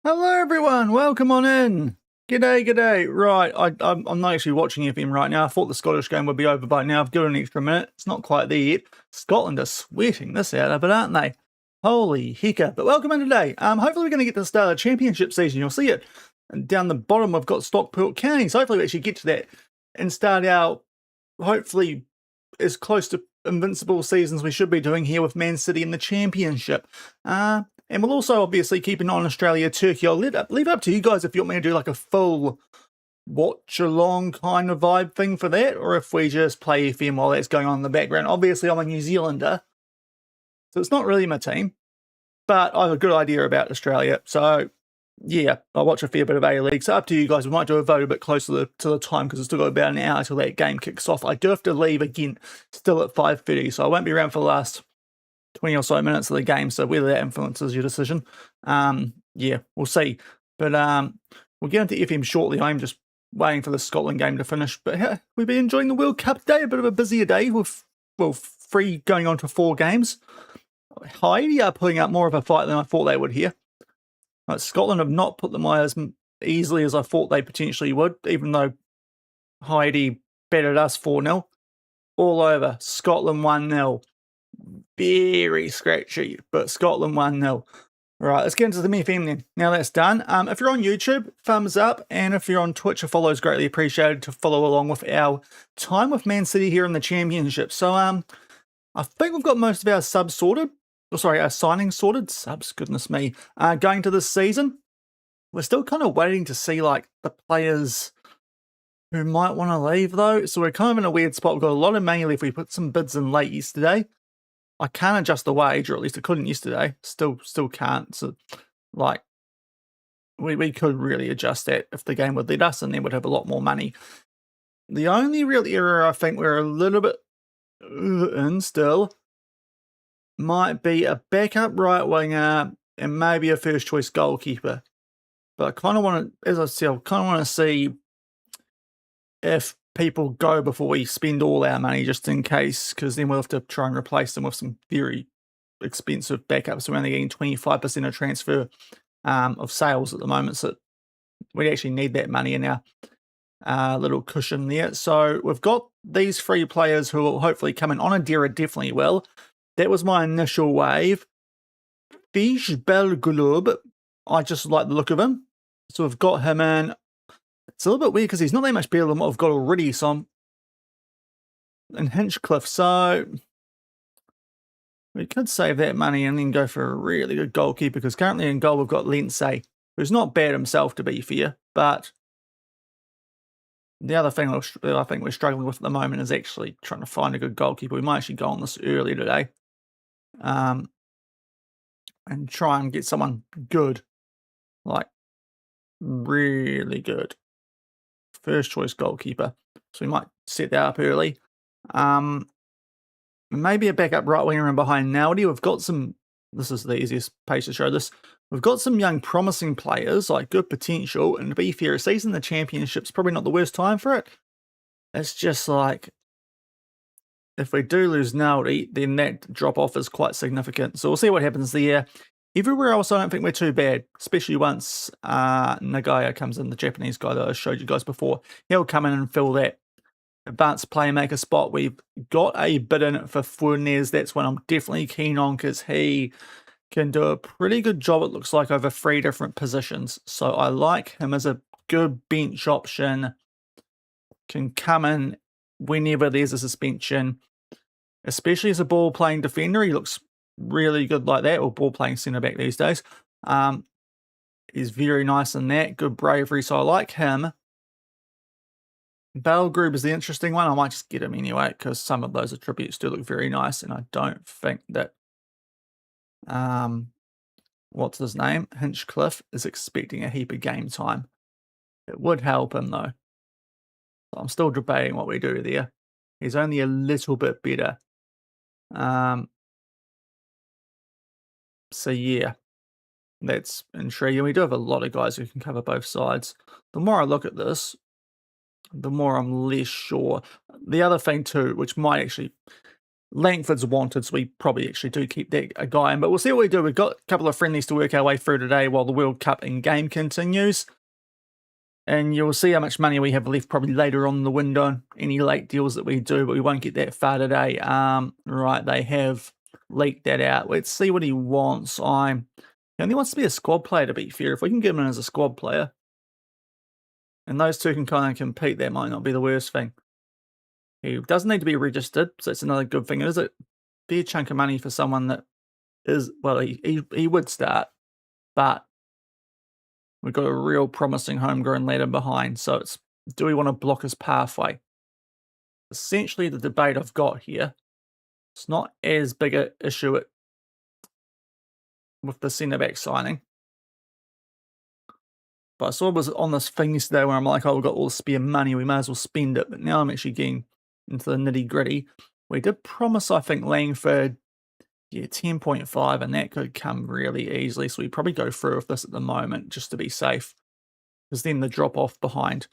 Hello everyone, welcome on in. G'day, g'day. Right, I'm not actually watching FM right now. I thought the Scottish game would be over by now. I've got an extra minute. It's not quite there yet. Scotland are sweating this out of it, aren't they? Holy hecker. But welcome in today. Hopefully we're going to get to the start of the championship season. You'll see it. And down the bottom we've got Stockport County. So hopefully we actually get to that and start out, hopefully, as close to invincible seasons we should be doing here with Man City in the championship. And we'll also obviously keep an eye on Australia, Turkey. I'll leave it up to you guys if you want me to do like a full watch along kind of vibe thing for that, or if we just play FM while that's going on in the background. Obviously, I'm a New Zealander, so it's not really my team, but I have a good idea about Australia. So yeah, I watch a fair bit of A-League. So up to you guys. We might do a vote a bit closer to the time because it's still got about an hour till that game kicks off. I do have to leave again still at 5:30, so I won't be around for the last 20 or so minutes of the game, so whether that influences your decision, yeah, we'll see. But we'll get into FM shortly. I'm just waiting for the Scotland game to finish. But we've been enjoying the World Cup day, a bit of a busier day with, well, 3 going on to 4 games. Haiti are putting up more of a fight than I thought they would here. Scotland have not put them away as easily as I thought they potentially would, even though Haiti battered us 4-0. All over. Scotland 1-0. Very scratchy, but Scotland 1-0. Right, let's get into the FM then. Now that's done. If you're on YouTube, thumbs up, and if you're on Twitch, a follow is greatly appreciated to follow along with our time with Man City here in the championship. So I think we've got most of our subs sorted. Oh, sorry, our signings sorted. Subs, goodness me. Going to this season, we're still kind of waiting to see like the players who might want to leave though. So we're kind of in a weird spot. We've got a lot of money left. We put some bids in late yesterday. I can't adjust the wage, or at least I couldn't yesterday. Still can't. So, like, we could really adjust that if the game would let us, and then we'd have a lot more money. The only real area I think we're a little bit in still might be a backup right winger and maybe a first choice goalkeeper. But I kind of want to, as I said, I kind of want to see if people go before we spend all our money, just in case, because then we'll have to try and replace them with some very expensive backups. We're only getting 25% of transfer of sales at the moment, so we actually need that money in our little cushion there. So we've got these 3 players who will hopefully come in. Onadera definitely will. That was my initial wave. Fish Belgulub, I just like the look of him. So we've got him in. It's a little bit weird because he's not that much better than what I've got already. So I'm in Hinchcliffe. So we could save that money and then go for a really good goalkeeper, because currently in goal we've got Lindsay, who's not bad himself to be fair. But the other thing I think we're struggling with at the moment is actually trying to find a good goalkeeper. We might actually go on this early today and try and get someone good, like really good. First choice goalkeeper. So we might set that up early. Maybe a backup right winger in behind Nowdy. We've got some, this is the easiest page to show this. We've got some young promising players, like good potential, and to be fair, a season in the championship's probably not the worst time for it. It's just like, if we do lose Nowdy, then that drop off is quite significant. So we'll see what happens there. Everywhere else, I don't think we're too bad, especially once Nagaya comes in, the Japanese guy that I showed you guys before. He'll come in and fill that advanced playmaker spot. We've got a bid in for Funes. That's one I'm definitely keen on, because he can do a pretty good job, it looks like, over 3 different positions. So I like him as a good bench option. Can come in whenever there's a suspension, especially as a ball-playing defender. He looks really good like that, or ball playing centre back these days. He's very nice in that, good bravery, so I like him. Belgroup is the interesting one. I might just get him anyway, because some of those attributes do look very nice, and I don't think that what's his name, Hinchcliffe, is expecting a heap of game time. It would help him though. I'm still debating what we do there. He's only a little bit better. So yeah, that's intriguing. We do have a lot of guys who can cover both sides. The more I look at this, the more I'm less sure. The other thing too, which might actually Langford's wanted, so we probably actually do keep that a guy in. But we'll see what we do. We've got a couple of friendlies to work our way through today while the World Cup in game continues. And you'll see how much money we have left probably later on in the window, any late deals that we do, but we won't get that far today. Right, they have leaked that out. Let's see what he wants. He only wants to be a squad player, to be fair. If we can get him in as a squad player, and those two can kind of compete, that might not be the worst thing. He doesn't need to be registered, so that's another good thing. It is a fair chunk of money for someone that is, well, he would start, but we've got a real promising homegrown ladder behind, so it's, do we want to block his pathway? Essentially, the debate I've got here, it's not as big an issue with the centre-back signing. But I saw it was on this thing yesterday where I'm like, oh, we've got all the spare money, we may as well spend it. But now I'm actually getting into the nitty-gritty. We did promise, I think, Langford, 10.5, and that could come really easily. So we probably go through with this at the moment just to be safe. Because then the drop-off behind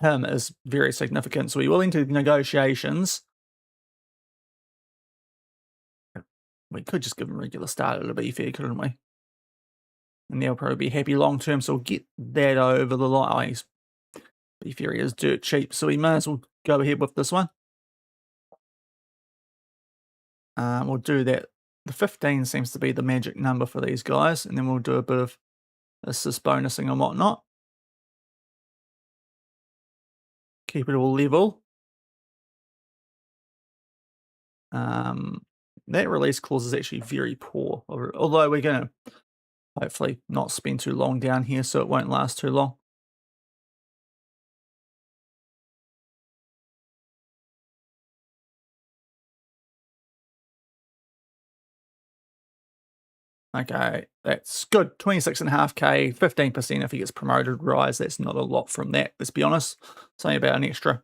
him is very significant. So we will enter negotiations. We could just give him a regular starter, to be fair, couldn't we? And they'll probably be happy long term, so we'll get that over the line. Oh, he's, be fair, he is dirt cheap, so we may as well go ahead with this one. We'll do that. The 15 seems to be the magic number for these guys, and then we'll do a bit of assist bonusing and whatnot. Keep it all level. That release clause is actually very poor, although we're going to hopefully not spend too long down here, so it won't last too long. Okay, that's good. 26.5k, 15% if he gets promoted rise. That's not a lot from that, let's be honest. It's only about an extra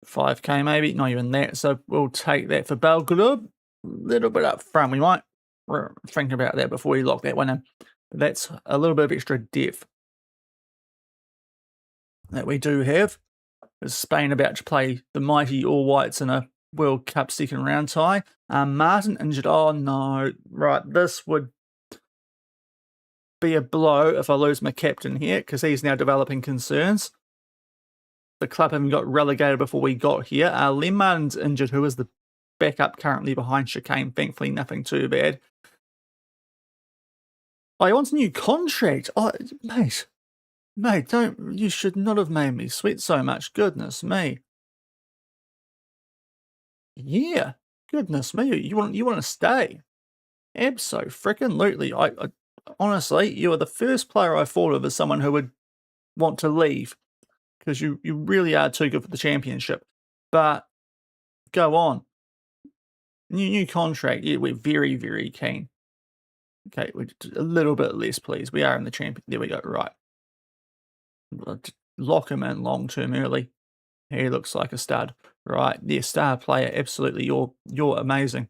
5k maybe, not even that. So we'll take that for Belgrade. A little bit up front. We might think about that before we lock that one in. But that's a little bit of extra depth that we do have. Is Spain about to play the mighty All Whites in a World Cup second round tie? Martin injured. Oh no, right. This would be a blow if I lose my captain here because he's now developing concerns. The club haven't got relegated before we got here. Len Martin's injured, who is the backup currently behind Chicane. Thankfully, nothing too bad. Oh, he wants a new contract. Oh, mate, don't. You should not have made me sweat so much. Goodness me. Yeah, goodness me. You want to stay? Abso-freaking-lutely. I honestly, you are the first player I thought of as someone who would want to leave because you really are too good for the championship. But go on. New contract. Yeah, we're very, very keen. Okay, we're a little bit less, please. We are in the champion. There we go. Right. Lock him in long term early. He looks like a stud. Right. Yeah, star player. Absolutely. You're amazing.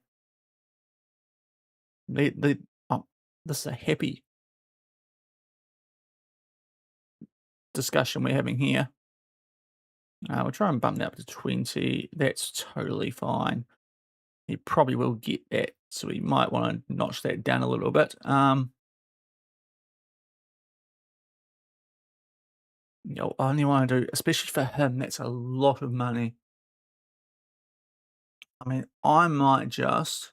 This is a happy discussion we're having here. We'll try and bump that up to 20. That's totally fine. He probably will get that, so we might want to notch that down a little bit. I only want to do, especially for him, that's a lot of money. I mean, I might just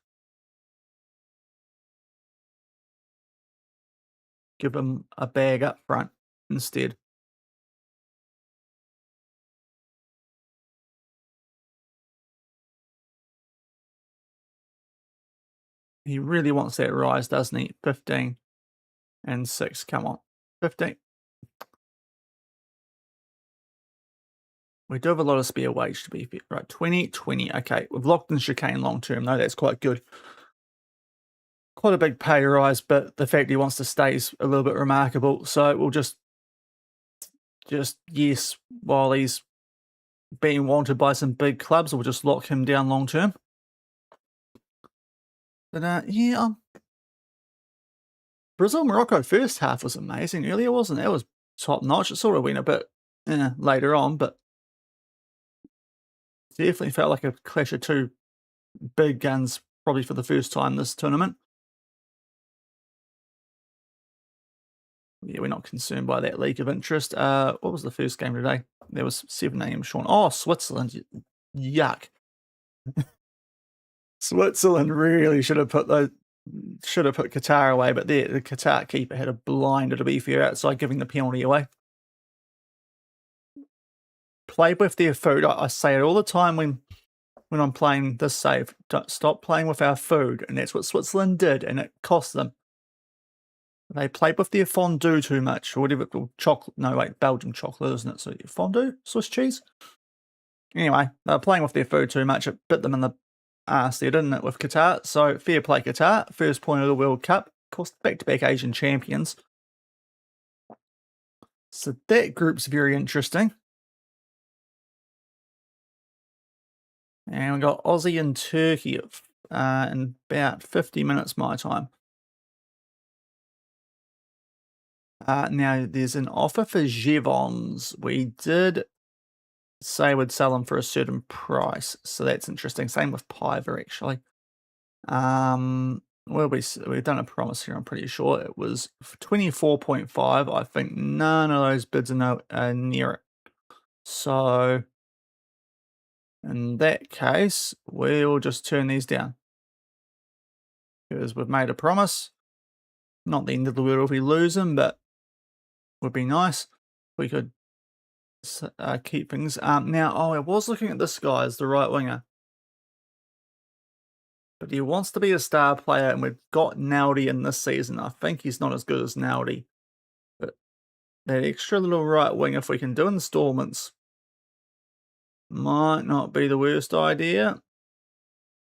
give him a bag up front instead. He really wants that rise, doesn't he? 15 and 6. Come on. 15. We do have a lot of spare wage to be fair. Right, 20, 20. Okay, we've locked in Chicane long term, though. That's quite good. Quite a big pay rise, but the fact he wants to stay is a little bit remarkable. So we'll just yes, while he's being wanted by some big clubs, we'll just lock him down long term. But yeah, Brazil-Morocco first half was amazing earlier, wasn't it? That was top notch. It sort of went a bit later on, but Definitely felt like a clash of two big guns, probably for the first time this tournament. Yeah, we're not concerned by that leak of interest. What was the first game today? There was 7 a.m. Sean. Oh, Switzerland. Yuck. Switzerland really should have put Qatar away, but the Qatar keeper had a blinder, to be fair, outside giving the penalty away. Play with their food. I say it all the time when I'm playing this save. Don't stop playing with our food, and that's what Switzerland did, and it cost them. They played with their fondue too much, or whatever, chocolate. No, wait, Belgian chocolate, isn't it? So fondue, Swiss cheese. Anyway, they were playing with their food too much. It bit them in the ass there, didn't it, with Qatar? So fair play, Qatar. First point of the World Cup. Of course, back-to-back Asian champions. So that group's very interesting. And we got Aussie and Turkey in about 50 minutes my time. Now, there's an offer for Jevons. We did say we'd sell them for a certain price, so that's interesting. Same with Piver, actually. Well, we've done a promise here, I'm pretty sure. It was 24.5. I think none of those bids are near it. So, in that case, we'll just turn these down. Because we've made a promise. Not the end of the world if we lose them, but would be nice. We could keep things. Now, I was looking at this guy as the right winger. But he wants to be a star player, and we've got Naldi in this season. I think he's not as good as Naldi. But that extra little right wing, if we can do installments, might not be the worst idea.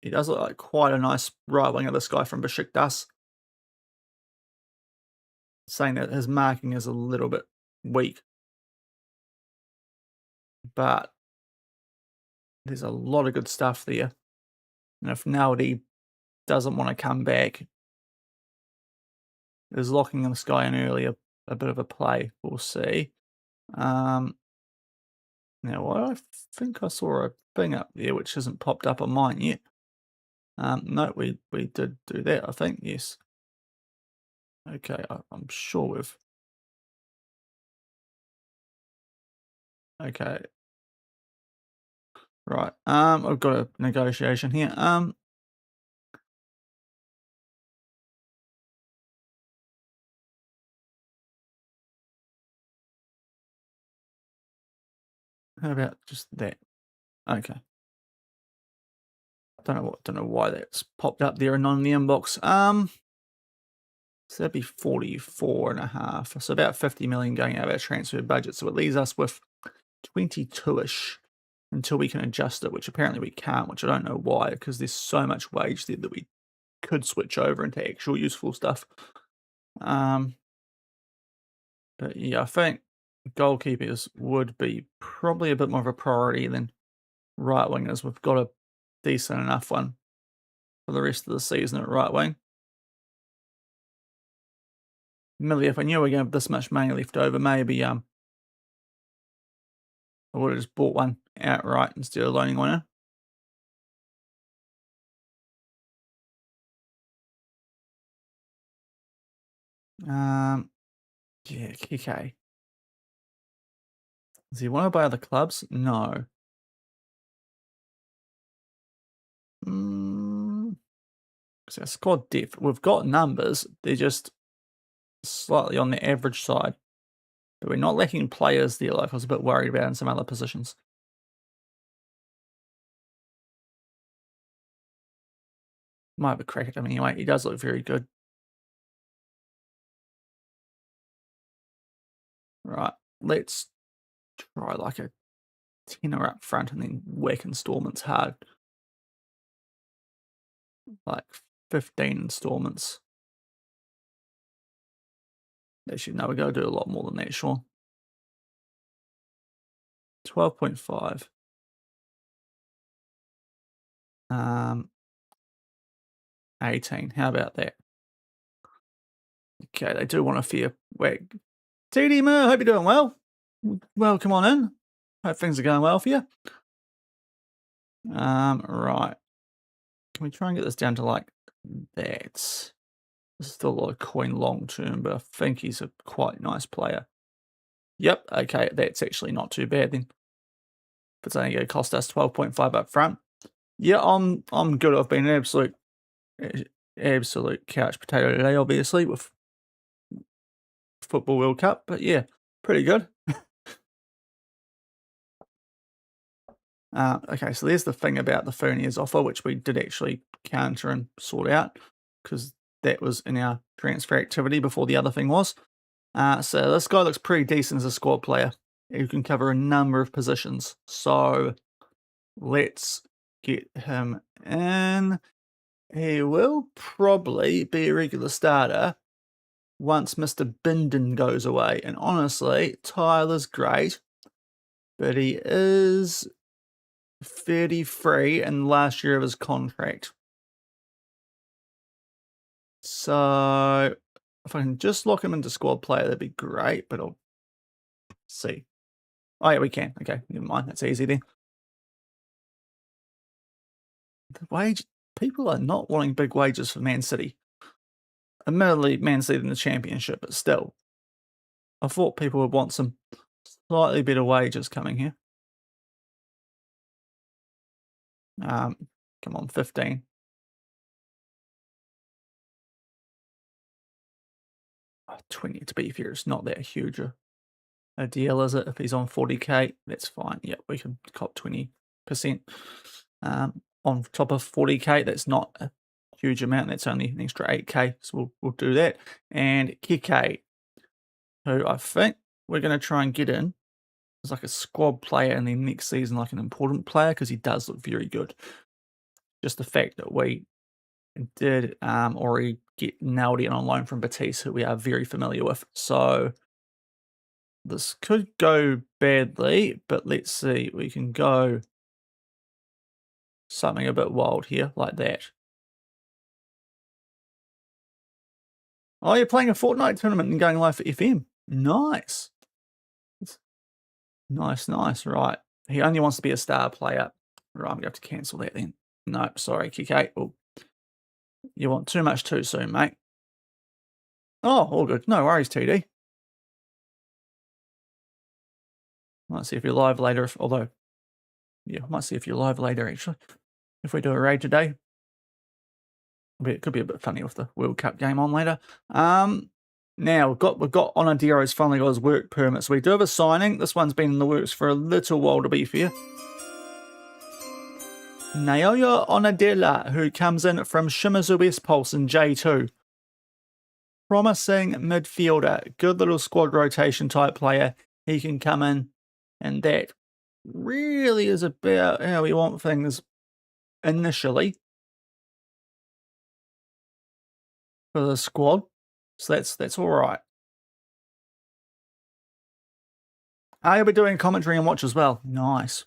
He does look like quite a nice right winger, this guy from Besiktas. Saying that his marking is a little bit weak. But there's a lot of good stuff there. And if Naldi doesn't want to come back, is locking this guy in early a bit of a play. We'll see. Now, I think I saw a thing up there which hasn't popped up on mine yet. No, we did do that, I think, yes. Okay, I'm sure we've... Okay. Right, I've got a negotiation here. How about just that? Okay. Don't know why that's popped up there and not in the inbox. So that'd be 44.5. So about 50 million going out of our transfer budget. So it leaves us with 22-ish until we can adjust it, which apparently we can't, which I don't know why, because there's so much wage there that we could switch over into actual useful stuff. But yeah, I think goalkeepers would be probably a bit more of a priority than right wingers. We've got a decent enough one for the rest of the season at right wing. Millie, if I knew we were going to have this much money left over, maybe I would have just bought one outright instead of loaning one in. Yeah, Kike. Does he want to buy other clubs? No. Because our squad depth, we've got numbers, they're just slightly on the average side. But we're not lacking players there like I was a bit worried about in some other positions. Might have a crack at him anyway. He does look very good. Right, let's try like a tenner up front and then whack installments hard. Like 15 installments. Actually, no, we're going to do a lot more than that, Sean. 12.5. 18. How about that? Okay, they do want a fair whack. TD Moore, hope you're doing well. Welcome on in. Hope things are going well for you. Right. Can we try and get this down to like that? This is still a lot of coin long term, but I think he's a quite nice player. Yep, okay, that's actually not too bad then. If it's only going to cost us 12.5 up front. Yeah, I'm good. I've been an absolute couch potato today, obviously, with Football World Cup, but yeah, pretty good. Okay, so there's the thing about the Furnier's offer, which we did actually counter and sort out, because that was in our transfer activity before the other thing was. So this guy looks pretty decent as a squad player. He can cover a number of positions. So let's get him in. He will probably be a regular starter once Mr. Binden goes away. And honestly, Tyler's great, but he is 33 in the last year of his contract. So if I can just lock him into squad player, that'd be great, but I'll see. Oh yeah, we can. Okay, never mind. That's easy then. The wage, people are not wanting big wages for Man City. Admittedly, Man City in the Championship, but still. I thought people would want some slightly better wages coming here. Come on, 15. Oh, 20, to be fair, it's not that huge a deal, is it? If he's on 40k, that's fine. Yeah, we can cop 20% on top of 40k. That's not a huge amount. That's only an extra 8k, so we'll do that. And Kike, who I think we're going to try and get in as like a squad player, and then next season like an important player, because he does look very good. Just the fact that we did already get nailed in on loan from Batiste, who we are very familiar with. So this could go badly, but let's see. We can go something a bit wild here, like that. Oh, you're playing a Fortnite tournament and going live for FM. Nice. Nice. Right. He only wants to be a star player. Right, I'm going to have to cancel that then. No, sorry, Kike. Oh, you want too much too soon, mate. Oh, all good. No worries, TD. Might see if you're live later, although, yeah, might see if you're live later, actually. If we do a raid today. It could be a bit funny with the World Cup game on later. Now we've got Onadiro's finally got his work permit, so we do have a signing. This one's been in the works for a little while, to be fair. Naoya Onadela, who comes in from Shimizu West Pulse in J2. Promising midfielder, good little squad rotation type player. He can come in, and that really is about how we want things initially for the squad. So that's all right. You'll be doing commentary and watch as well. Nice.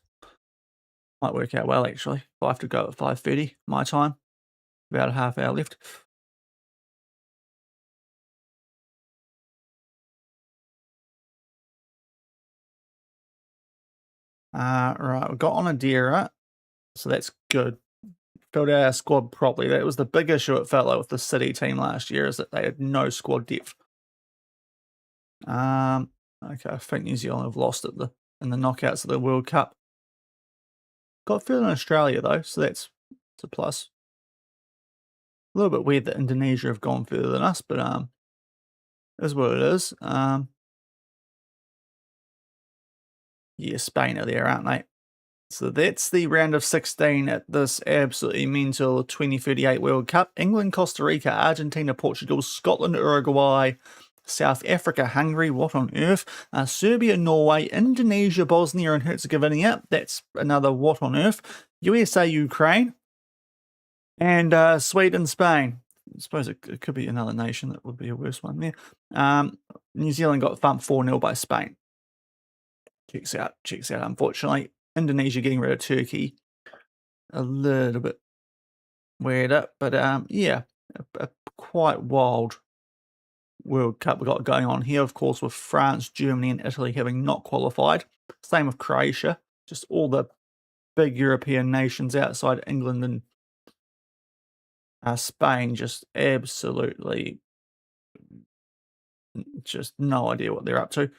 Might work out well, actually. I have to go at 5:30 my time. About a half hour left. Right, we've got Onadira, so that's good. Filled out our squad properly. That was the big issue it felt like with the City team last year, is that they had no squad depth. Okay, I think New Zealand have lost it in the knockouts of the World Cup. Got further in Australia though, so that's a plus. A little bit weird that Indonesia have gone further than us, but is what it is. Yeah, Spain are there, aren't they? So that's the round of 16 at this absolutely mental 2038 World Cup. England, Costa Rica, Argentina, Portugal, Scotland, Uruguay, South Africa, Hungary, what on earth? Serbia, Norway, Indonesia, Bosnia and Herzegovina, that's another what on earth. USA, Ukraine, and Sweden, Spain. I suppose it could be another nation that would be a worse one there. New Zealand got thumped 4-0 by Spain. Checks out, unfortunately. Indonesia getting rid of Turkey. A little bit weirder, but yeah, a quite wild World Cup we got going on here, of course, with France, Germany, and Italy having not qualified. Same with Croatia. Just all the big European nations outside England and Spain just absolutely just no idea what they're up to.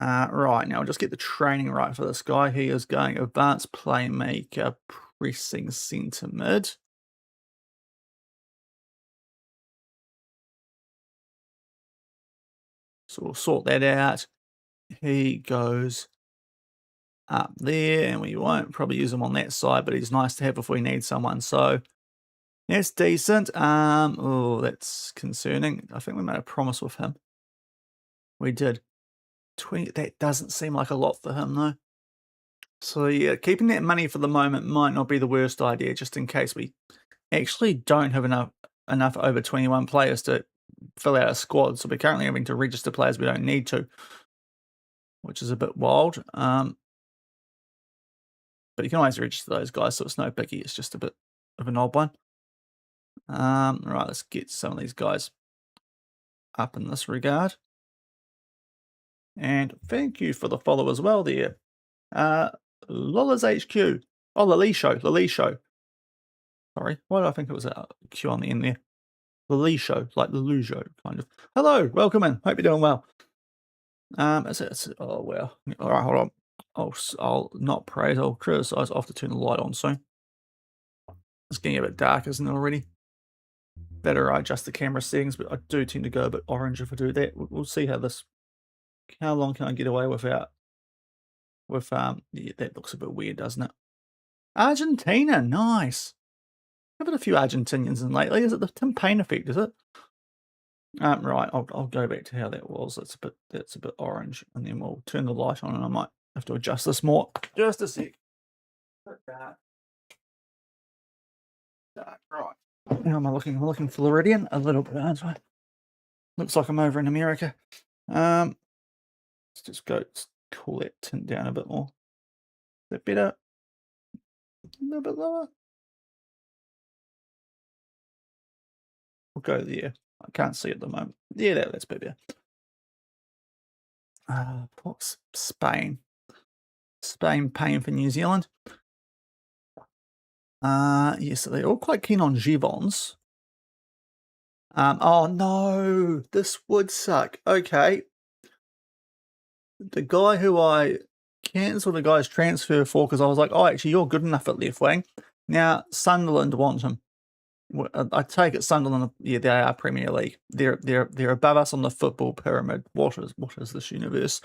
Right, now I'll just get the training right for this guy. He is going advanced playmaker, pressing centre mid. So we'll sort that out. He goes up there, and we won't probably use him on that side, but he's nice to have if we need someone. So that's decent. Oh, that's concerning. I think we made a promise with him. We did. 20, that doesn't seem like a lot for him though. So yeah, keeping that money for the moment might not be the worst idea, just in case we actually don't have enough over 21 players to fill out a squad. So we're currently having to register players we don't need to, which is a bit wild. But you can always register those guys, so it's no biggie. It's just a bit of an odd one. Right, let's get some of these guys up in this regard. And thank you for the follow as well there. Lola's HQ. Oh, Lalisho. Sorry, why did I think it was a Q on the end there? Lalisho, like Lelujo, kind of. Hello, welcome in. Hope you're doing well. Oh, well. All right, hold on. I'll not praise, I'll criticize. I'll have to turn the light on soon. It's getting a bit dark, isn't it, already? Better I adjust the camera settings, but I do tend to go a bit orange if I do that. We'll see how long can I get away without, yeah, that looks a bit weird, doesn't it? Argentina, nice. I've had a few Argentinians in lately. Is it the Tim Payne effect, is it? Right, I'll go back to how that was. That's a bit orange, and then we'll turn the light on, and I might have to adjust this more. Just a sec. Dark. Right. How am I looking? I'm looking Floridian a little bit, aren't I? Looks like I'm over in America. Let's just let's cool that tint down a bit more. Is that better? A little bit lower. We'll go there. I can't see at the moment. Yeah, that's better. What's Spain? Spain paying for New Zealand. Yes, they're all quite keen on Givons. Oh no, this would suck. Okay. The guy who I cancelled the guy's transfer for because I was like, oh, actually, you're good enough at left wing. Now Sunderland want him. I take it Sunderland, yeah, they are Premier League. They're above us on the football pyramid. What is this universe?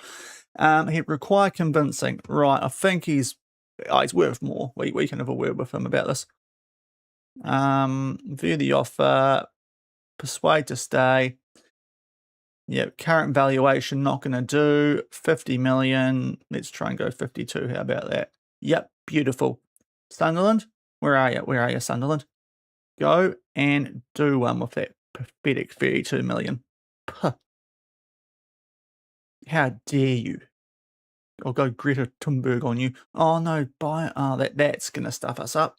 He'd require convincing. Right, I think he's worth more. We can have a word with him about this. View the offer, persuade to stay. Yeah, current valuation not going to do. 50 million. Let's try and go 52. How about that? Yep, beautiful. Sunderland, where are you? Where are you, Sunderland? Go and do one with that pathetic 32 million. Puh. How dare you? I'll go Greta Thunberg on you. Oh no, that's gonna stuff us up.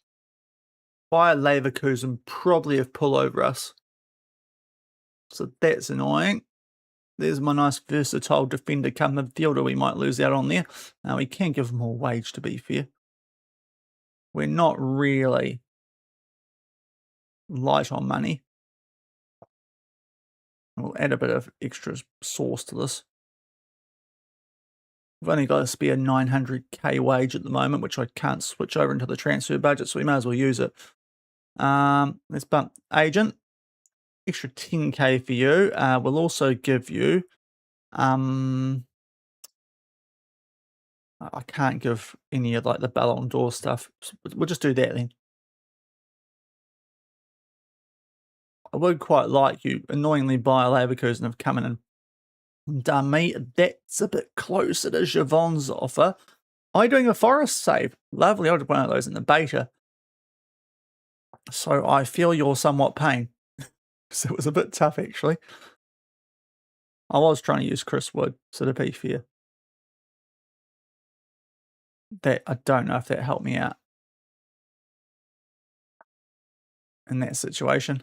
Bayer Leverkusen probably have pull over us. So that's annoying. There's my nice versatile defender come midfielder we might lose out on there. We can give more wage to be fair. We're not really light on money. We'll add a bit of extra sauce to this. We've only got a spare 900k wage at the moment, which I can't switch over into the transfer budget, so we may as well use it. Let's bump agent. Extra 10k for you. We'll also give you... I can't give any of like the Ballon d'Or stuff. We'll just do that then. I would quite like you. Annoyingly, Bayer Leverkusen have come in and done me. That's a bit closer to Javon's offer. Are you doing a Forest save? Lovely. I did one of those in the beta. So I feel your somewhat pain. So it was a bit tough, actually. I was trying to use Chris Wood, so to be fair. That I don't know if that helped me out in that situation.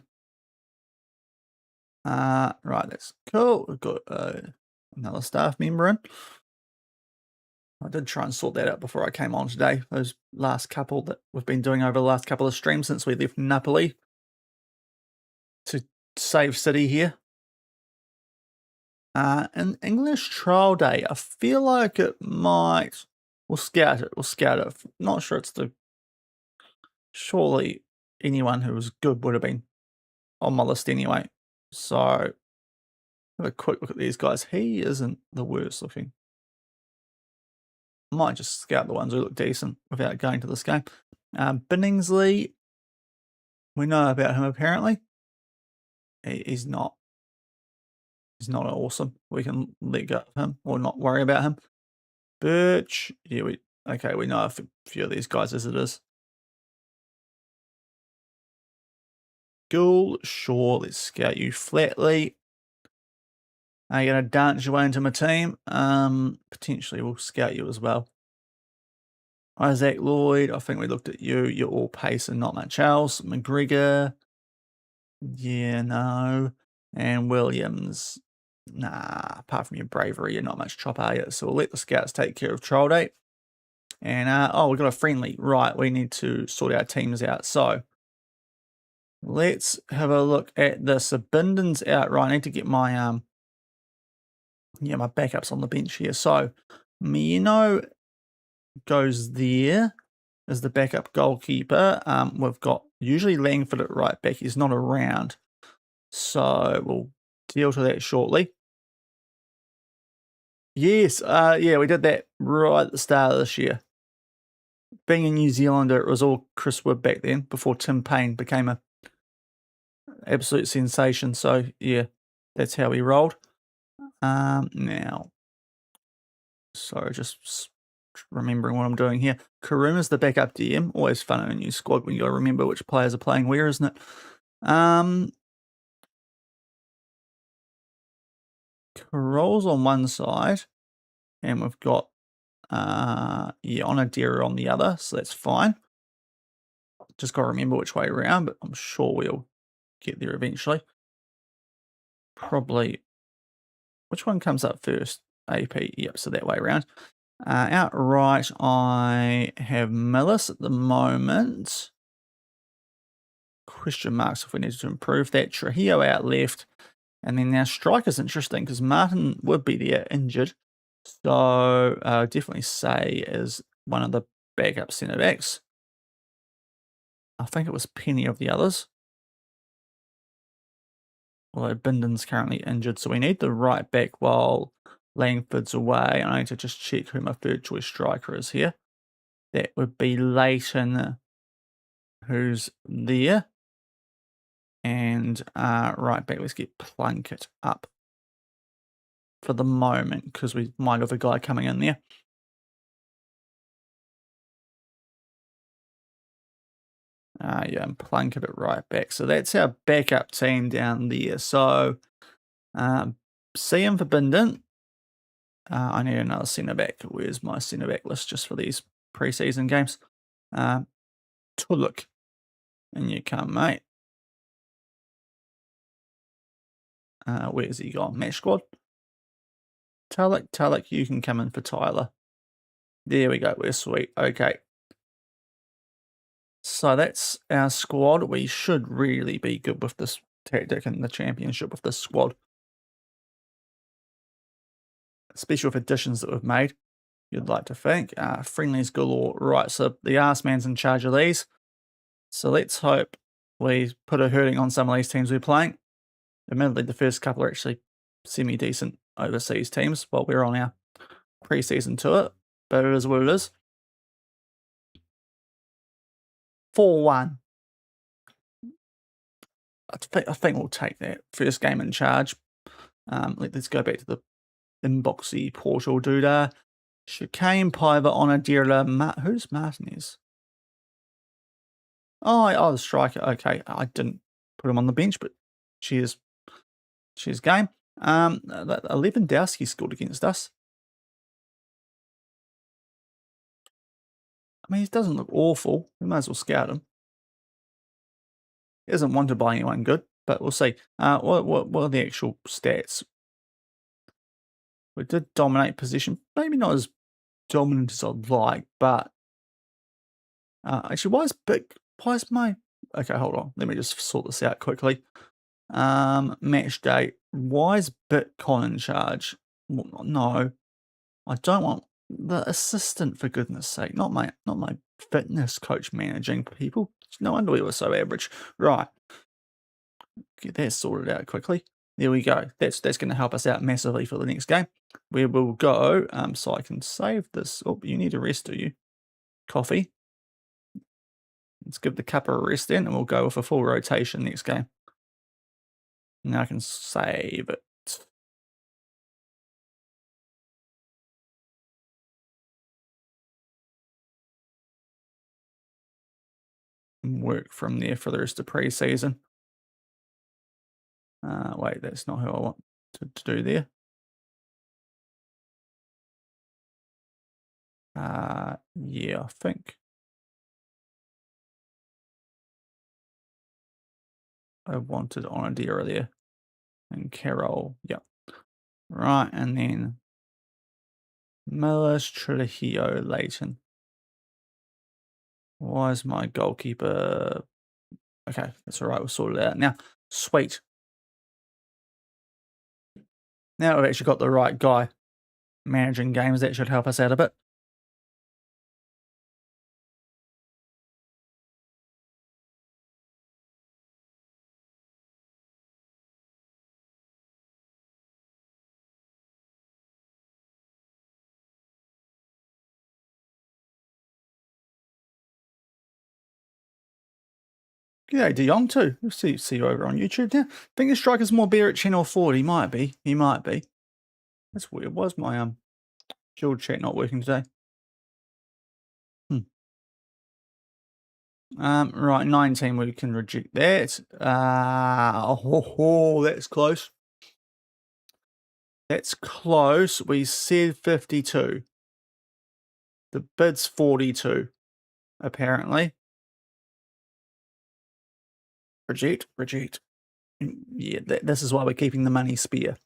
Right, that's cool. We've got another staff member in. I did try and sort that out before I came on today. Those last couple that we've been doing over the last couple of streams since we left Napoli to save City here. An English trial day. I feel like it might. We'll scout it. We'll scout it. Not sure it's the. Surely anyone who was good would have been on my list anyway. So have a quick look at these guys. He isn't the worst looking. I might just scout the ones who look decent without going to this game. Binningsley, we know about him apparently. He's not. He's not awesome. We can let go of him or not worry about him. Birch, yeah, we know a few of these guys as it is. Gould, sure, let's scout you. Flatley, are you going to dance your way into my team? Potentially we'll scout you as well. Isaac Lloyd, I think we looked at you. You're all pace and not much else. McGregor, yeah, no. And Williams, nah, apart from your bravery, you're not much chop, are you? So we'll let the scouts take care of trial date. And, oh, we've got a friendly. Right, we need to sort our teams out. So let's have a look at this. So Binden's out. Right, I need to get my my backups on the bench here. So Mino goes there as the backup goalkeeper. We've got usually Langford at right back. He's not around. So we'll deal to that shortly. Yes, yeah, we did that right at the start of this year. Being a New Zealander, it was all Chris Wood back then, before Tim Payne became a absolute sensation. So yeah, that's how we rolled. Now, sorry, just remembering what I'm doing here. Karuma's the backup DM. Always fun in a new squad when you got to remember which players are playing where, isn't it? Carroll's on one side, and we've got Onadira on the other, so that's fine. Just got to remember which way around, but I'm sure we'll get there eventually. Probably, which one comes up first? AP, yep, so that way around. Outright, I have Millis at the moment. Question marks if we need to improve that. Trujillo out left. And then now striker's interesting because Martin would be there injured. So definitely say is one of the backup centre backs. I think it was Penny of the others. Although Binden's currently injured. So we need the right back while Langford's away. I need to just check who my third choice striker is here. That would be Leighton, who's there. And right back, let's get Plunkett up for the moment because we might have a guy coming in there. Yeah, and Plunkett at right back. So that's our backup team down there. So see him for Binden. I need another centre back. Where's my centre back list just for these preseason games? Tulloch. In you come, mate. Where's he gone? Match squad. Tulloch, you can come in for Tyler. There we go. We're sweet. Okay. So that's our squad. We should really be good with this tactic in the championship with this squad. Especially with additions that we've made, you'd like to think. Friendlies galore. Right, so the arse man's in charge of these. So let's hope we put a hurting on some of these teams we're playing. Admittedly, the first couple are actually semi-decent overseas teams while we're on our pre-season tour, but it is what it is. 4-1. I think we'll take that. First game in charge. Let's go back to the inboxy portal doodah. Chicane, Piver, Onadira, who's Martinez? Oh, the striker. Okay, I didn't put him on the bench, but cheers game. Lewandowski scored against us. I mean, he doesn't look awful. We might as well scout him. He isn't wanted by anyone good, but we'll see. What are the actual stats? We did dominate position. Maybe not as dominant as I'd like, but actually, why is my okay? Hold on, let me just sort this out quickly. Match date. Why is Bitcoin in charge? No, I don't want the assistant for goodness sake, not my fitness coach managing people. No wonder we were so average. Right, get that sorted out quickly. There we go. That's going to help us out massively for the next game. We will go. So I can save this. Oh, you need a rest, do you? Coffee. Let's give the cup a rest then, and we'll go with a full rotation next game. Now I can save it. And work from there for the rest of pre-season. Wait, that's not who I want to do there. Yeah, I think I wanted Onadira there. And Carol, yeah. Right, and then Millis, Trujillo, Leighton. Why is my goalkeeper... Okay, that's all right, we'll sort it out now. Sweet. Now we've actually got the right guy managing games. That should help us out a bit. Yeah, De Jong too. We'll see you over on YouTube now. I think the striker's more beer at channel 40. He might be. He might be. That's weird. Why is my guild chat not working today? Right, 19. We can reject that. That's close. That's close. We said 52. The bid's 42, apparently. Reject. Yeah, this is why we're keeping the money spare.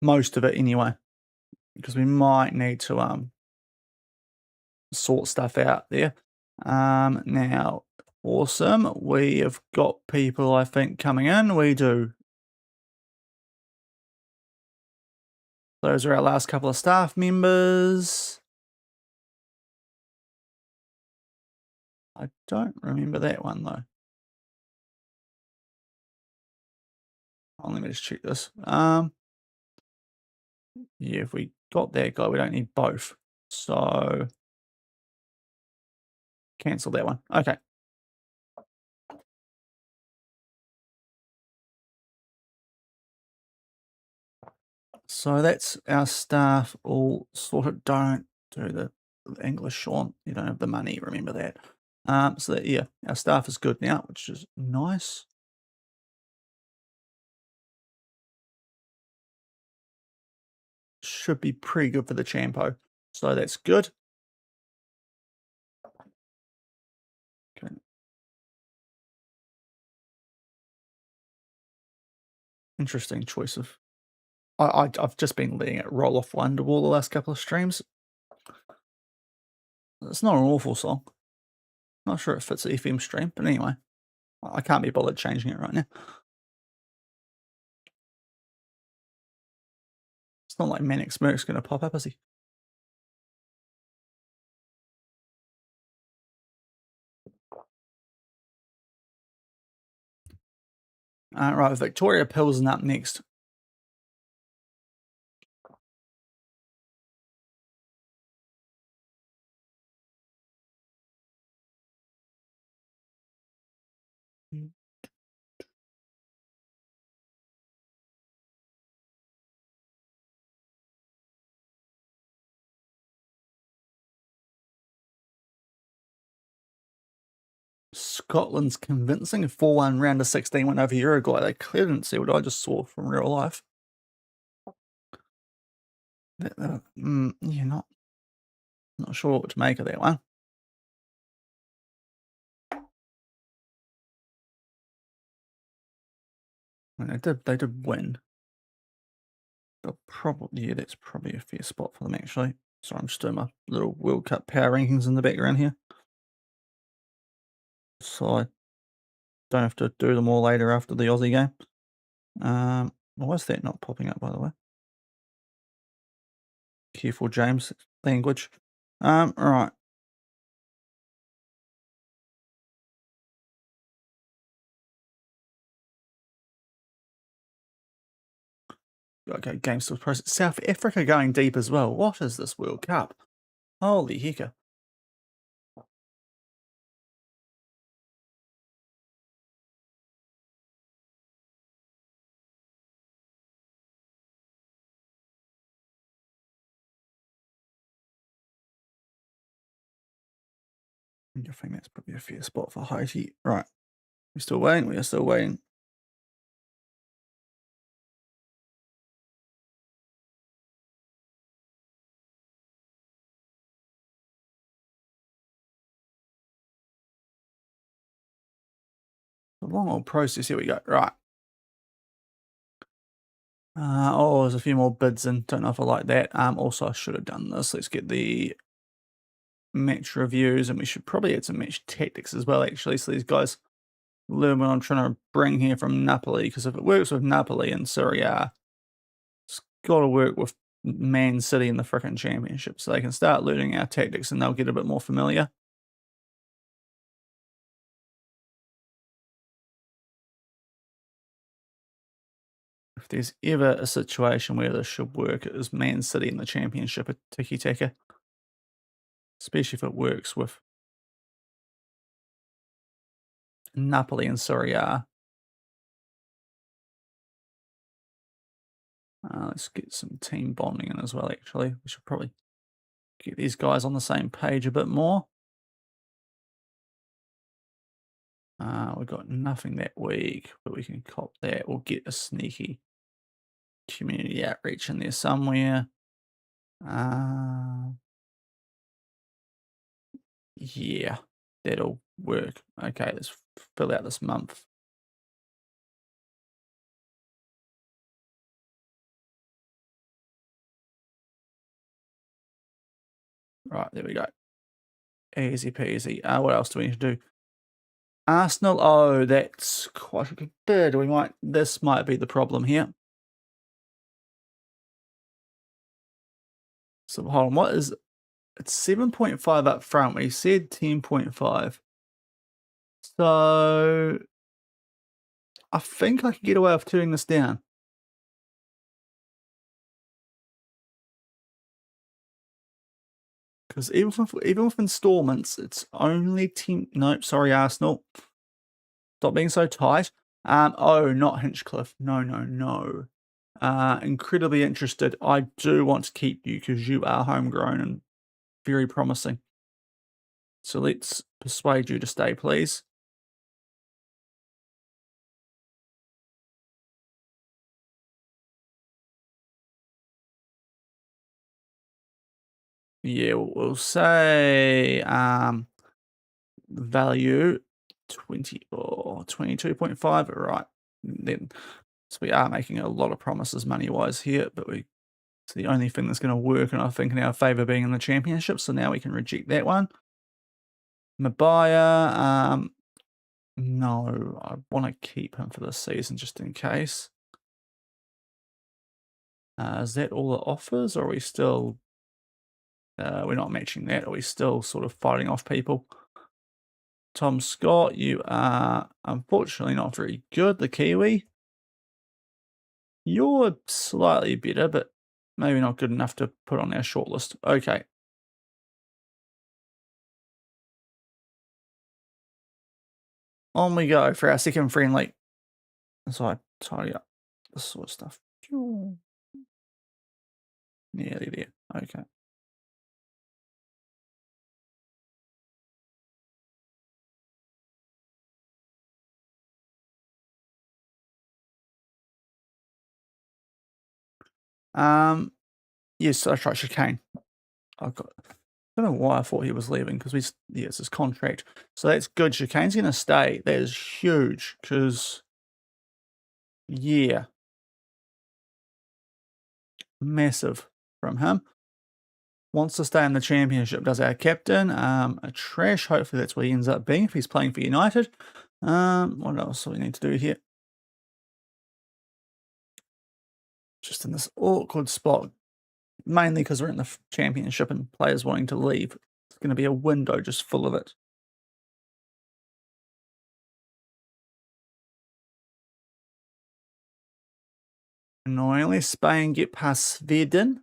Most of it, anyway. Because we might need to sort stuff out there. Now, awesome. We have got people, I think, coming in. We do. Those are our last couple of staff members. I don't remember that one, though. Oh, let me just check this. Yeah, if we got that guy, we don't need both. So, cancel that one. Okay. So that's our staff all sorted. Don't do the English, Sean. You don't have the money, remember that. So that, yeah, our staff is good now, which is nice. Should be pretty good for the Champo. So that's good. Okay. Interesting choice of... I've just been letting it roll off Wonderwall the last couple of streams. It's not an awful song. Not sure it fits the FM stream, but anyway. I can't be bothered changing it right now. It's not like Manic Smirk's going to pop up, is he? Right, Victoria Pilsen up next. Scotland's convincing. 4-1 round of 16 went over Uruguay. They clearly didn't see what I just saw from real life. Yeah, not sure what to make of that one. I mean, they did win. But probably, yeah, that's probably a fair spot for them, actually. Sorry, I'm just doing my little World Cup power rankings in the background here. So I don't have to do them all later after the Aussie game. Why is that not popping up, by the way? Careful, James. Language. Right. Okay, game still process. South Africa going deep as well. What is this World Cup? Holy hecker. I think that's probably a fair spot for Haiti. Right. We're still waiting. We are still waiting. A long old process. Here we go. Right. Oh, there's a few more bids in. Don't know if I like that. Also, I should have done this. Let's get the match reviews, and we should probably add some match tactics as well, actually. So these guys learn what I'm trying to bring here from Napoli, because if it works with Napoli and Serie A, it's got to work with Man City in the frickin' championship. So they can start learning our tactics and they'll get a bit more familiar. If there's ever a situation where this should work, it is Man City in the championship at Tiki Taka. Especially if it works with Napoli and Serie A. Let's get some team bonding in as well, actually. We should probably get these guys on the same page a bit more. We've got nothing that week, but we can cop that. We'll get a sneaky community outreach in there somewhere. Yeah, that'll work. Okay, let's fill out this month. Right, there we go. Easy peasy. What else do we need to do? Arsenal. Oh, that's quite a good bid. This might be the problem here. So hold on, what is it's 7.5 up front. We said 10.5. So I think I could get away with turning this down. Because even with installments, it's only 10. Nope, sorry, Arsenal. Stop being so tight. Oh, not Hinchcliffe. No, no, no. Incredibly interested. I do want to keep you because you are homegrown and very promising. So let's persuade you to stay, please. Yeah, we'll say value 20 or 22.5. Right. Then so we are making a lot of promises money-wise here, but it's the only thing that's going to work, and I think in our favour being in the championship. So now we can reject that one. Mabaya, no, I want to keep him for this season just in case. Is that all it offers, or are we still? We're not matching that. Are we still sort of fighting off people? Tom Scott, you are unfortunately not very good. The Kiwi. You're slightly better, but maybe not good enough to put on our shortlist. Okay. On we go for our second friendly. So I tidy up this sort of stuff. Nearly there. Okay. Yes, that's right, Chicane. I don't know why I thought he was leaving because it's his contract. So that's good. Chicane's going to stay. That is huge because, yeah, massive from him. Wants to stay in the championship, does our captain. A trash, hopefully that's where he ends up being if he's playing for United. What else do we need to do here? Just in this awkward spot, mainly because we're in the championship and players wanting to leave. It's going to be a window just full of it. Annoyingly, Spain get past Sveden.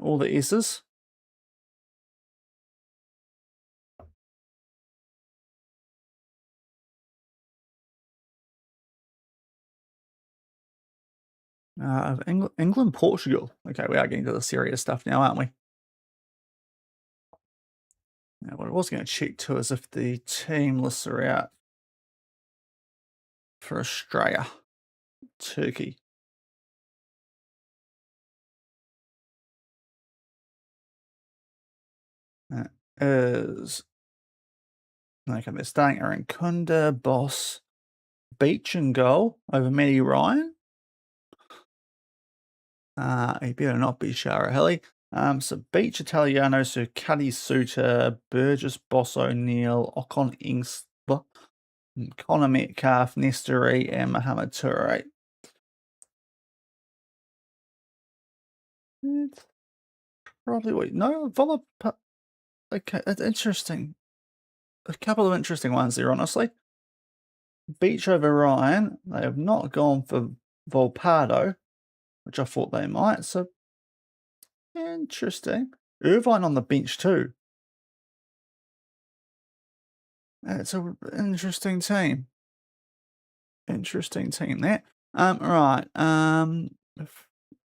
All the S's. England, Portugal. Okay, we are getting to the serious stuff now, aren't we? Now, what I was going to check too is if the team lists are out for Australia, Turkey. That is okay. They're starting Aaron Kunda, Boss, Beach and goal over Matty Ryan. He better not be Shara Hilly. So Beach, Italiano, so Cuddy Suter, Burgess, Boss O'Neill, Ocon Ings, Connor Metcalf, Nesteri, and Mohamed Toure. It's probably wait. No, Vola. Okay, that's interesting. A couple of interesting ones there, honestly. Beach over Ryan. They have not gone for Volpardo, which I thought they might. So interesting. Irvine on the bench too. It's an interesting team. Interesting team there. Right.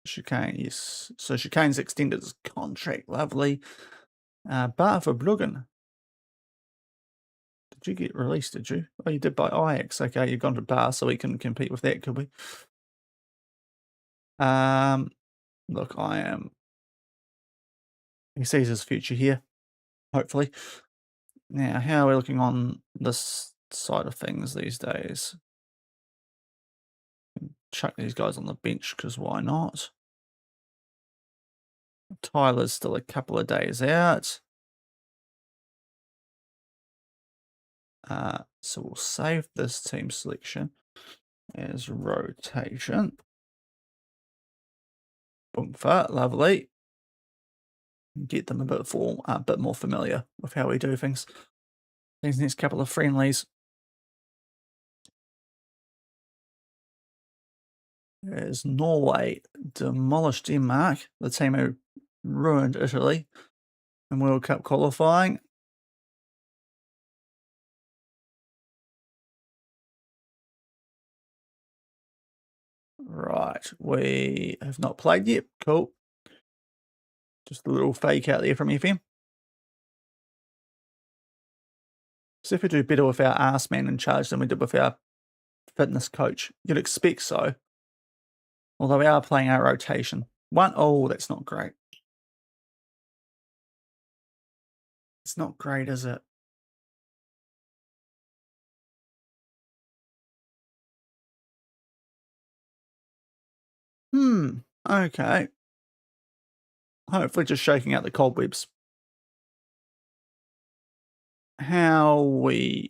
Chicane, yes. So Chicane's extended his contract. Lovely. Bar for Bruggen. Did you get released, did you? Oh, you did by Ajax. Okay, you've gone to Bar so we can compete with that, could we? Look, he sees his future here, hopefully. Now, how are we looking on this side of things these days? Chuck these guys on the bench, because why not? Tyler's still a couple of days out. So we'll save this team selection as rotation. Boomfa, lovely. Get them a bit more familiar with how we do things. These next couple of friendlies. As Norway demolished Denmark, the team who ruined Italy in World Cup qualifying. Right, we have not played yet. Cool. Just a little fake out there from FM. So if we do better with our arse man in charge than we did with our fitness coach, you'd expect so. Although we are playing our rotation. Oh, that's not great. It's not great, is it? Okay. Hopefully just shaking out the cobwebs. How we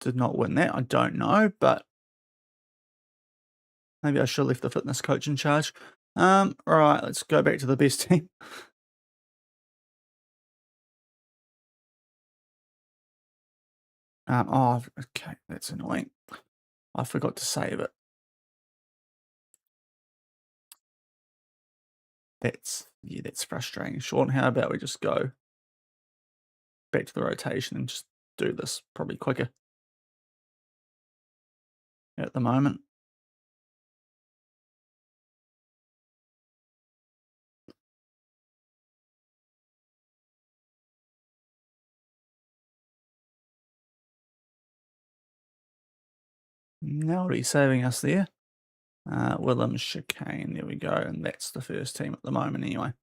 did not win that, I don't know, but maybe I should have left the fitness coach in charge. Right, let's go back to the best team. Oh, okay, that's annoying. I forgot to save it. That's frustrating. Sean, how about we just go back to the rotation and just do this probably quicker at the moment. Now what are you saving us there? Willem Chicane, there we go, and that's the first team at the moment anyway.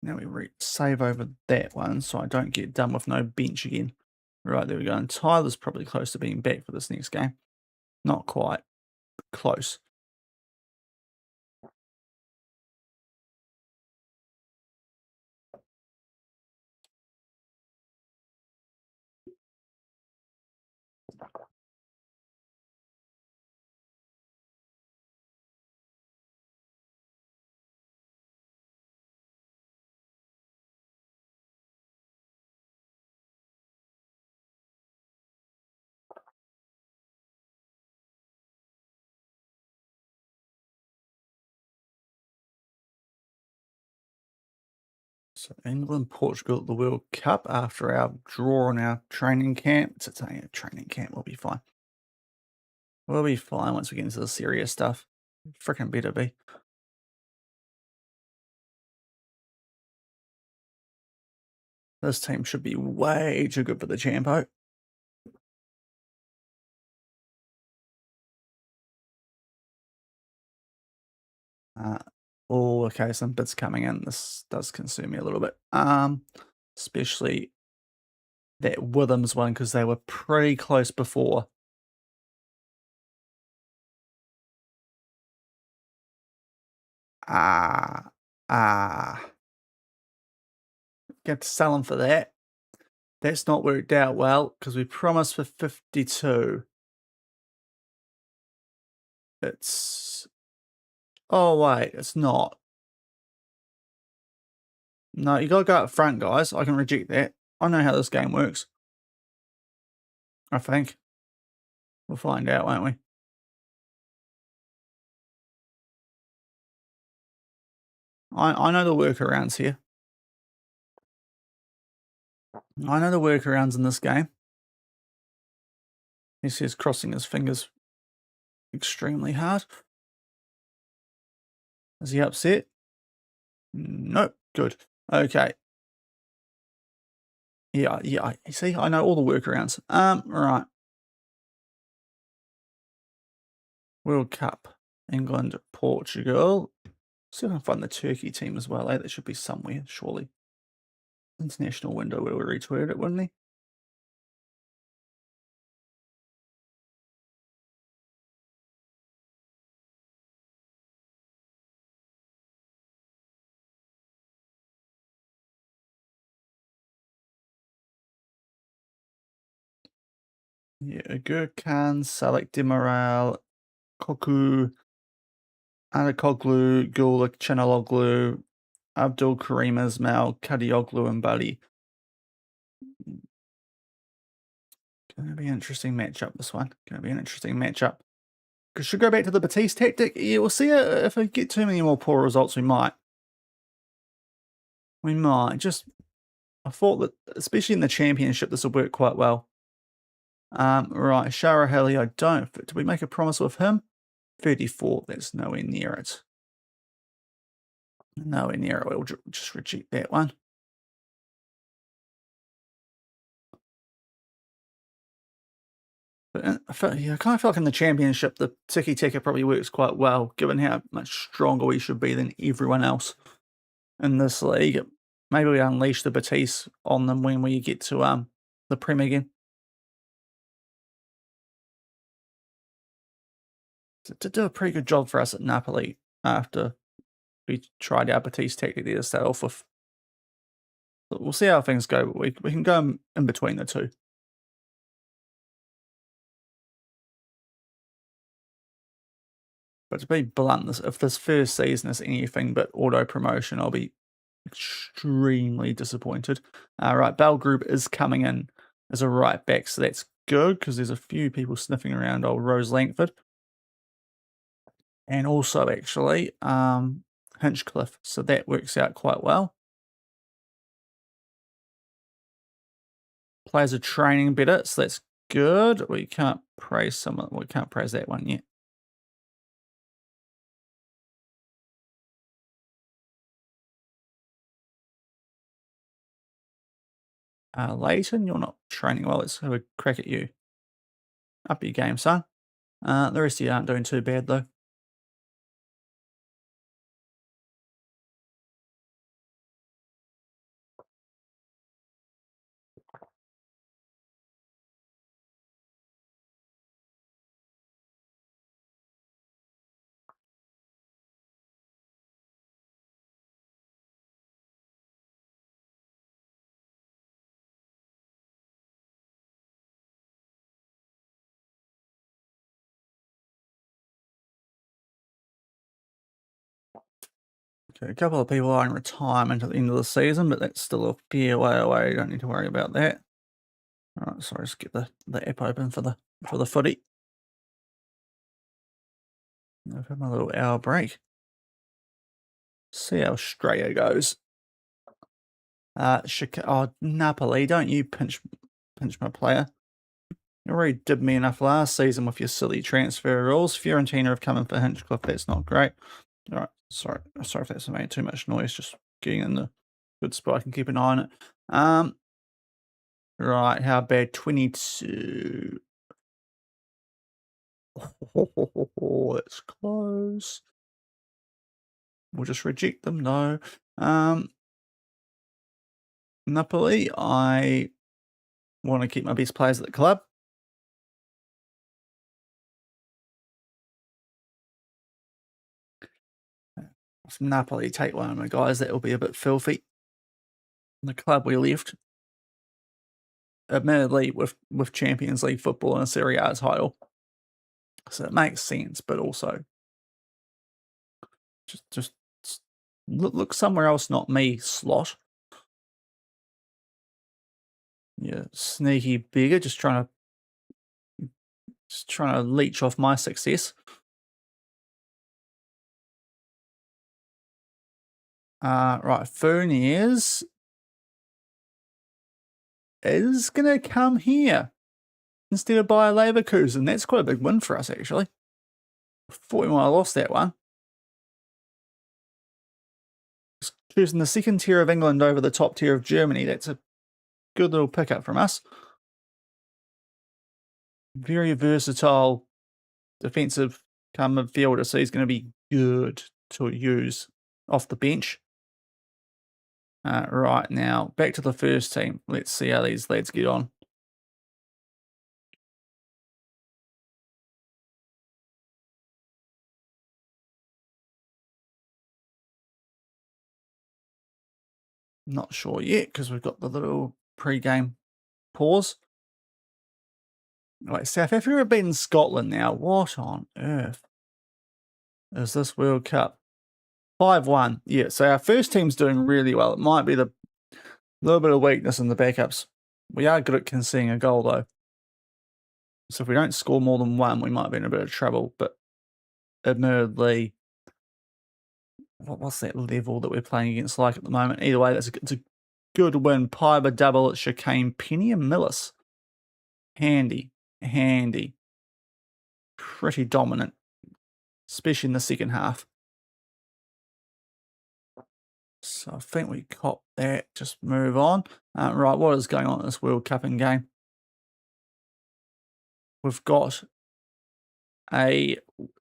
Now we save over that one so I don't get done with no bench again. Right, there we go. And Tyler's probably close to being back for this next game. Not quite. Close. So England, Portugal at the World Cup after our draw in our training camp. It's only a training camp. We'll be fine. We'll be fine once we get into the serious stuff. Freaking better be. This team should be way too good for the Champo. Oh, okay, some bits coming in. This does consume me a little bit. Especially that Withams one because they were pretty close before. Get to sell them for that. That's not worked out well because we promised for 52. It's... Oh, wait, it's not. No, you gotta go up front, guys. I can reject that. I know how this game works. I think. We'll find out, won't we? I know the workarounds here. I know the workarounds in this game. He says crossing his fingers extremely hard. Is he upset? Nope. Good. Okay. Yeah. You see, I know all the workarounds. Right. World Cup. England, Portugal. See if I can find the Turkey team as well, eh? That should be somewhere, surely. International window will retweet it, wouldn't he? Yeah, Gurkhan, Salek Demiral, Koku, Anakoglu, Gulik, Chanaloglu, Abdul Karim Ismail, Kadioglu, and Buddy. Going to be an interesting matchup, this one. Going to be an interesting matchup. Should we go back to the Batiste tactic? Yeah, we'll see if we get too many more poor results, we might. We might. I thought that, especially in the championship, this will work quite well. Right, Sharaheli, I don't. Did we make a promise with him? 34, that's nowhere near it. Nowhere near it. We'll just reject that one. But I kind of feel like in the championship, the tiki-taka probably works quite well, given how much stronger we should be than everyone else in this league. Maybe we unleash the Batiste on them when we get to the Prem again. To do a pretty good job for us at Napoli after we tried our Batiste tactic there to start off with. But we'll see how things go. We can go in between the two. But to be blunt, if this first season is anything but auto promotion, I'll be extremely disappointed. Right, Bell Group is coming in as a right back, so that's good because there's a few people sniffing around old Rose Langford. And also, actually, Hinchcliffe, so that works out quite well. Players are training better, so that's good. We can't praise we can't praise that one yet. Leighton, you're not training well. Let's have a crack at you. Up your game, son. The rest of you aren't doing too bad, though. Okay, a couple of people are in retirement at the end of the season, but that's still a fair way away. You don't need to worry about that. All right, sorry, let's get the app open for the footy. I've had my little hour break. See how Australia goes. Oh, Napoli, don't you pinch my player. You already did me enough last season with your silly transfer rules. Fiorentina have come in for Hinchcliffe. That's not great. All right, sorry if that's made too much noise. Just getting in the good spot. I can keep an eye on it. Right, how bad? 22. Oh, that's close. We'll just reject them. No. Napoli, I want to keep my best players at the club. If Napoli take one of my guys, that will be a bit filthy. The club we left, admittedly, with Champions League football and a Serie A title, so it makes sense. But also, just look somewhere else, not me, slot. Yeah, sneaky beggar, just trying to leech off my success. Right, Furniers is gonna come here instead of Bayer Leverkusen. That's quite a big win for us, actually. Thought we might have lost that one. Choosing the second tier of England over the top tier of Germany. That's a good little pickup from us. Very versatile defensive midfielder, so he's going to be good to use off the bench. Right, now back to the first team. Let's see how these lads get on. Not sure yet because we've got the little pre-game pause. Right, South Africa have been in Scotland now. What on earth is this World Cup? 5-1. Yeah, so our first team's doing really well. It might be the little bit of weakness in the backups. We are good at conceding a goal, though. So if we don't score more than one, we might be in a bit of trouble. But admittedly, what's that level that we're playing against like at the moment? Either way, it's a good win. Piber double at Chicane, Penny and Millis. Handy. Pretty dominant, especially in the second half. So I think we cop that. Just move on. Right, what is going on in this World Cup in game? We've got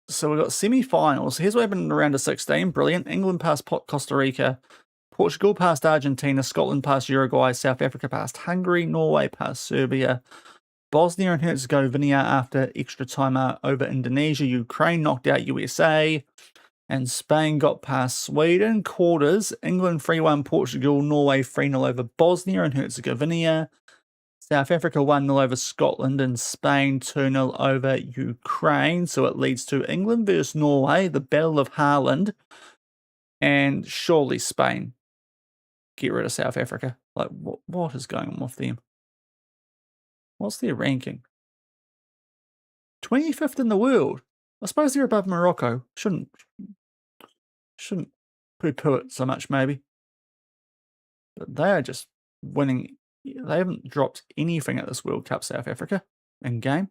semi-finals. Here's what happened in the round of 16. Brilliant. England past Costa Rica. Portugal past Argentina. Scotland past Uruguay. South Africa past Hungary. Norway past Serbia. Bosnia and Herzegovina after extra time over Indonesia. Ukraine knocked out USA. And Spain got past Sweden. Quarters. England 3-1 Portugal. Norway 3-0 over Bosnia and Herzegovina. South Africa 1-0 over Scotland and Spain 2-0 over Ukraine. So it leads to England versus Norway, the Battle of Haaland, and surely Spain get rid of South Africa. Like, what is going on with them? What's their ranking? 25th in the world. I suppose they're above Morocco. Shouldn't poo-poo it so much, maybe. But they are just winning. They haven't dropped anything at this World Cup, South Africa, in game.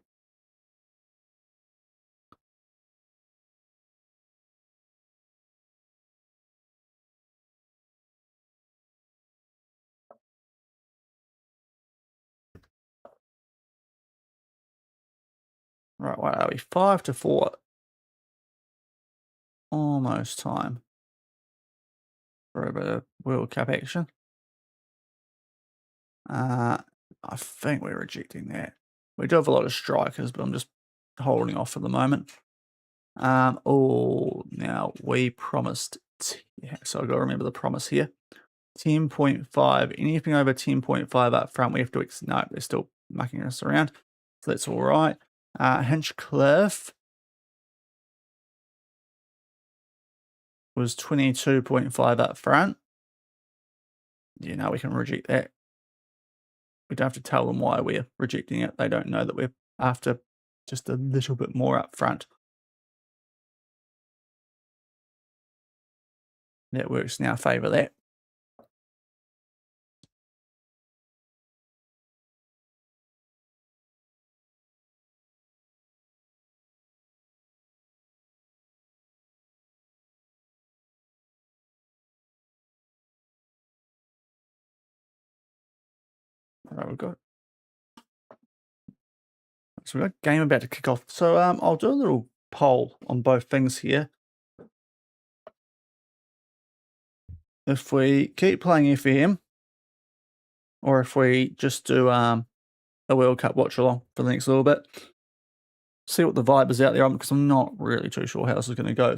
Right, what are we? 5-4. Almost time for a bit of World Cup action. I think we're rejecting that. We do have a lot of strikers, but I'm just holding off for the moment. Now we promised, so I've got to remember the promise here. 10.5, anything over 10.5 up front, we have to, no, they're still mucking us around. So that's all right. Hinchcliffe was 22.5 up front. Yeah, now we can reject that. We don't have to tell them why we're rejecting it. They don't know that we're after just a little bit more up front. That works in our favour, that. Right, we've got a game about to kick off. So I'll do a little poll on both things here. If we keep playing FM, or if we just do a World Cup watch along for the next little bit. See what the vibe is out there, because I'm not really too sure how this is going to go.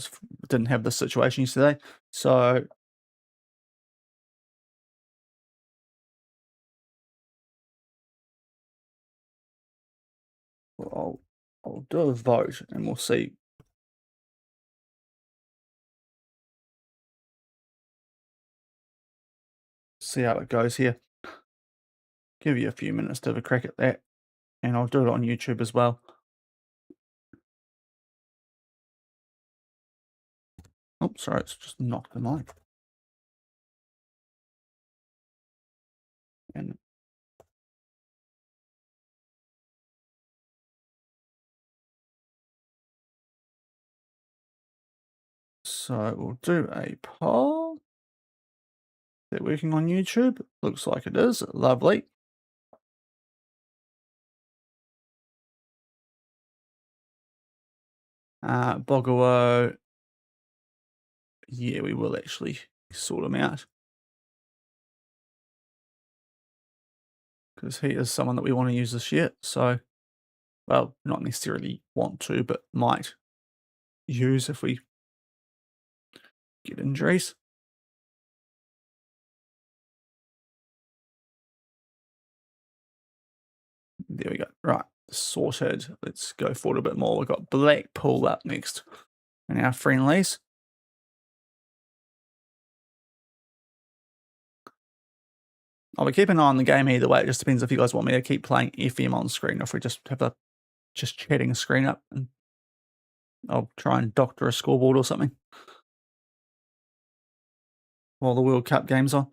Didn't have this situation yesterday, so I'll do a vote and we'll see. See how it goes here. Give you a few minutes to have a crack at that, and I'll do it on YouTube as well. Oh, sorry, it's just knocked the mic. And so we'll do a poll. They're working on YouTube. Looks like it is. Lovely. Bogawo. Yeah, we will actually sort him out, because he is someone that we want to use this year. So, well, not necessarily want to, but might use if we get injuries. There we go. Right, sorted. Let's go forward a bit more. We've got Blackpool up next in our friendlies. I'll be keeping an eye on the game either way. It just depends if you guys want me to keep playing FM on screen, or if we just have a chatting screen up, and I'll try and doctor a scoreboard or something while the World Cup game's on.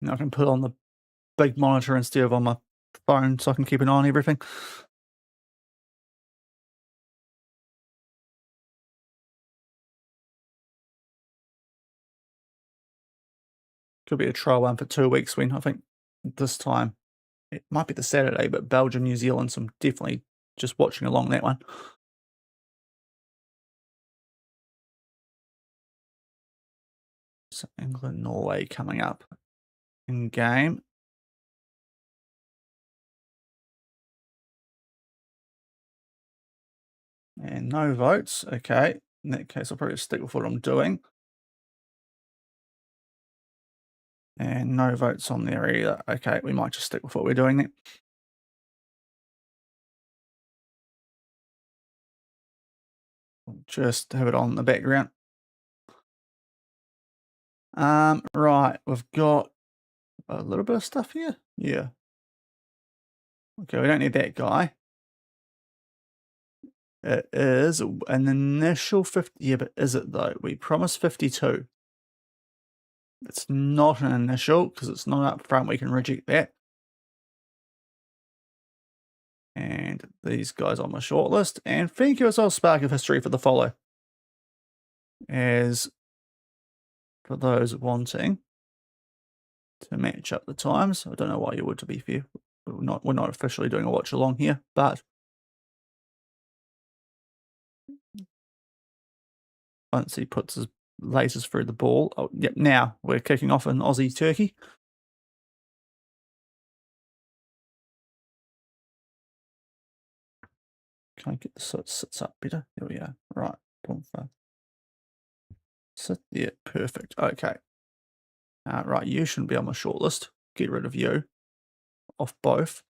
And I can put on the big monitor instead of on my phone, so I can keep an eye on everything. Could be a trial one for 2 weeks when I think this time it might be the Saturday, but Belgium, New Zealand, so I'm definitely just watching along that one. So England, Norway coming up in game. And no votes. Okay. In that case, I'll probably stick with what I'm doing. And no votes on there either. Okay, we might just stick with what we're doing then. We'll just have it on the background. Right, we've got a little bit of stuff here. Yeah. Okay, we don't need that guy. It is an initial 50. Yeah, but is it though? We promised 52. It's not an initial because it's not up front. We can reject that. And these guys on my shortlist. And thank you as well, Spark of History, for the follow. As for those wanting to match up the times, I don't know why you would, to be fair. We're not officially doing a watch along here, but once he puts his lasers through the ball, oh, yep, now we're kicking off an Aussie Turkey. Can I get this so it sits up better? There we are. Right. Sit there. Perfect. Okay. Right, you shouldn't be on my shortlist. Get rid of you. Off both.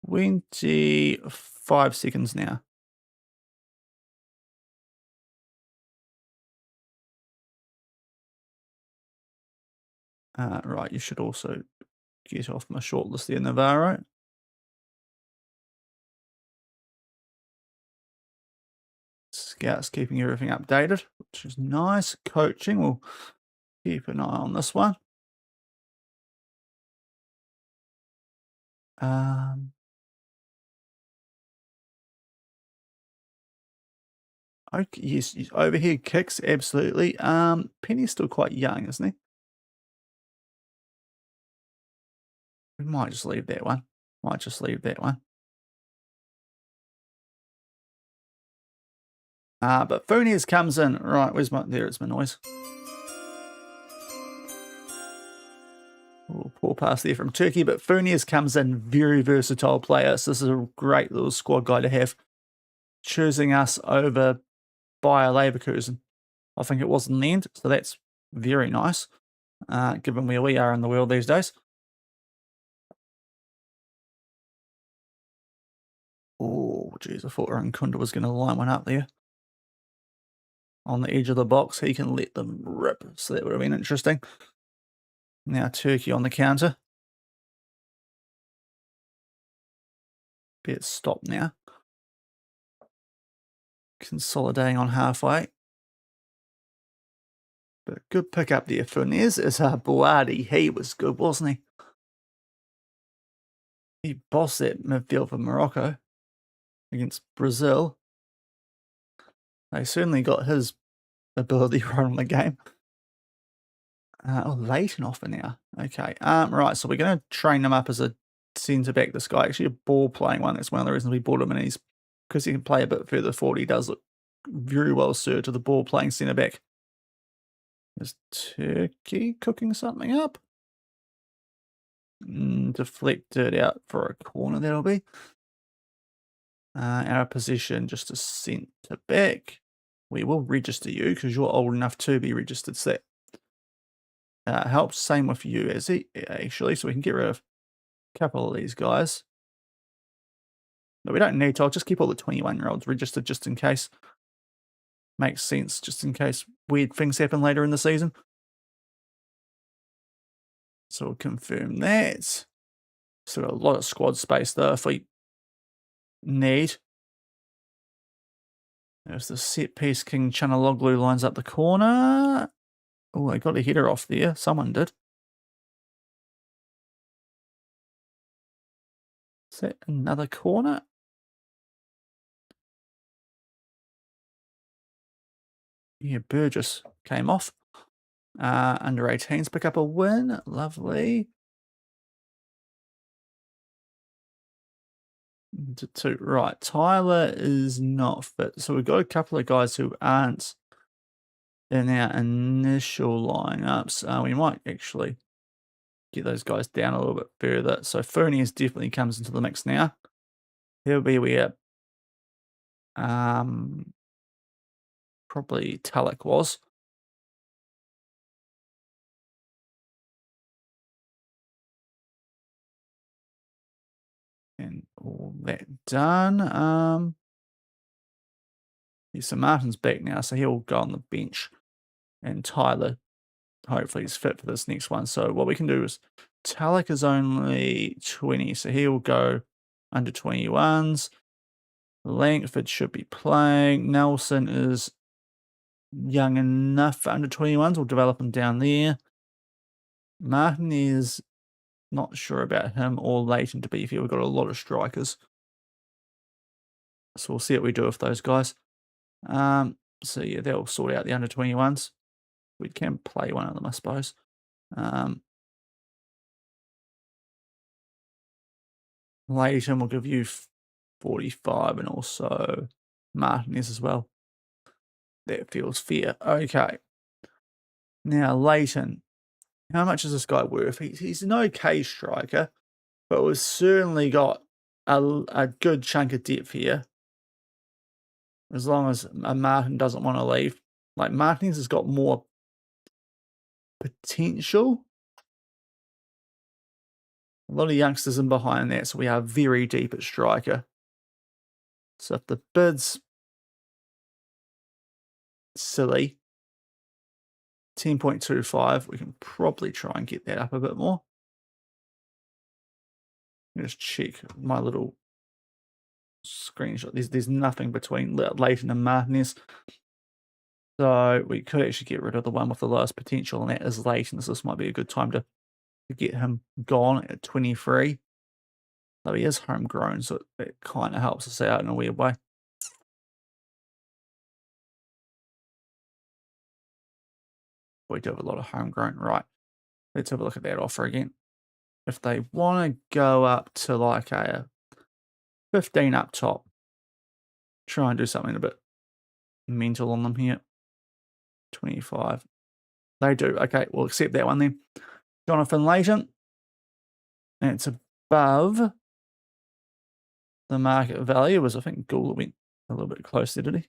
25 seconds now. Right, you should also get off my shortlist there, Navarro. Scout's keeping everything updated, which is nice. Coaching, we'll keep an eye on this one. Okay, yes, overhead kicks, absolutely. Penny's still quite young, isn't he? We might just leave that one. Might just leave that one. But Funes comes in. Right, there's my noise. Ooh, poor pass there from Turkey, but Funes comes in, very versatile player. So this is a great little squad guy to have. Choosing us over Bayer Leverkusen, I think it was in the end. So that's very nice, given where we are in the world these days. Oh, geez, I thought Kunda was going to line one up there. On the edge of the box, he can let them rip. So that would have been interesting. Now Turkey on the counter. Bet stop now. Consolidating on halfway. But a good pick up there for Nez is Boadi. He was good, wasn't he? He bossed that midfield for Morocco against Brazil. They certainly got his ability right on the game. Leighton off for now. Okay. Right, so we're going to train him up as a centre back. This guy actually a ball playing one. That's one of the reasons we bought him, and he's because he can play a bit further forward. He does look very well suited to the ball playing centre back. Is Turkey cooking something up? Deflected out for a corner, that'll be. Our position just a centre back. We will register you because you're old enough to be registered. So that helps. Same with you, as he actually. So we can get rid of a couple of these guys. But we don't need to. I'll just keep all the 21-year-olds registered just in case. Makes sense, just in case weird things happen later in the season. So we'll confirm that. So a lot of squad space there if we need. There's the set piece. King Chanaloglu lines up the corner. Oh, I got a header off there. Someone did. Is that another corner? Yeah, Burgess came off. Under 18s pick up a win. Lovely. Right, Tyler is not fit. So we've got a couple of guys who aren't in our initial lineups. We might actually get those guys down a little bit further. So Funes definitely comes into the mix now. He'll be where probably Talek was. And all that done. Yeah, so Martin's back now, so he'll go on the bench. And Tyler, hopefully, is fit for this next one. So what we can do is, Talek is only 20, so he'll go under 21s. Langford should be playing. Nelson is young enough for under 21s. We'll develop him down there. Martin is not sure about him or Leighton to be fair. We've got a lot of strikers. So we'll see what we do with those guys. So yeah, they'll sort out the under 21s. We can play one of them, I suppose. Leighton will give you 45 and also Martinez as well. That feels fair. Okay. Now, Leighton. How much is this guy worth? He's an okay striker, but we've certainly got a good chunk of depth here. As long as Martin doesn't want to leave. Like, Martinez has got more potential. A lot of youngsters in behind that, so we are very deep at striker. So if the bid's silly, 10.25, we can probably try and get that up a bit more. Just check my little screenshot. There's nothing between Leighton and Martinez. So we could actually get rid of the one with the lowest potential, and that is Leighton. So this might be a good time to get him gone at 23. Though he is homegrown, so it kind of helps us out in a weird way. We do have a lot of homegrown. Right. Let's have a look at that offer again. If they want to go up to like a 15 up top, try and do something a bit mental on them here. 25. They do. Okay, we'll accept that one then. Jonathan Layton. It's above the market value. Was I think Gould went a little bit close there, did he?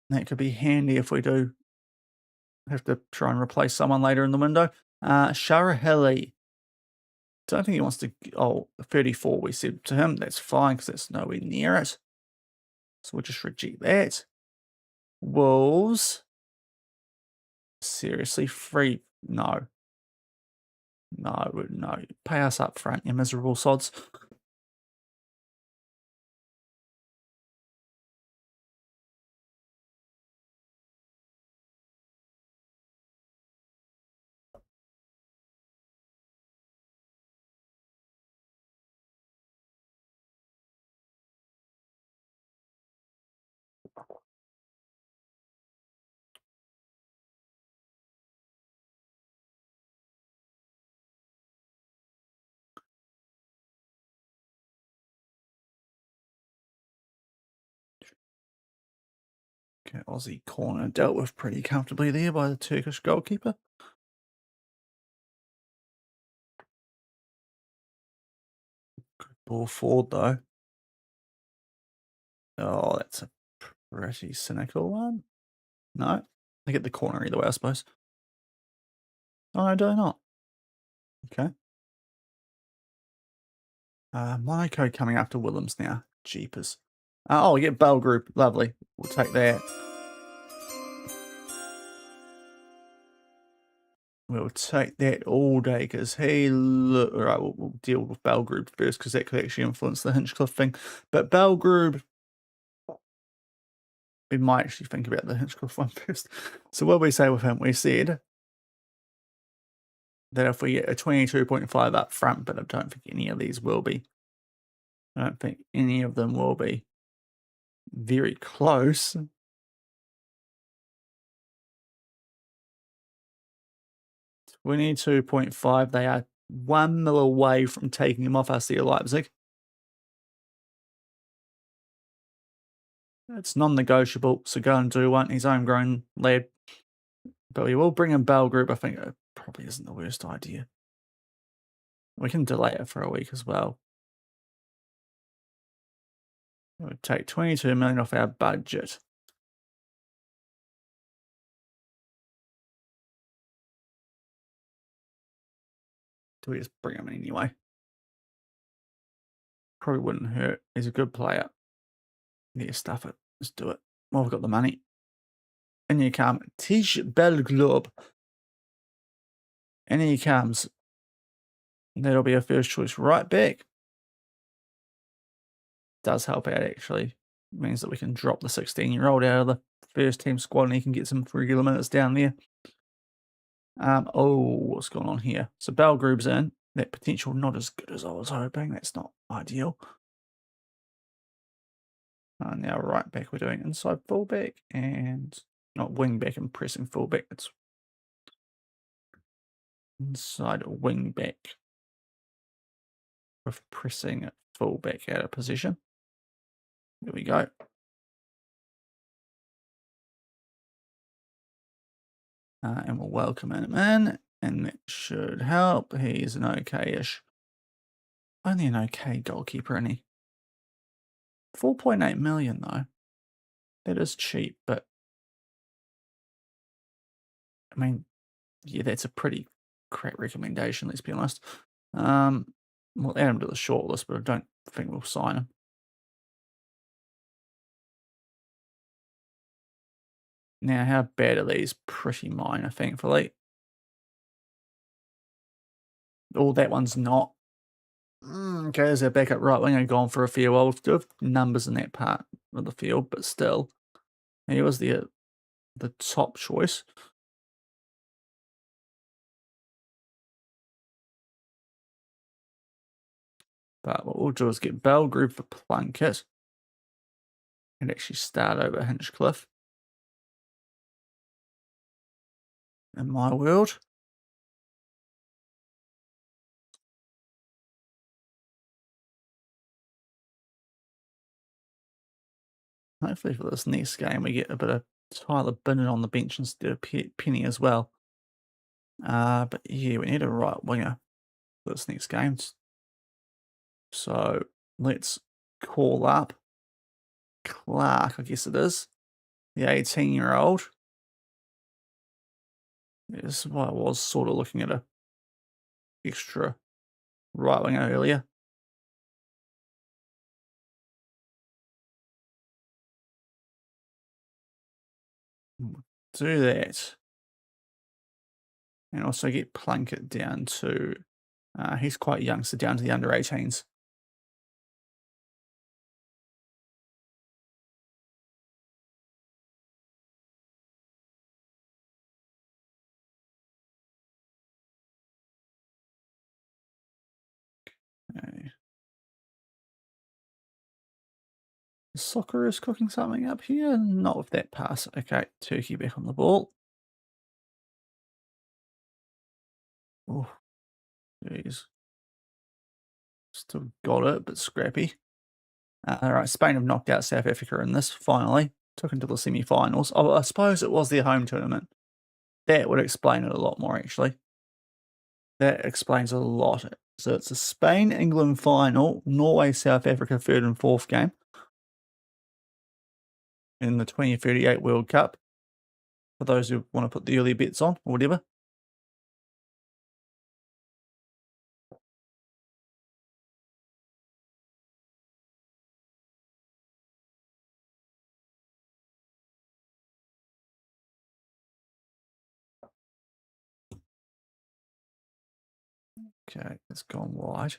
That could be handy if we do have to try and replace someone later in the window. Sharaheli. Don't think he wants to. Oh, 34 we said to him. That's fine because that's nowhere near it. So we'll just reject that. Wolves. Seriously, free? No. No, no. Pay us up front, you miserable sods. Okay, Aussie corner dealt with pretty comfortably there by the Turkish goalkeeper. Good ball forward though. Oh, that's a pretty cynical one. No, I get the corner either way, I suppose. Oh, no, do I not? Okay. Monaco coming up to Willems now. Jeepers. Oh, we get Bell Group. Lovely. We'll take that. We'll take that all day because he. All right, we'll deal with Bell Group first because that could actually influence the Hinchcliffe thing. But Bell Group, we might actually think about the Hinchcliffe one first. So what we say with him, we said that if we get a 22.5 up front, but I don't think any of these will be. I don't think any of them will be. Very close. 22.5. They are 1 mil away from taking him off RC Leipzig. It's non-negotiable, so go and do one. He's homegrown lad. But we will bring in Bell Group. I think it probably isn't the worst idea. We can delay it for a week as well. It would take 22 million off our budget. Do we just bring him in anyway? Probably wouldn't hurt. He's a good player. Yeah, stuff it. Let's do it. Well, we've got the money. And here comes Tish Belglub. And here comes. That'll be our first choice right back. Does help out, actually. It means that we can drop the 16-year-old out of the first team squad and he can get some regular minutes down there. Oh, what's going on here? So Bell Group's in. That potential not as good as I was hoping. That's not ideal. Now right back, we're doing inside fullback and not wing back and pressing fullback. It's inside wing back with pressing fullback out of position. There we go. And we'll welcome him in, and that should help. He's an okay-ish, only an okay goalkeeper, isn't he? 4.8 million though. That is cheap, but I mean, yeah, that's a pretty crap recommendation, let's be honest. We'll add him to the shortlist, but I don't think we'll sign him. Now, how bad are these? Pretty minor, thankfully. Oh, that one's not. Okay, there's our backup right winger gone for a fair while. We do have numbers in that part of the field, but still, he was the top choice. But what we'll do is get Bell Group for Plunkett and actually start over Hinchcliffe. in my world. Hopefully for this next game we get a bit of Tyler Bennett on the bench instead of Penny as well. But yeah, we need a right winger for this next game. So let's call up Clark, I guess it is, the 18-year-old. This is why I was sort of looking at a extra right winger earlier. Do that. And also get Plunkett down to, he's quite young, so down to the under 18s. Okay. Soccer is cooking something up here. Not with that pass. Okay, Turkey back on the ball. Oh, jeez. Still got it, but scrappy. All right, Spain have knocked out South Africa in this, finally. Took into the semi-finals. Oh, I suppose it was their home tournament. That would explain it a lot more, actually. That explains a lot. So it's a Spain-England final, Norway-South Africa third and fourth game in the 2038 World Cup, for those who want to put the early bets on or whatever. Okay, it's gone wide.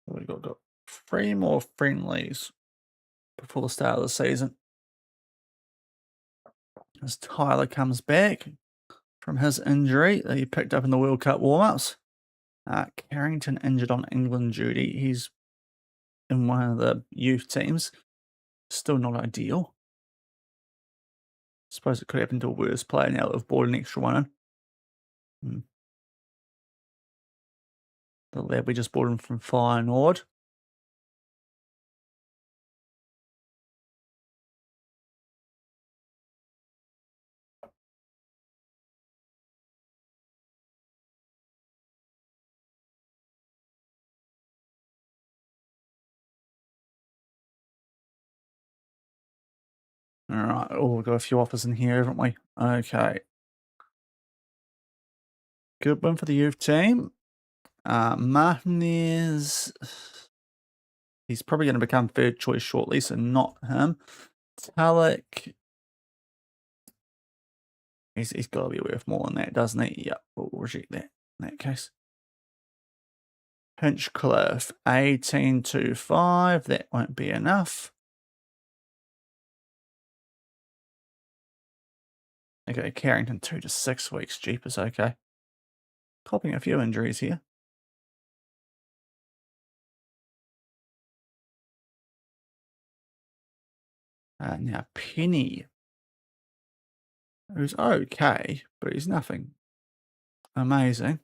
We've got 3 more friendlies before the start of the season. As Tyler comes back from his injury that he picked up in the World Cup warm-ups. Carrington injured on England duty. He's in one of the youth teams. Still not ideal. Suppose it could happen to a worse player now that we've bought an extra one in. The lad we just bought him from Feyenoord. All right. Oh, we've got a few offers in here, haven't we? Okay. Good one for the youth team. Martinez, he's probably going to become third choice shortly, so not him. Talek, he's got to be worth more than that, doesn't he? Yep, we'll reject that in that case. Hinchcliffe, 18.25, that won't be enough. Okay, Carrington, 2 to 6 weeks, jeepers, okay. Copying a few injuries here. Now, Penny, who's okay, but he's nothing amazing.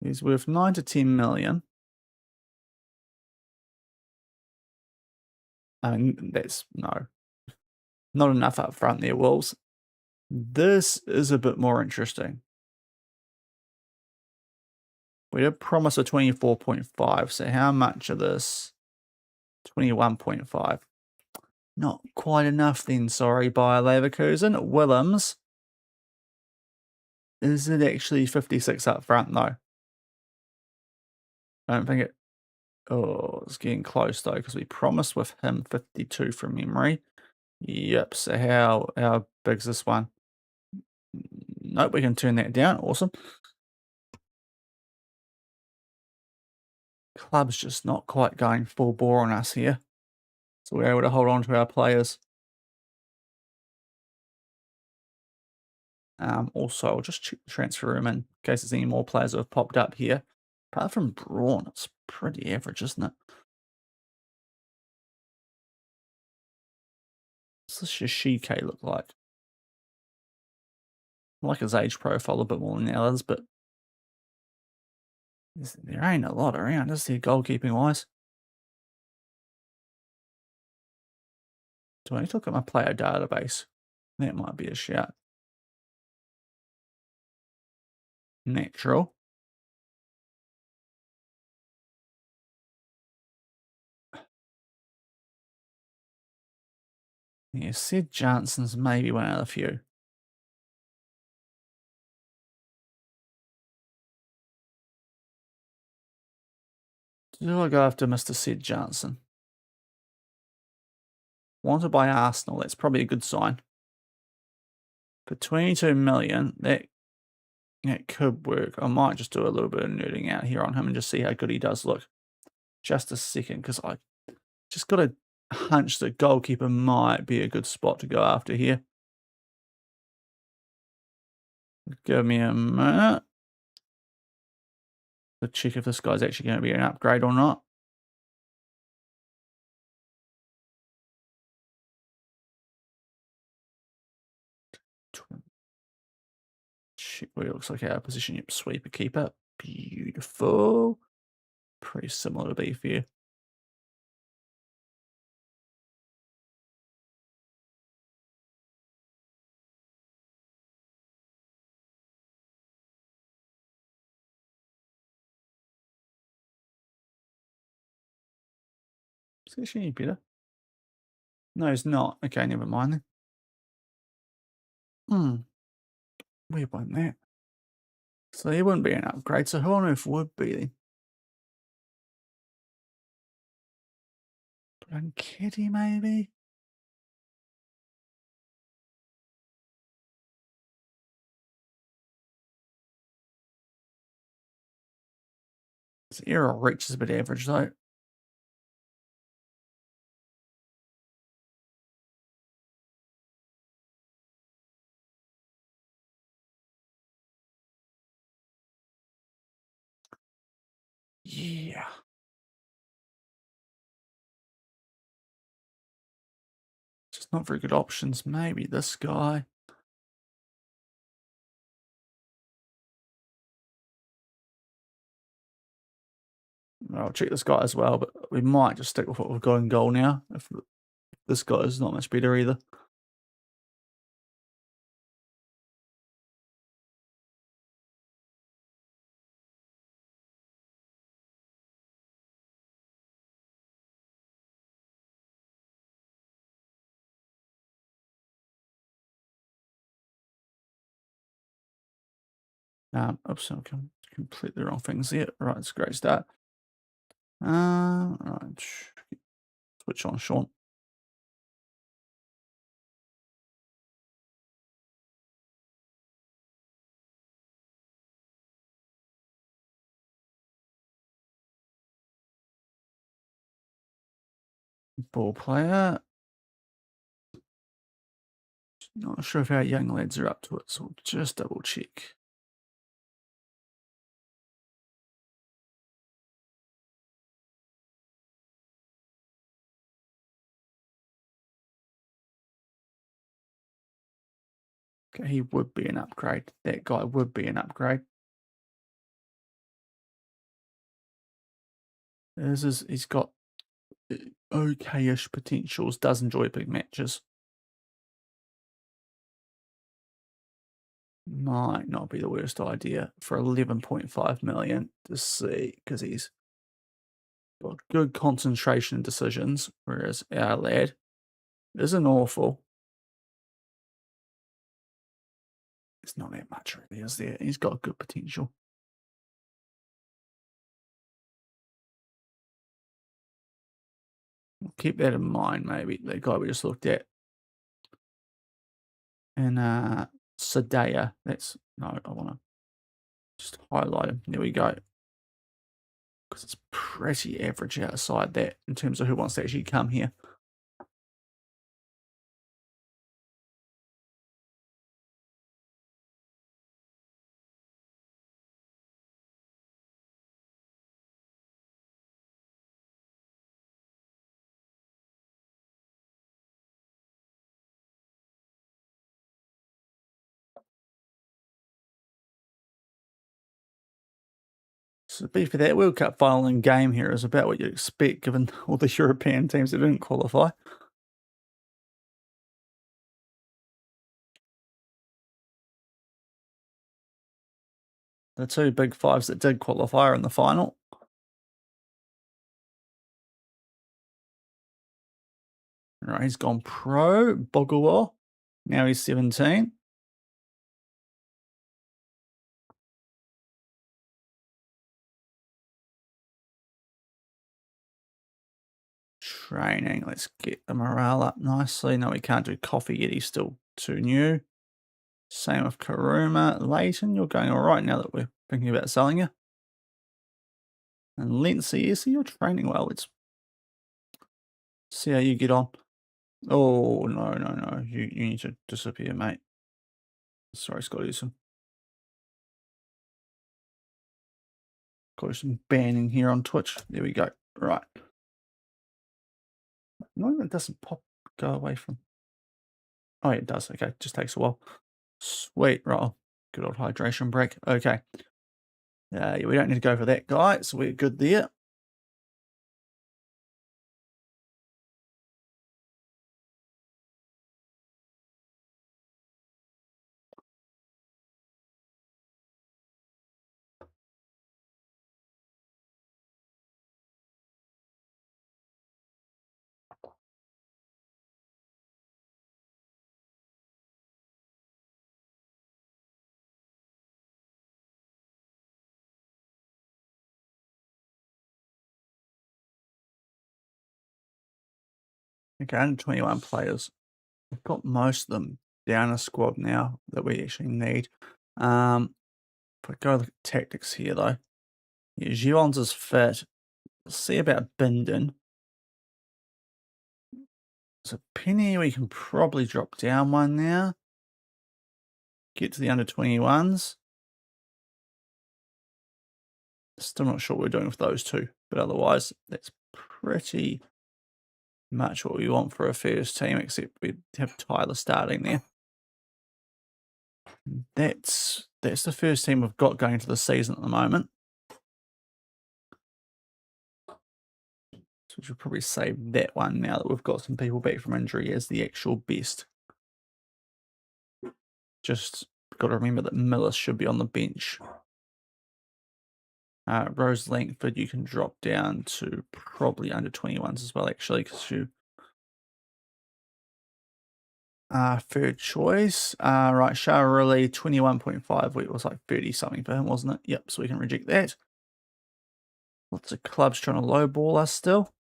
He's worth 9 to 10 million. I mean, that's not enough up front there, Wolves. This is a bit more interesting. We did promise a 24.5, so how much of this? 21.5. Not quite enough then, sorry, Bayer Leverkusen. Willems. Is it actually 56 up front, though? I don't think it... Oh, it's getting close, though, because we promised with him 52 from memory. Yep, so how big's this one? Nope, we can turn that down. Awesome. Club's just not quite going full bore on us here. So we're able to hold on to our players. Also, I'll just check the transfer room in case there's any more players that have popped up here. Apart from brawn, it's pretty average, isn't it? What's this Yoshike look like? I like his age profile a bit more than the others, but there ain't a lot around, is there, goalkeeping wise? Do I need to look at my player database? That might be a shout. Natural. Yeah, Sid Johnson's maybe one of the few. Do I go after Mr. Sid Johnson? Wanted by Arsenal, that's probably a good sign. For 22 million, that could work. I might just do a little bit of nerding out here on him and just see how good he does look. Just a second, because I just got a hunch that goalkeeper might be a good spot to go after here. Give me a minute to check if this guy's actually going to be an upgrade or not. Check what it looks like out of position. Yep, sweeper keeper. Beautiful. Pretty similar to beef here. Is this any better? No, it's not. Okay, never mind then. Weird one that. So he wouldn't be an upgrade, so who on earth would be then? Blanchetti, maybe? His error reach is a bit average though. Yeah. Just not very good options. Maybe this guy. I'll check this guy as well, but we might just stick with what we've got in goal now. If this guy is not much better either. Oops, I'm completely wrong things here. Right, it's a great start. Right, switch on, Sean. Ball player. Not sure if our young lads are up to it, so we'll just double check. Okay, he would be an upgrade. That guy would be an upgrade. He's got okay-ish potentials, does enjoy big matches. Might not be the worst idea for 11.5 million to see, because he's got good concentration and decisions, whereas our lad isn't awful. It's not that much really, is there? He's got good potential. We'll keep that in mind, maybe. The guy we just looked at. And Sadea, no, I want to just highlight him. There we go. Because it's pretty average outside that in terms of who wants to actually come here. So to be for that World Cup final in game here is about what you'd expect given all the European teams that didn't qualify. The two big fives that did qualify are in the final. Right, he's gone pro, Bogawa. Now he's 17. Training, let's get the morale up nicely. No, we can't do coffee yet, he's still too new. Same with Karuma. Leighton, you're going all right now that we're thinking about selling you. And Lindsay, yes, you're training well. Let's see how you get on. Oh, no. You need to disappear, mate. Sorry, Scottyson. Got some banning here on Twitch. There we go. Right. No, it doesn't go away from. Oh, yeah, it does. Okay, just takes a while. Sweet. Right. Good old hydration break. Okay. Yeah, we don't need to go for that guy, so we're good there. Okay, under 21 players. We've got most of them down a squad now that we actually need. If I go look at tactics here, though. Yeah, Giron's is fit. Let's see about Binden. So Penny, we can probably drop down one now. Get to the under 21s. Still not sure what we're doing with those two, but otherwise, that's pretty much what we want for a first team, except we have Tyler starting there. That's the first team we've got going into the season at the moment. So we should probably save that one now that we've got some people back from injury as the actual best. Just got to remember that Millis should be on the bench. Rose Langford, you can drop down to probably under 21s as well, actually, because you third choice. Right, Shaharuli, 21.5. It was like 30 something for him, wasn't it? Yep, so we can reject that. Lots of clubs trying to lowball us still.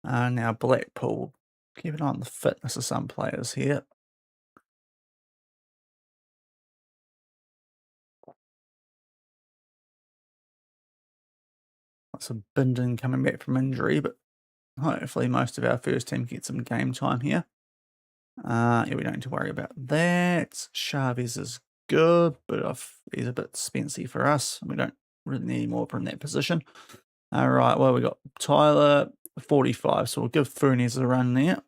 Now Blackpool. Keep an eye on the fitness of some players here. Lots of Binden coming back from injury, but hopefully most of our first team get some game time here. Yeah, we don't need to worry about that. Chavez is good, but he's a bit spency for us. We don't really need more from that position. All right, well, we got Tyler, 45, so we'll give Funes a run there.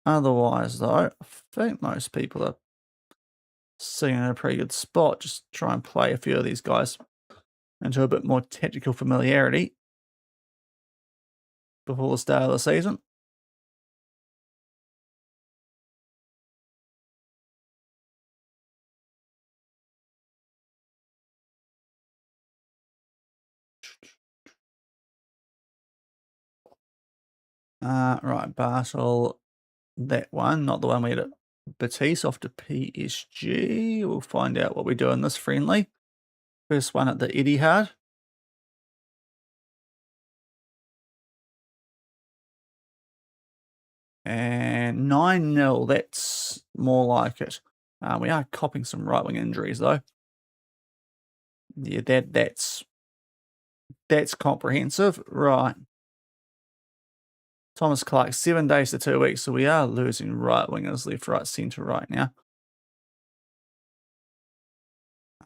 Otherwise, though, I think most people are sitting in a pretty good spot. Just try and play a few of these guys into a bit more tactical familiarity before the start of the season. Right, Bartel, that one, not the one we had at Batiste, off to PSG. We'll find out what we do in this friendly. First one at the Etihad. And 9-0, that's more like it. We are copping some right-wing injuries, though. Yeah, that's comprehensive. Right. Thomas Clark, 7 days to 2 weeks, so we are losing right-wingers left, right, centre right now.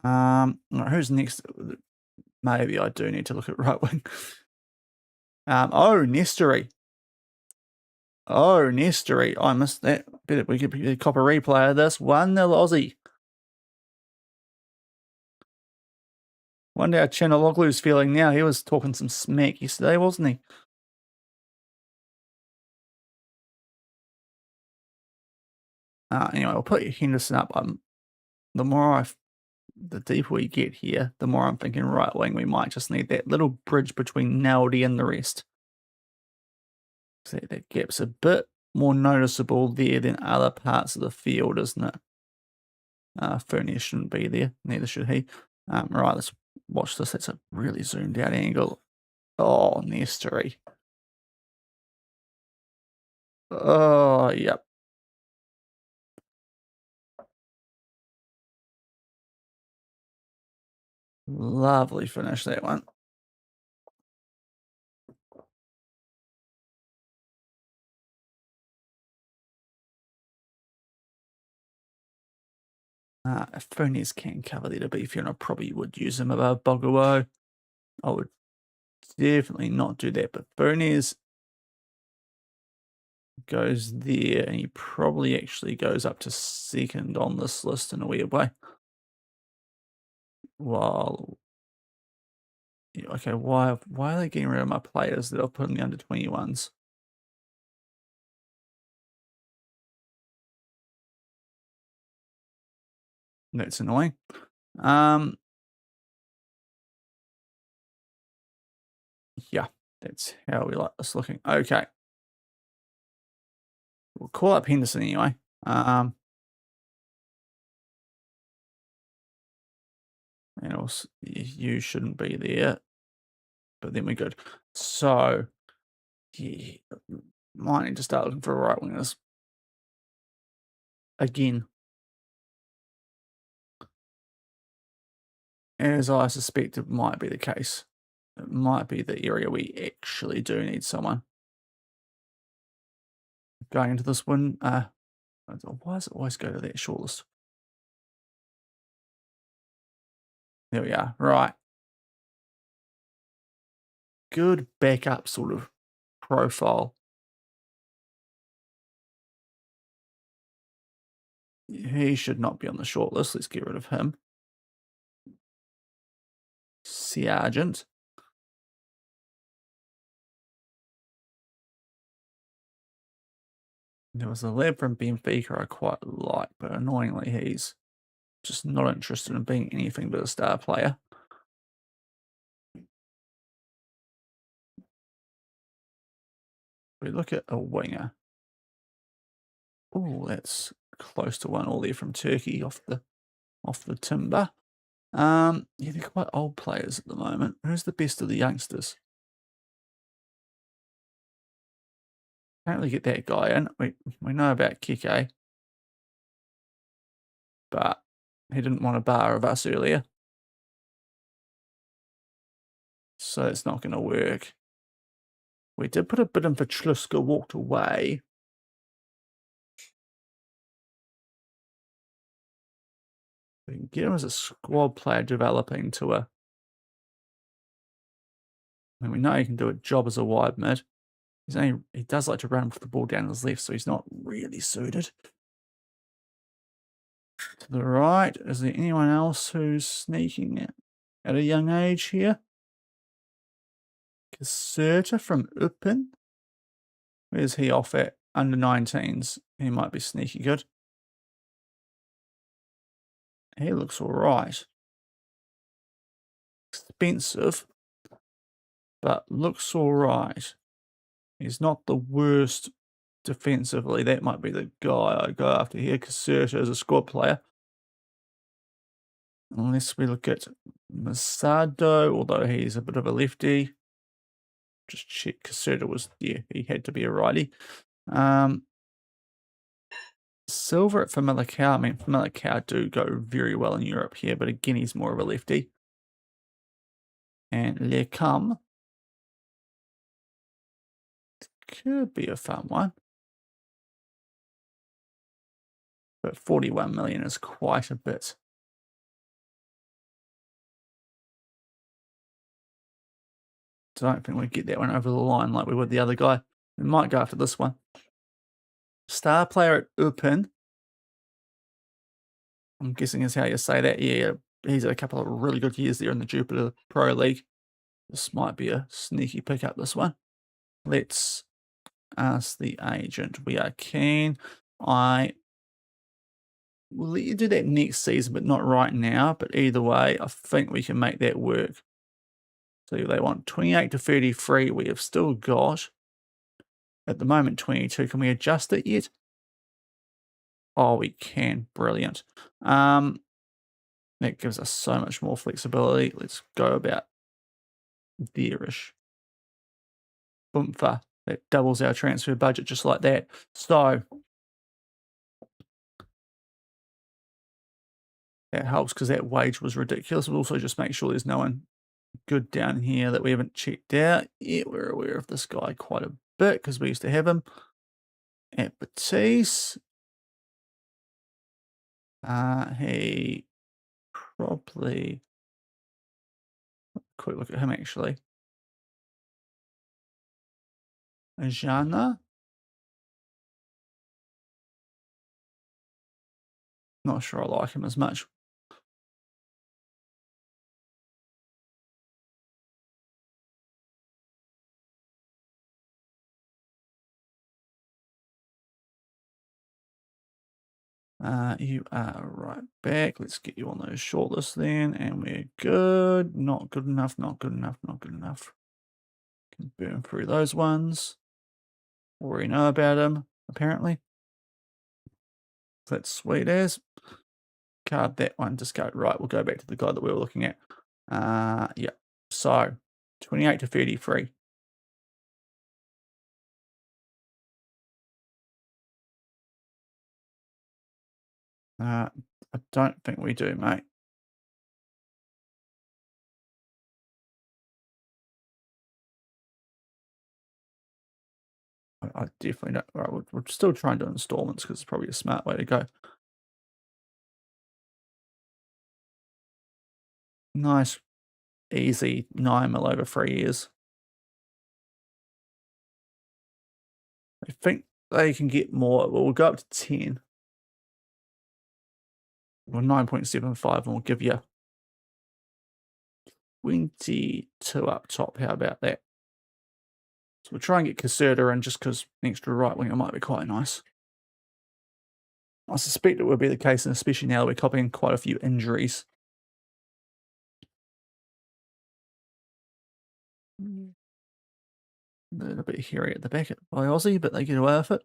Who's next? Maybe I do need to look at right wing. Oh, Nestory. Oh, Nestory. I missed that. We could cop a replay of this. 1-0 Aussie. Wonder how Chanaloglu's feeling now. He was talking some smack yesterday, wasn't he? Anyway, I'll put Henderson up. The deeper we get here, the more I'm thinking right wing. We might just need that little bridge between Naldi and the rest. That gap's a bit more noticeable there than other parts of the field, isn't it? Fernie shouldn't be there, neither should he. Right, let's watch this. That's a really zoomed out angle. Oh, Nestory. Oh, yep. Lovely finish, that one. If Fernies can cover there, to be fair, I probably would use him above Bogawo. I would definitely not do that, but Fernies goes there, and he probably actually goes up to second on this list in a weird way. While, okay, why are they getting rid of my players that I've put in the under 21s? That's annoying. Yeah, that's how we like this looking. Okay. We'll call up Henderson anyway. And also, you shouldn't be there, but then we're good. So, yeah, might need to start looking for right wingers again. As I suspected might be the case. It might be the area we actually do need someone. Going into this one, why does it always go to that shortlist? There we are. Right. Good backup sort of profile. He should not be on the shortlist. Let's get rid of him. Sergeant. There was a lad from Benfica I quite like, but annoyingly he's just not interested in being anything but a star player. We look at a winger. Oh, that's close to one all there from Turkey off the timber. Yeah, they're quite old players at the moment. Who's the best of the youngsters? Can't really get that guy in. We know about Kike, but he didn't want a bar of us earlier. So it's not going to work. We did put a bid in for Chluska, walked away. We can get him as a squad player developing to a... I mean, we know he can do a job as a wide mid. He does like to run with the ball down his left, so he's not really suited. To the right, is there anyone else who's sneaking at a young age here? Caserta from Uppen. Where's he off at? Under 19s. He might be sneaky good. He looks all right. Expensive, but looks all right. He's not the worst defensively. That might be the guy I go after here. Caserta is a squad player. Unless we look at Masado, although he's a bit of a lefty. Just check. Caserta was, yeah, he had to be a righty. Silver at Famalicão. I mean, Famalicão do go very well in Europe here, but again, he's more of a lefty. And Lecum could be a fun one. But 41 million is quite a bit. don't think we get that one over the line like we would the other guy. We might go after this one. Star player at Open. I'm guessing is how you say that. Yeah, he's had a couple of really good years there in the Jupiter Pro League. This might be a sneaky pickup, this one. Let's ask the agent. We are keen. I will let you do that next season, but not right now. But either way, I think we can make that work. So they want 28 to 33. We have still got, at the moment, 22. Can we adjust it yet? Oh, we can. Brilliant. That gives us so much more flexibility. Let's go about there-ish. Boomfa. That doubles our transfer budget just like that. So that helps because that wage was ridiculous. We'll also just make sure there's no one good down here that we haven't checked out. Yeah, we're aware of this guy quite a bit because we used to have him at Batiste. He probably... Quick look at him actually. Ajana. Not sure I like him as much. You are right back. Let's get you on those shortlists then, and we're good. Not good enough, not good enough, not good enough. Can burn through those ones. Already know about them, apparently. That's sweet as. Card that one, discard. Right, we'll go back to the guy that we were looking at. Yeah. So, 28 to 33. I don't think we do, mate. I definitely don't. Right, we're still trying to do installments because it's probably a smart way to go. Nice, easy 9 mil over 3 years. I think they can get more. Well, we'll go up to 10. Well, 9.75, and we'll give you 22 up top. How about that? So we'll try and get Caserta in just because an extra right winger might be quite nice. I suspect it would be the case, and especially now that we're copying quite a few injuries. A little bit hairy at the back by Aussie, but they get away with it.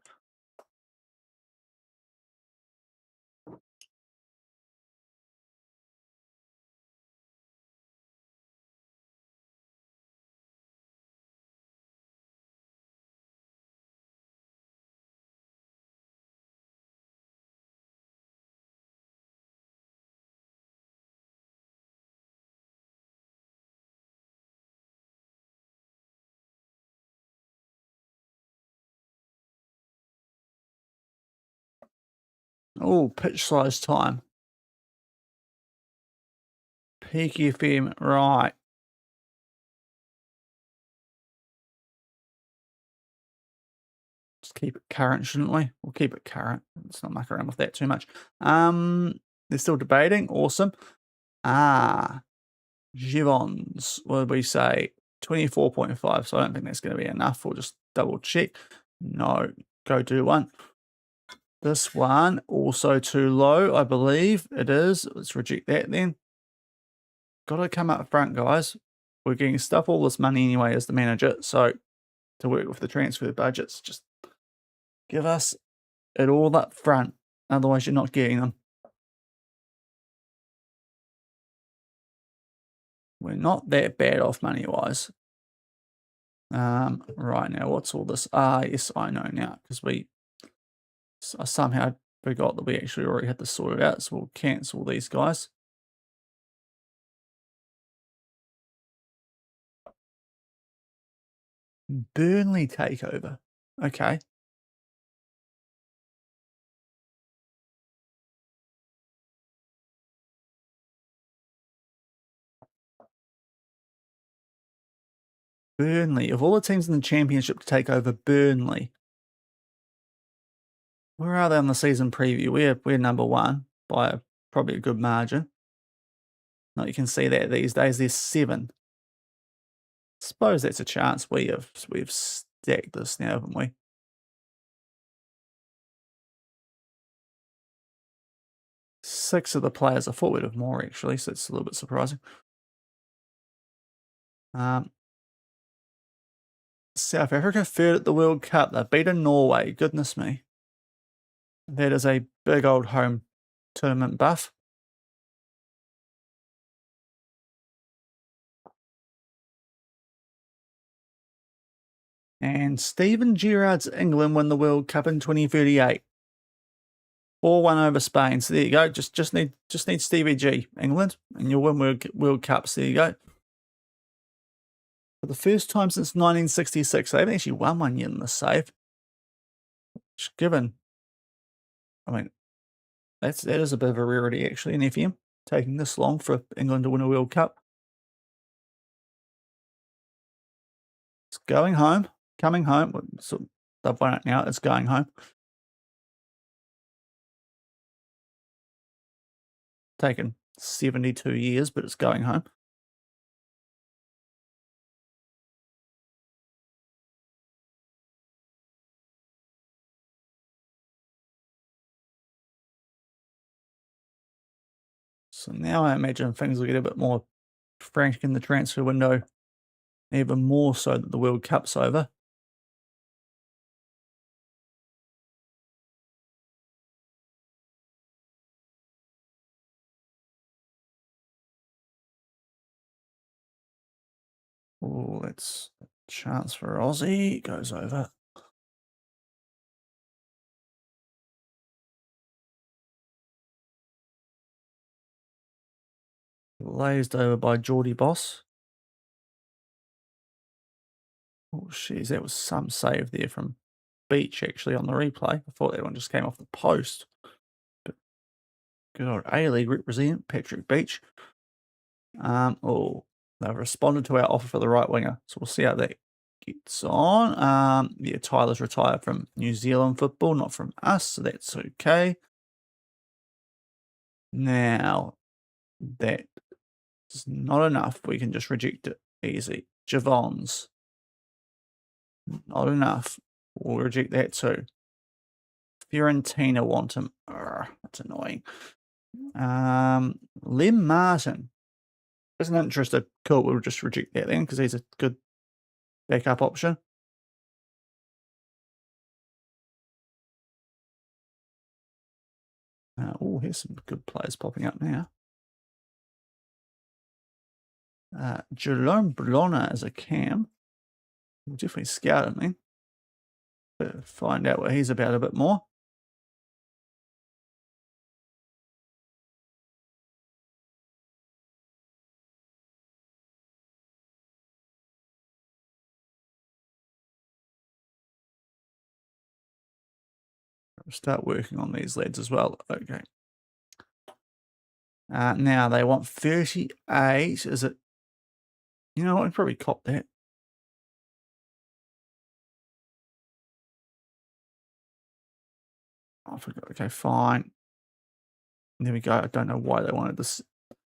Oh, pitch size time. Peak FM, right. Just keep it current, shouldn't we? We'll keep it current. Let's not muck around with that too much. They're still debating. Awesome. Givons, what did we say? 24.5. So I don't think that's going to be enough. We'll just double check. No, go do one. This one, also too low, I believe it is. Let's reject that then. Got to come up front, guys. We're getting stuff all this money anyway as the manager. So to work with the transfer budgets, just give us it all up front. Otherwise, you're not getting them. We're not that bad off money-wise. Right now, what's all this? Yes, I know now, because I somehow forgot that we actually already had this sorted out, so we'll cancel these guys. Burnley takeover. Okay. Burnley. Of all the teams in the championship to take over Burnley, where are they on the season preview? We're number one by probably a good margin. No, you can see that these days there's 7. Suppose that's a chance we've stacked this now, haven't we? Six of the players. I thought we'd have more actually, so it's a little bit surprising. South Africa third at the World Cup. They've beaten Norway. Goodness me. That is a big old home tournament buff. And Steven Gerrard's England win the World Cup in 2038. 4-1 over Spain. So there you go. Just need Stevie G, England, and you'll win World Cups. There you go. For the first time since 1966, they haven't actually won one yet in the save. Given, I mean, that is a bit of a rarity actually in FM, taking this long for England to win a World Cup. It's going home, coming home. So they've won it now. It's going home. Taken 72 years, but it's going home. So now I imagine things will get a bit more frantic in the transfer window, even more so that the World Cup's over. Oh, that's a chance for Aussie. Goes over. Glazed over by Geordie Boss. Oh, jeez, that was some save there from Beach, actually, on the replay. I thought that one just came off the post. But good old A-League represent, Patrick Beach. They've responded to our offer for the right winger. So we'll see how that gets on. Yeah, Tyler's retired from New Zealand football, not from us, so that's okay. Now, that is not enough. We can just reject it easy. Javon's. Not enough. We'll reject that too. Fiorentina want him. That's annoying. Lim Martin. Isn't interested. Cool, we'll just reject that then because he's a good backup option. Oh, here's some good players popping up now. Jerome Blona as a cam. We'll definitely scout him then. Find out what he's about a bit more. Start working on these lads as well. Okay. Now they want 38. Is it? You know what? I probably cop that. I forgot. Okay, fine. There we go. I don't know why they wanted this.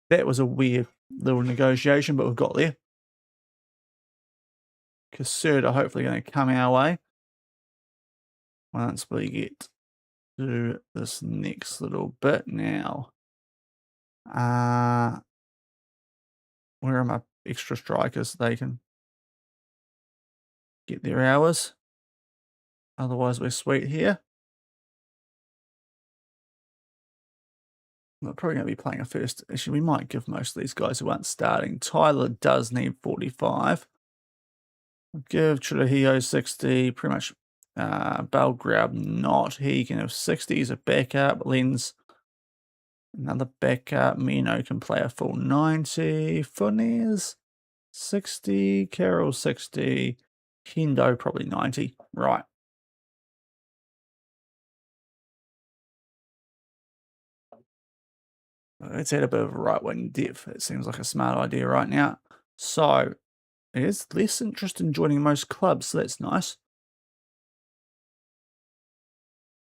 That was a weird little negotiation, but we've got there. Caserta hopefully going to come our way once we get to this next little bit now. Where are my extra strikers? They can get their hours. Otherwise, we're sweet here. We're probably going to be playing a first. Actually, we might give most of these guys who aren't starting. Tyler does need 45. We'll give Trujillo 60. Pretty much Belgrab not. He can have 60 as a backup. Lens another backup. Mino can play a full 90. Funes 60. Carroll 60. Hendo probably 90. Right. Let's add a bit of right wing depth. It seems like a smart idea right now. So is less interest in joining most clubs, so that's nice.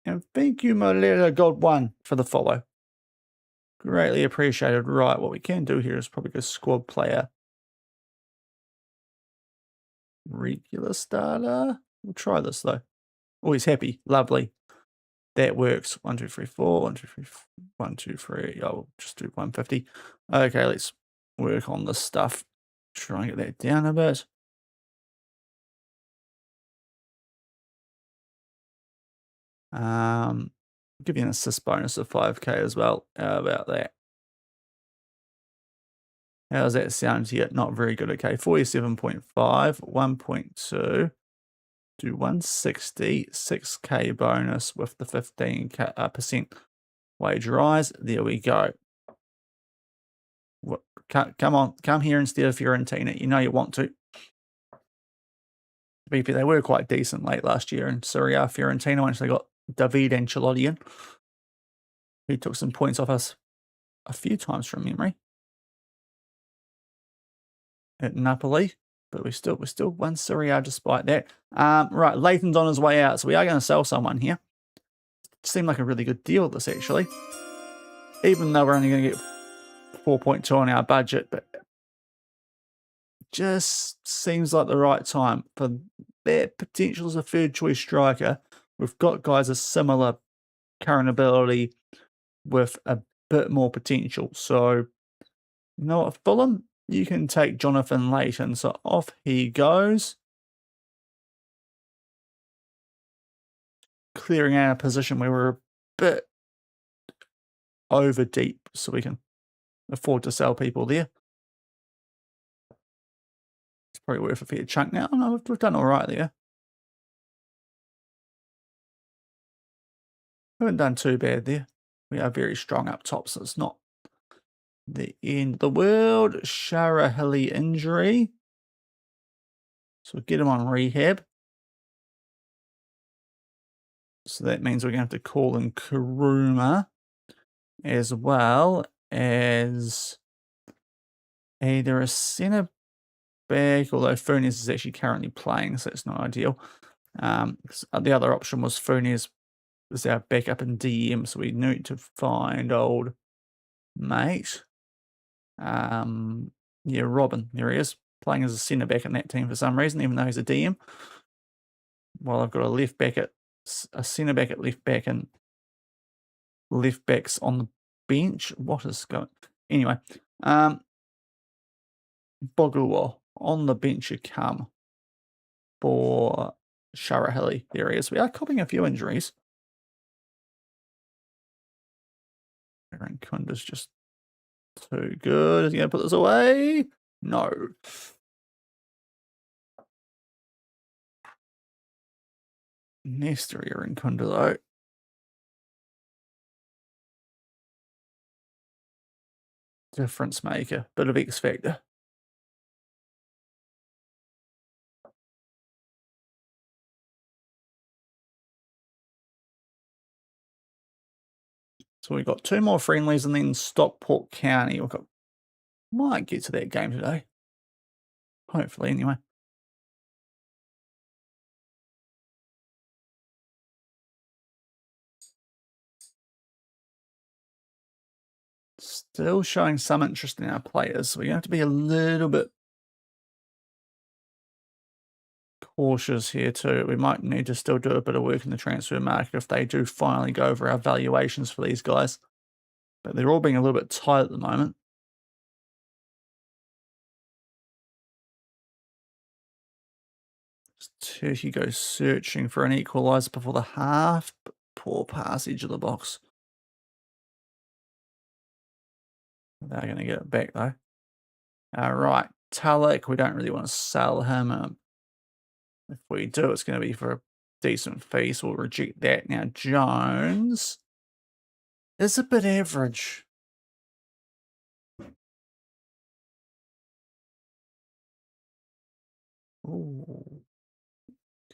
And thank you, Molera God 1, for the follow. Greatly appreciated. Right, what we can do here is probably go squad player. Regular starter. We'll try this, though. Oh, he's happy. Lovely. That works. 1, 2, 3, 4. 1, 2, 3, 1, 2, 3. I'll just do 150. Okay, let's work on this stuff. Try and get that down a bit. Give you an assist bonus of 5k as well. How about that? How does that sound to you? Not very good. Okay, 47.5, 1.2. Do 160, 6k bonus with the 15% wage rise. There we go. Come on, come here instead of Fiorentina. You know you want to. BP, they were quite decent late last year in Serie A. Fiorentina, once they got David Ancelotti in. He took some points off us a few times from memory at Napoli, but we still won Serie A despite that. Right, Leighton's on his way out, so we are going to sell someone here. Seemed like a really good deal, this actually. Even though we're only going to get 4.2 on our budget, but just seems like the right time for that potential as a third choice striker. We've got guys of similar current ability with a bit more potential. So, you know what, Fulham, you can take Jonathan Leighton. So off he goes. Clearing out a position where we're a bit over deep so we can afford to sell people there. It's probably worth a fair chunk now. No, we've done all right there. We haven't done too bad there. We are very strong up top, so it's not the end of the world. Sharahili injury. So we'll get him on rehab. So that means we're going to have to call in Kuruma as well as either a centre back, although Funes is actually currently playing, so it's not ideal. The other option was Funes is our backup in DM, so we need to find old mate. Yeah, Robin, there he is, playing as a centre back in that team for some reason, even though he's a DM. Well, I've got a centre back at left back and left backs on the bench. What is going? Anyway, Boguwa on the bench you come for Sharahili. There he is. We are copying a few injuries. Aaron Kunda's just too good. Is he going to put this away? No. Nestor Aaron Kunda, though. Difference maker. Bit of X factor. So we've got 2 more friendlies and then Stockport County. Might get to that game today. Hopefully, anyway. Still showing some interest in our players, so we're going to have to be a little bit cautious here too. We might need to still do a bit of work in the transfer market if they do finally go over our valuations for these guys. But they're all being a little bit tight at the moment. Turkey goes searching for an equaliser before the half. But poor pass, edge of the box. They're going to get it back though. All right, Talek, we don't really want to sell him. If we do, it's going to be for a decent fee, so we'll reject that. Now, Jones is a bit average. Ooh.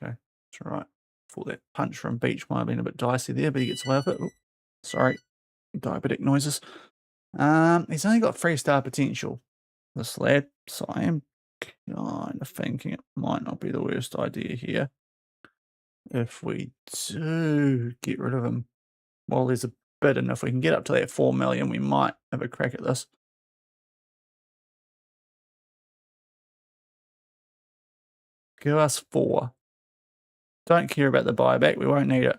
Okay, that's all right. Thought that punch from Beach might have been a bit dicey there, but he gets away with it. Ooh, sorry, diabetic noises. He's only got 3-star potential, this lad, so I am kind of thinking it might not be the worst idea here. If we do get rid of him, well, there's a bid, and if we can get up to that 4 million, we might have a crack at this. Give us 4. Don't care about the buyback, we won't need it.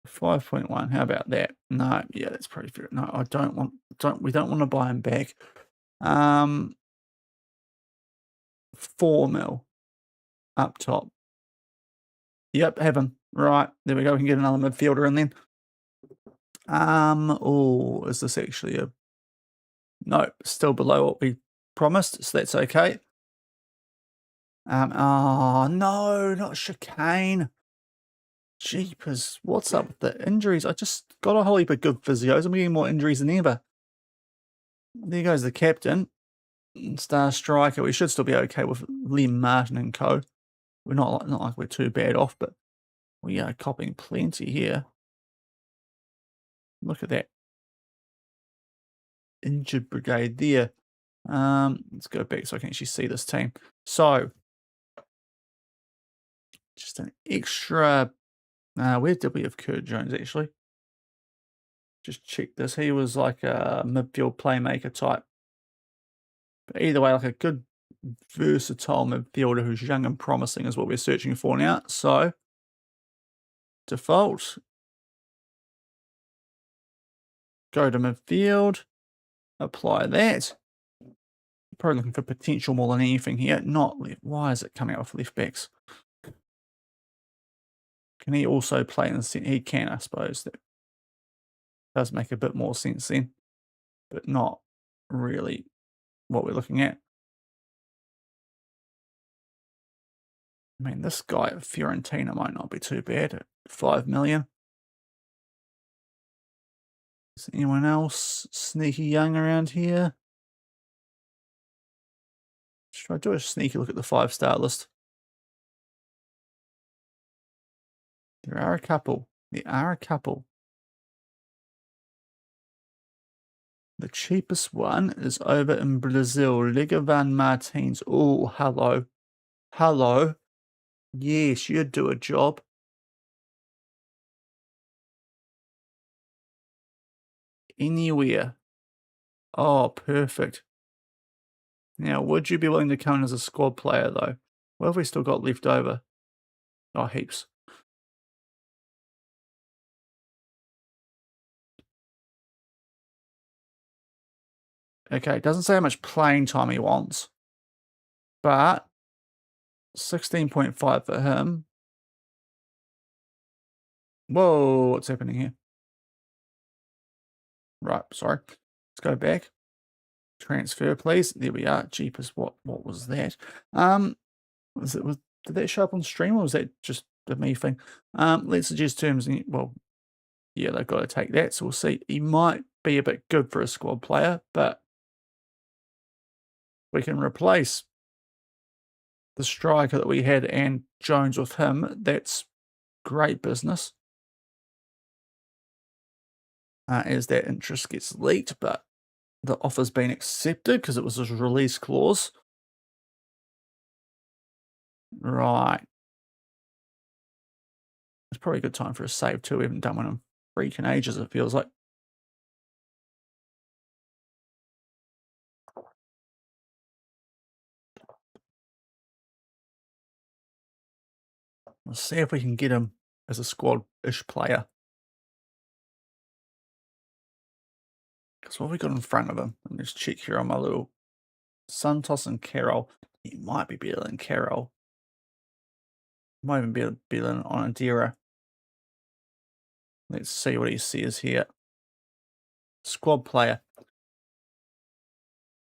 $5.1. How about that? No, yeah, that's pretty fair. No, I don't want. We don't want to buy him back. 4 mil up top. Yep, have him. Right, there we go. We can get another midfielder in then. Oh, is this actually a? No, still below what we promised, so that's okay. Oh no, not chicane. Jeepers, what's up with the injuries? I just got a whole heap of good physios. I'm getting more injuries than ever. There goes the captain. Star striker. We should still be okay with Liam Martin and co. We're not like we're too bad off, but we are copying plenty here. Look at that injured brigade there. Let's go back so I can actually see this team. So just an extra. Where did we have Kurt Jones actually? Just check this. He was like a midfield playmaker type. But either way, like a good versatile midfielder who's young and promising is what we're searching for now. So default. Go to midfield. Apply that. Probably looking for potential more than anything here. Not left. Why is it coming out with left backs? Can he also play in the centre? He can, I suppose. That does make a bit more sense then, but not really what we're looking at. I mean, this guy at Fiorentina might not be too bad at 5 million. Is anyone else sneaky young around here? Should I do a sneaky look at the 5-star list? There are a couple. There are a couple. The cheapest one is over in Brazil, Liga Van Martins. Oh, hello. Hello. Yes, you'd do a job. Anywhere. Oh, perfect. Now, would you be willing to come in as a squad player, though? What have we still got left over? Oh, heaps. Okay, it doesn't say how much playing time he wants, but 16.5 for him. Whoa, what's happening here? Right, sorry. Let's go back. Transfer, please. There we are. Jeepers, what was that? Did that show up on stream, or was that just a me thing? Let's suggest terms. Well, yeah, they've got to take that. So we'll see. He might be a bit good for a squad player, but we can replace the striker that we had and Jones with him. That's great business. As that interest gets leaked, but the offer's been accepted because it was a release clause. Right. It's probably a good time for a save too. We haven't done one in freaking ages, it feels like. Let's see if we can get him as a squad-ish player. Because what have we got in front of him? Let me just check here on my little Santos and Carroll. He might be better than Carroll. Might even be better than Onadira. Let's see what he says here. Squad player.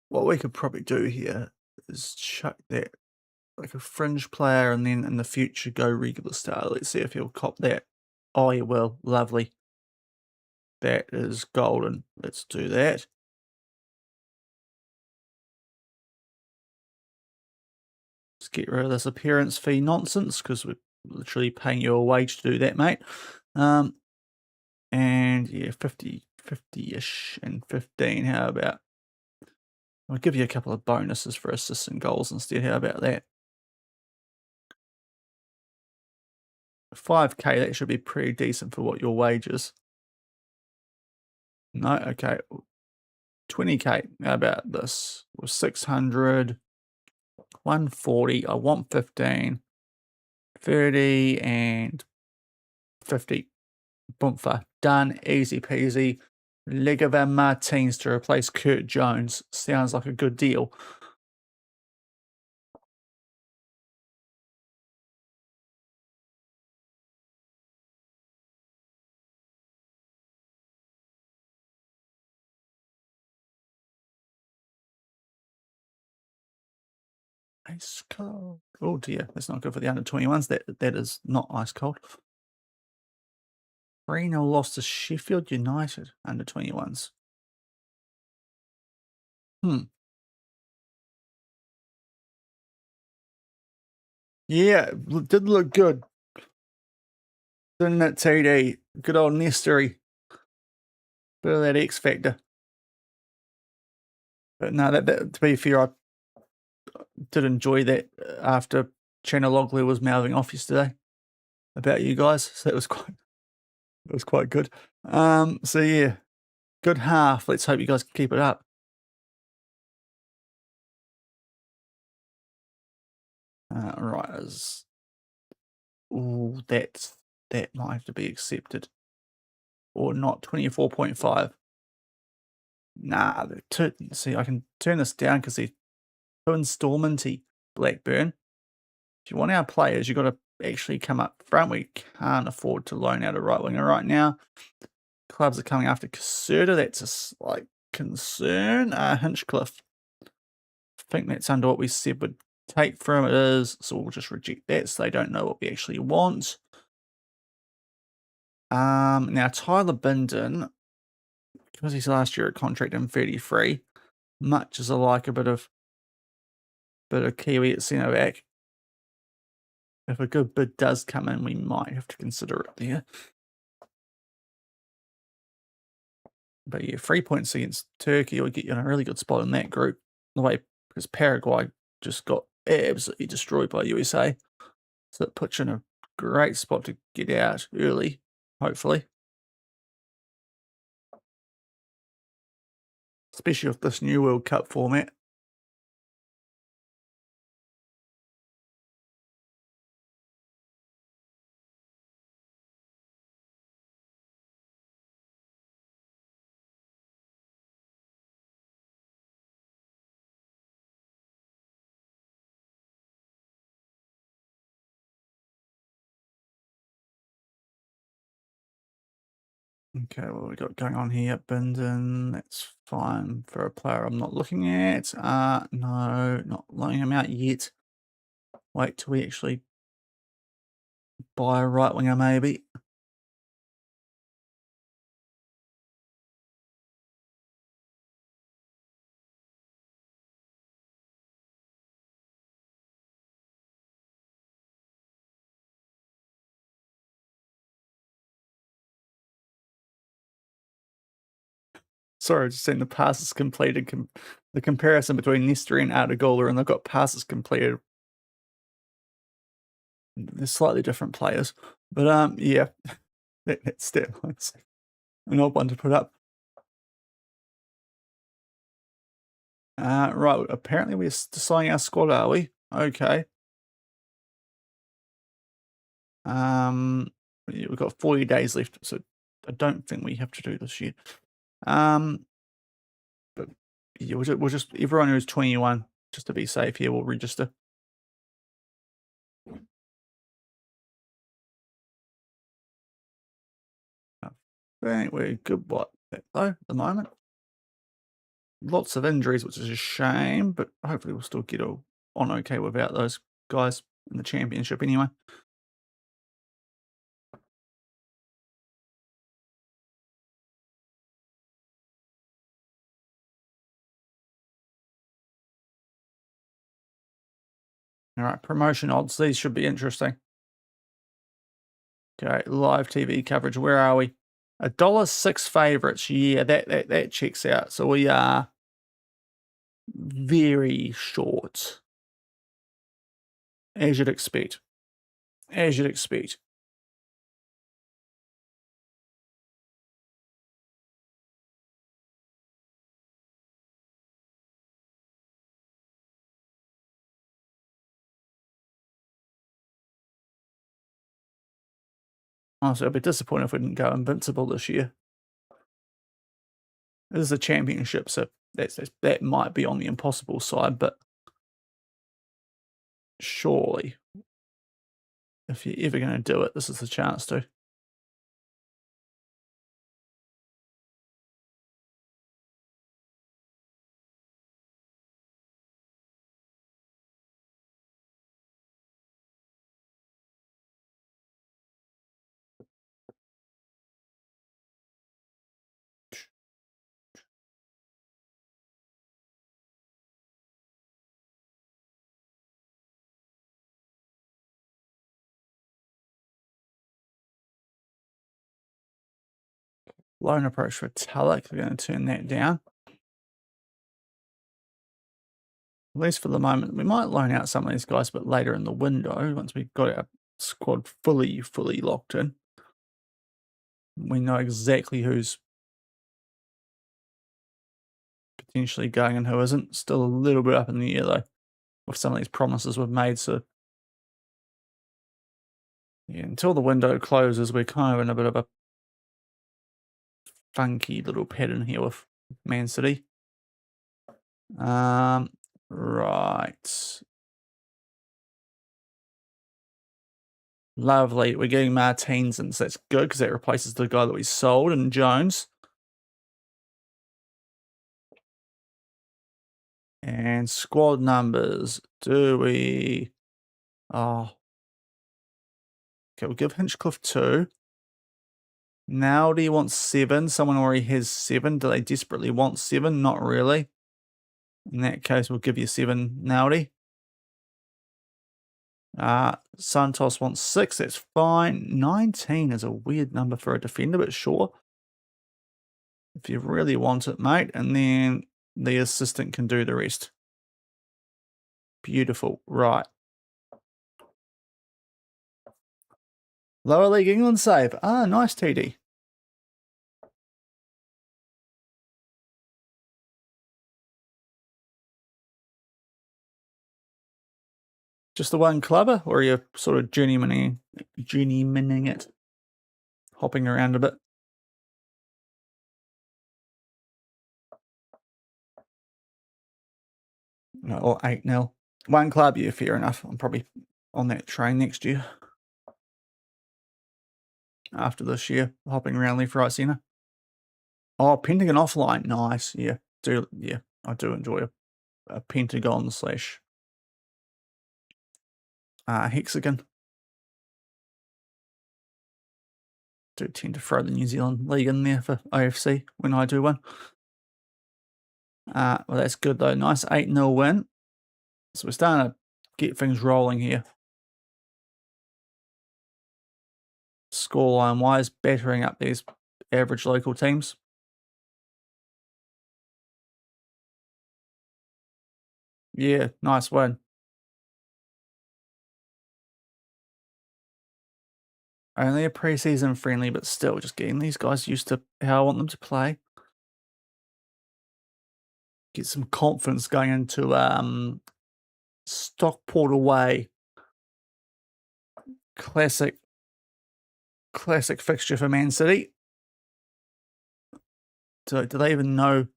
What we could probably do here is chuck that like a fringe player and then in the future go regular star. Let's see if he'll cop that. Oh, he will. Lovely. That is golden. Let's do that. Let's get rid of this appearance fee nonsense because we're literally paying you a wage to do that, mate. And yeah, 50-ish and 15. How about? I'll give you a couple of bonuses for assists and goals instead. How about that? 5k, that should be pretty decent for what your wage is. No, okay. 20k. How about this? 600, 140. I want 15, 30, and 50. Boomfa. Done. Easy peasy. Liga Martins to replace Kurt Jones. Sounds like a good deal. Ice cold. Oh dear, that's not good for the under 21s. That is not ice cold. 3-0 lost to Sheffield United under 21s. Yeah, did look good. Didn't it, TD? Good old Nestory. Bit of that X factor. But no, that to be fair, I did enjoy that after Chanaloglu was mouthing off yesterday about you guys. So it was quite good. So yeah, good half. Let's hope you guys can keep it up. Right. Oh, that might have to be accepted. Or not, 24.5. Nah, see, I can turn this down because they're too installmenty, Blackburn. If you want our players, you've got to actually come up front. We can't afford to loan out a right winger right now. Clubs are coming after Caserta. That's a slight concern. Hinchcliffe. I think that's under what we said would take from it is, so we'll just reject that so they don't know what we actually want. Now Tyler Bindon, because he's last year at contract in 33, much as I like a bit of Kiwi at centre back. If a good bid does come in, we might have to consider it there. But yeah, 3 points against Turkey will get you in a really good spot in that group. The way, because Paraguay just got absolutely destroyed by USA. So it puts you in a great spot to get out early, hopefully. Especially with this new World Cup format. Okay, what we got going on here? Bindon, that's fine for a player I'm not looking at. No, not loaning him out yet. Wait till we actually buy a right winger, maybe. Sorry, just saying the passes completed. The comparison between Nestor and Artigola, and they've got passes completed. They're slightly different players, but yeah, that's stat lines. An odd one to put up. Right, apparently we're deciding our squad, are we? Okay. Yeah, we've got 40 days left, so I don't think we have to do this yet. But yeah, we'll just everyone who's 21, just to be safe here, will register. I think we're good though, at the moment. Lots of injuries, which is a shame, but hopefully we'll still get on okay without those guys in the championship anyway. All right, promotion odds. These should be interesting. Okay, live TV coverage. Where are we? $1.06 favourites. Yeah, that checks out. So we are very short, as you'd expect. As you'd expect. Honestly, I'd be disappointed if we didn't go invincible this year. This is a championship, so that might be on the impossible side, but surely, if you're ever going to do it, this is the chance to. Loan approach for Tulloch. We're going to turn that down. At least for the moment. We might loan out some of these guys a bit later in the window once we've got our squad fully locked in. We know exactly who's potentially going and who isn't. Still a little bit up in the air, though, with some of these promises we've made. So, yeah, until the window closes, we're kind of in a bit of a funky little pattern here with Man City. Right. Lovely. We're getting Martins, and so that's good because that replaces the guy that we sold, and Jones. And squad numbers. Do we... Oh. Okay, we'll give Hinchcliffe 2. Naldi wants 7. Someone already has 7. Do they desperately want 7? Not really. In that case, we'll give you 7, Naldi. Santos wants 6. That's fine. 19 is a weird number for a defender, but sure. If you really want it, mate. And then the assistant can do the rest. Beautiful. Right. Lower League England save. Nice TD. Just the one clubber, or are you sort of journeymaning it? Hopping around a bit? No, or 8-0. One club, yeah, fair enough. I'm probably on that train next year. After this year, hopping around left, right, centre. Oh, Pentagon offline. Nice. Yeah. I do enjoy a Pentagon slash hexagon. Do tend to throw the New Zealand League in there for AFC when I do one. Well, that's good though. Nice 8-0 win. So we're starting to get things rolling here. Scoreline wise, battering up these average local teams. Yeah, nice win. Only a preseason friendly, but still just getting these guys used to how I want them to play. Get some confidence going into Stockport away. Classic fixture for Man City. Do they even know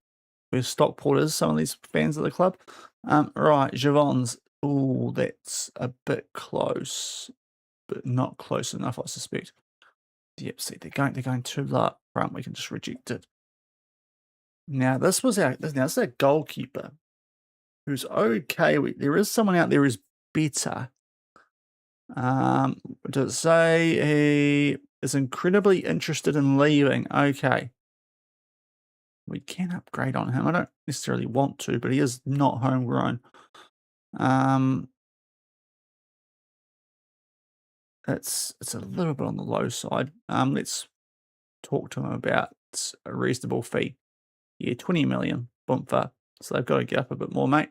where Stockport is, some of these fans of the club? Right, Javon's. Oh, that's a bit close, but not close enough, I suspect. Yep, see, they're going too low up front. We can just reject it. Now, this is our goalkeeper, who's okay. There is someone out there who's better. Does it say he is incredibly interested in leaving? Okay. We can upgrade on him. I don't necessarily want to, but he is not homegrown. It's a little bit on the low side. Let's talk to them about a reasonable fee. Yeah, 20 million. Bumper. So they've got to get up a bit more, mate.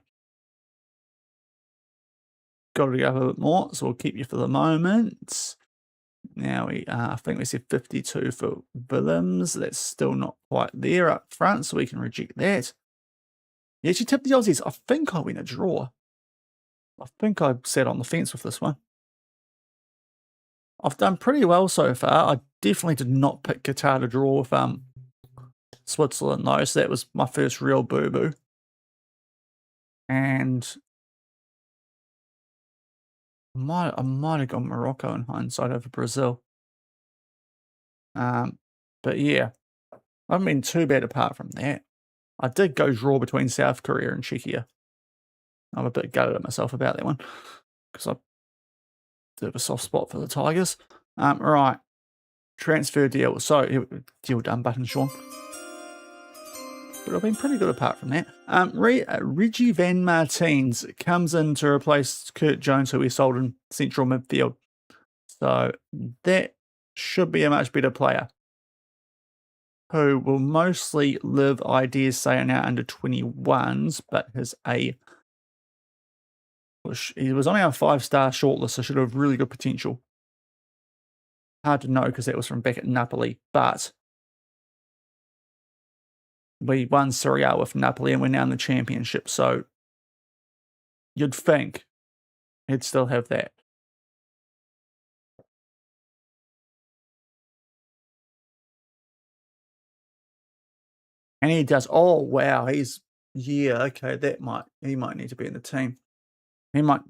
Got to get up a bit more. So we'll keep you for the moment. Now I think we said 52 for Willems. That's still not quite there up front, so we can reject that. Yeah, she tipped the Aussies. I think I win a draw. I think I sat on the fence with this one. I've done pretty well so far. I definitely did not pick Qatar to draw with Switzerland though, so that was my first real boo-boo. And I might have gone Morocco in hindsight over Brazil. But yeah, I haven't been too bad apart from that. I did go draw between South Korea and Czechia. I'm a bit gutted at myself about that one because I did have a soft spot for the Tigers. Right, transfer deal. So deal done button, Sean. But I've been pretty good apart from that. Reggie Van Martins comes in to replace Kurt Jones, who we sold in central midfield. So that should be a much better player, who will mostly live, I dare say, in our under 21s, but he was on our 5-star shortlist, so should have really good potential. Hard to know because that was from back at Napoli, but we won Serie A with Napoli and we're now in the championship, so you'd think he'd still have that. And he does. Oh, wow. Okay, he might need to be in the team. He might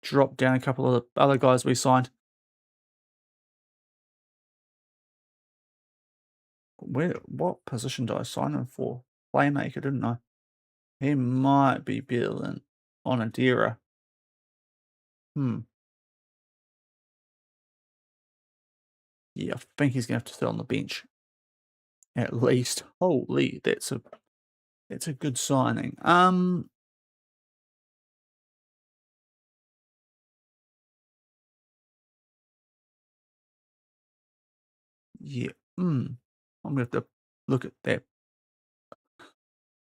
drop down a couple of the other guys we signed. What position did I sign him for? Playmaker, didn't I? He might be better than Onadira. Yeah, I think he's gonna have to stay on the bench. At least. Holy, that's a good signing. Yeah. I'm gonna have to look at that.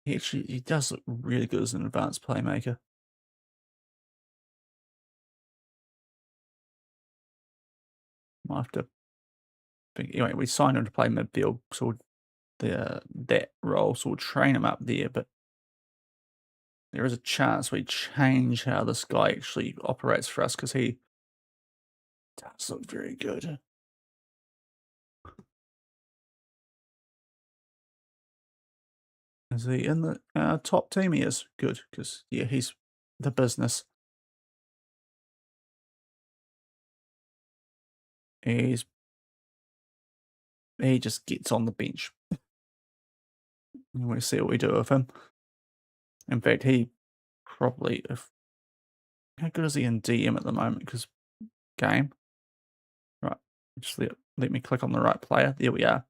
He does look really good as an advanced playmaker. Might have to think. Anyway, we signed him to play midfield, so that role, so we'll train him up there. But there is a chance we change how this guy actually operates for us because he does look very good. Is he in the top team? He is. Good, because, yeah, he's the business. He just gets on the bench. And we see what we do with him. In fact, he probably... How good is he in DM at the moment? Because game. Right, just let me click on the right player. There we are.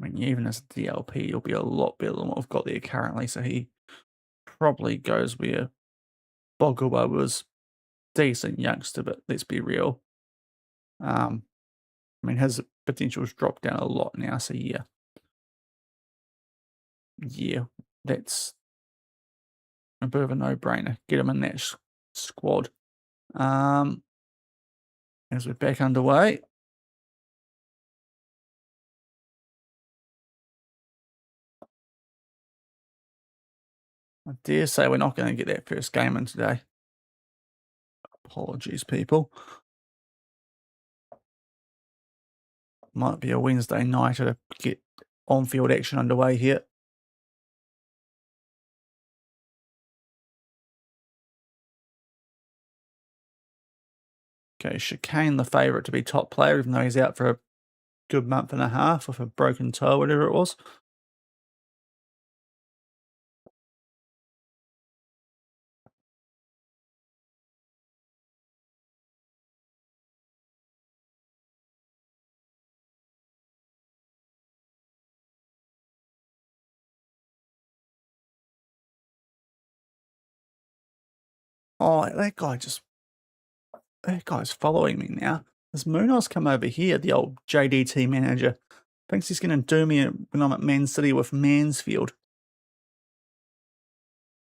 I mean, even as a DLP, he'll be a lot better than what we've got there currently. So he probably goes where Bogoba was. Decent youngster, but let's be real. I mean, his potential's dropped down a lot now. So yeah, that's a bit of a no-brainer. Get him in that squad. As we're back underway. I dare say we're not going to get that first game in today. Apologies, people. Might be a Wednesday night to get on-field action underway here. Okay, Chicane the favourite to be top player, even though he's out for a good month and a half with a broken toe, whatever it was. Oh, that guy's following me now. Has Munoz come over here, the old JDT manager? Thinks he's going to do me when I'm at Man City with Mansfield.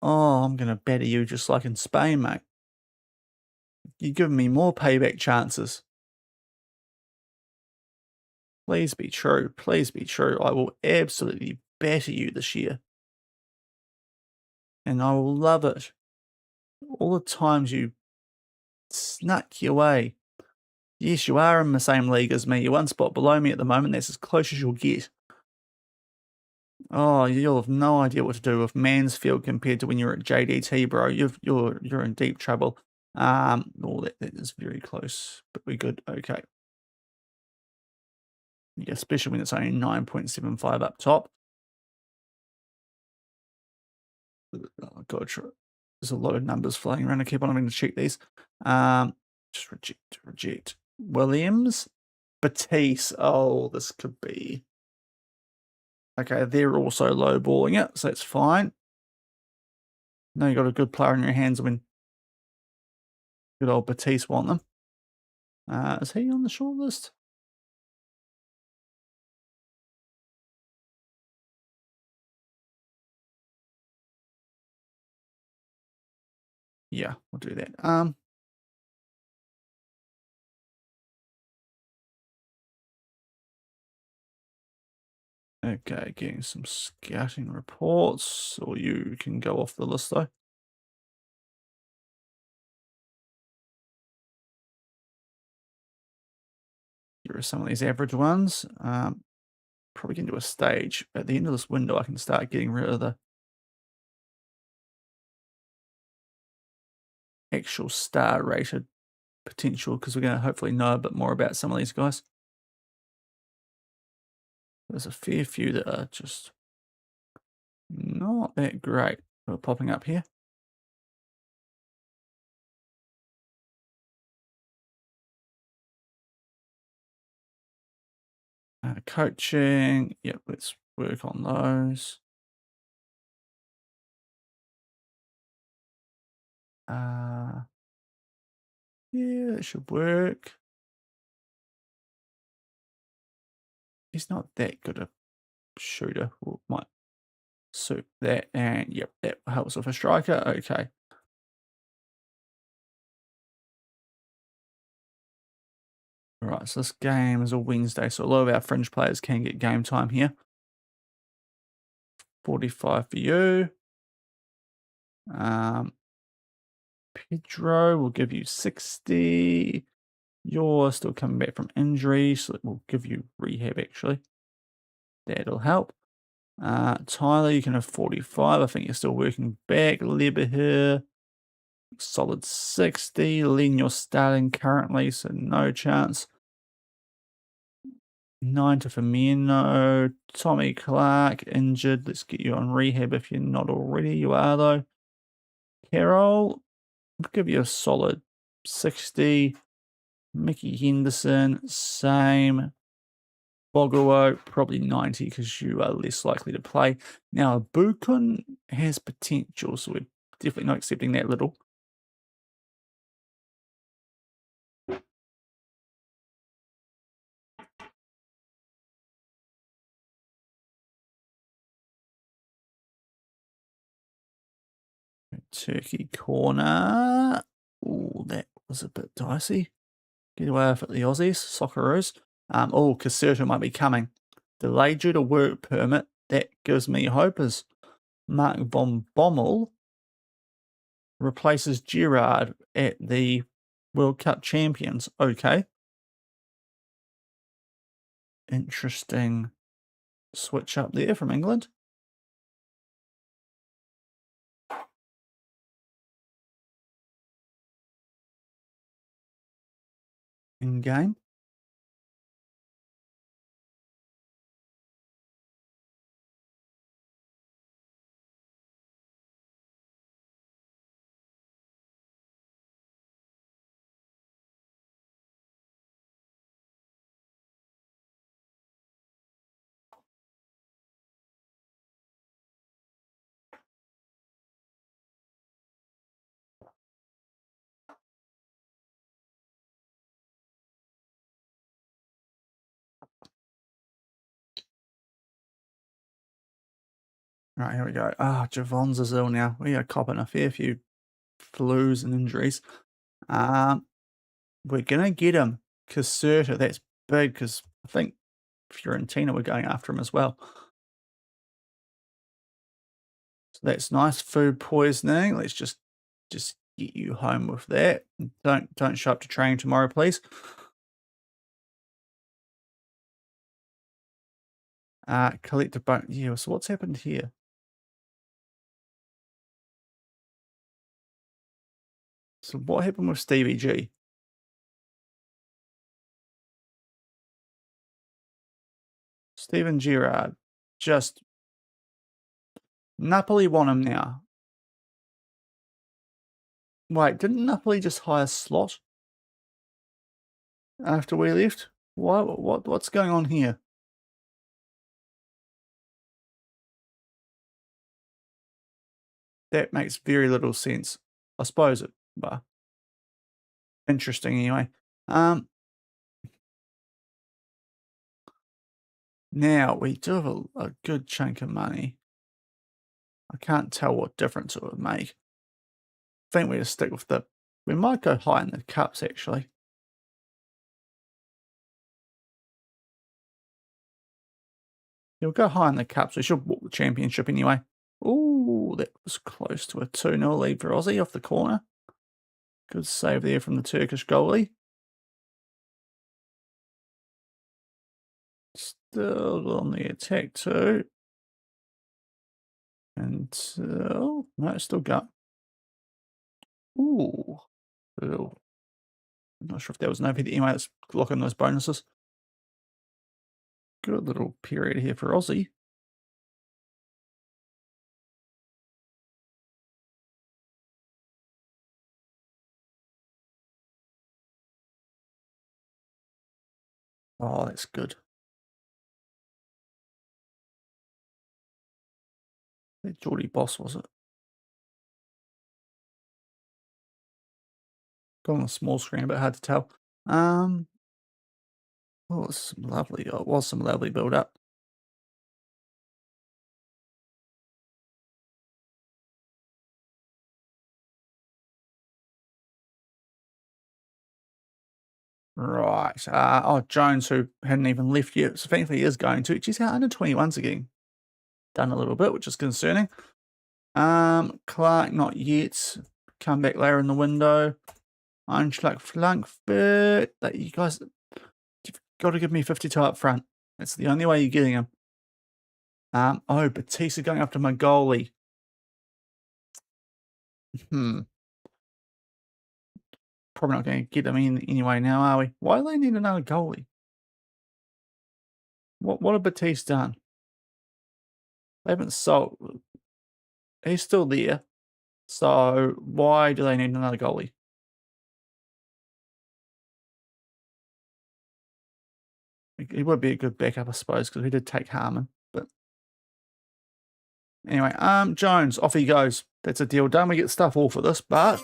Oh, I'm going to batter you just like in Spain, mate. You're giving me more payback chances. Please be true. Please be true. I will absolutely batter you this year. And I will love it. All the times you snuck your way. Yes, you are in the same league as me. You're one spot below me at the moment. That's as close as you'll get. Oh, you'll have no idea what to do with Mansfield compared to when you're at JDT, bro. You're in deep trouble. That is very close, but we're good. Okay. Yeah, especially when it's only 9.75 up top. Oh, God, there's a lot of numbers flying around. I keep on having to check these. Just reject. Williams, Batiste. Oh, this could be. Okay, they're also low balling it, so that's fine. Now you got a good player in your hands when good old Batiste want them. Is he on the short list? Yeah, we'll do that. Okay, getting some scouting reports, or you can go off the list though. Here are some of these average ones. Probably can do a stage. At the end of this window, I can start getting rid of the actual star rated potential because we're going to hopefully know a bit more about some of these guys. There's a fair few that are just not that great that are popping up here. Coaching, yep, let's work on those. Yeah, it should work. He's not that good a shooter. Might suit that. And yep, that helps with a striker. Okay. All right, so this game is a Wednesday, so a lot of our fringe players can get game time here. 45 for you. Pedro will give you 60. You're still coming back from injury, so it will give you rehab actually. That'll help. Tyler, you can have 45. I think you're still working back. Leber here, solid 60. Len, you're starting currently, so no chance. 9 to Firmino. Tommy Clark, injured. Let's get you on rehab if you're not already. You are, though. Carroll, I'll give you a solid 60. Mickey Henderson, same. Bogowo, probably 90 because you are less likely to play. Now, Bukun has potential, so we're definitely not accepting that little. Turkey corner. Oh, that was a bit dicey. Get away with it, the Aussies, Socceroos. Oh, Caserta might be coming. Delayed due to work permit. That gives me hope as Mark von Bommel replaces Gerrard at the World Cup Champions. Okay. Interesting switch up there from England. In game. Right, here we go. Ah, Javon's is ill now. We are copping a fair few flus and injuries. Um, we're gonna get him. Caserta, that's big because I think Fiorentina were going after him as well. So that's nice. Food poisoning. Let's just get you home with that. Don't show up to train tomorrow, please. Collective bone. Yeah, so what's happened here? So what happened with Stevie G? Steven Gerrard. Just Napoli want him now. Wait, didn't Napoli just hire Slot after we left? What's going on here? That makes very little sense. I suppose it, but interesting anyway. Now we do have a good chunk of money. I can't tell what difference it would make. I think we just stick with the. We might go high in the cups actually. You'll go high in the cups. We should walk the championship anyway. Ooh, that was close to a 2-0 lead for Aussie off the corner. Good save there from the Turkish goalie. Still on the attack too. Until no, still got. Ooh, I'm not sure if that was an OP. Anyway, let's lock in those bonuses. Good little period here for Aussie. Oh, that's good. That Geordie Boss was it? Got on a small screen, but hard to tell. Oh, it's some lovely. Oh, it was some lovely build up. Right. Oh, Jones, who hadn't even left yet, so thankfully he is going to. Geez, how under 21s again. Done a little bit, which is concerning. Clark, not yet. Come back later in the window. Einschlag Frankfurt. That you guys, you've got to give me 52 up front. That's the only way you're getting him. Oh, Batista going after my goalie. Probably not going to get him in anyway now, are we? Why do they need another goalie? What have Batista done? They haven't sold. He's still there. So why do they need another goalie? He would be a good backup, I suppose, because we did take Harmon. But anyway, Jones, off he goes. That's a deal done. We get stuff all for this, but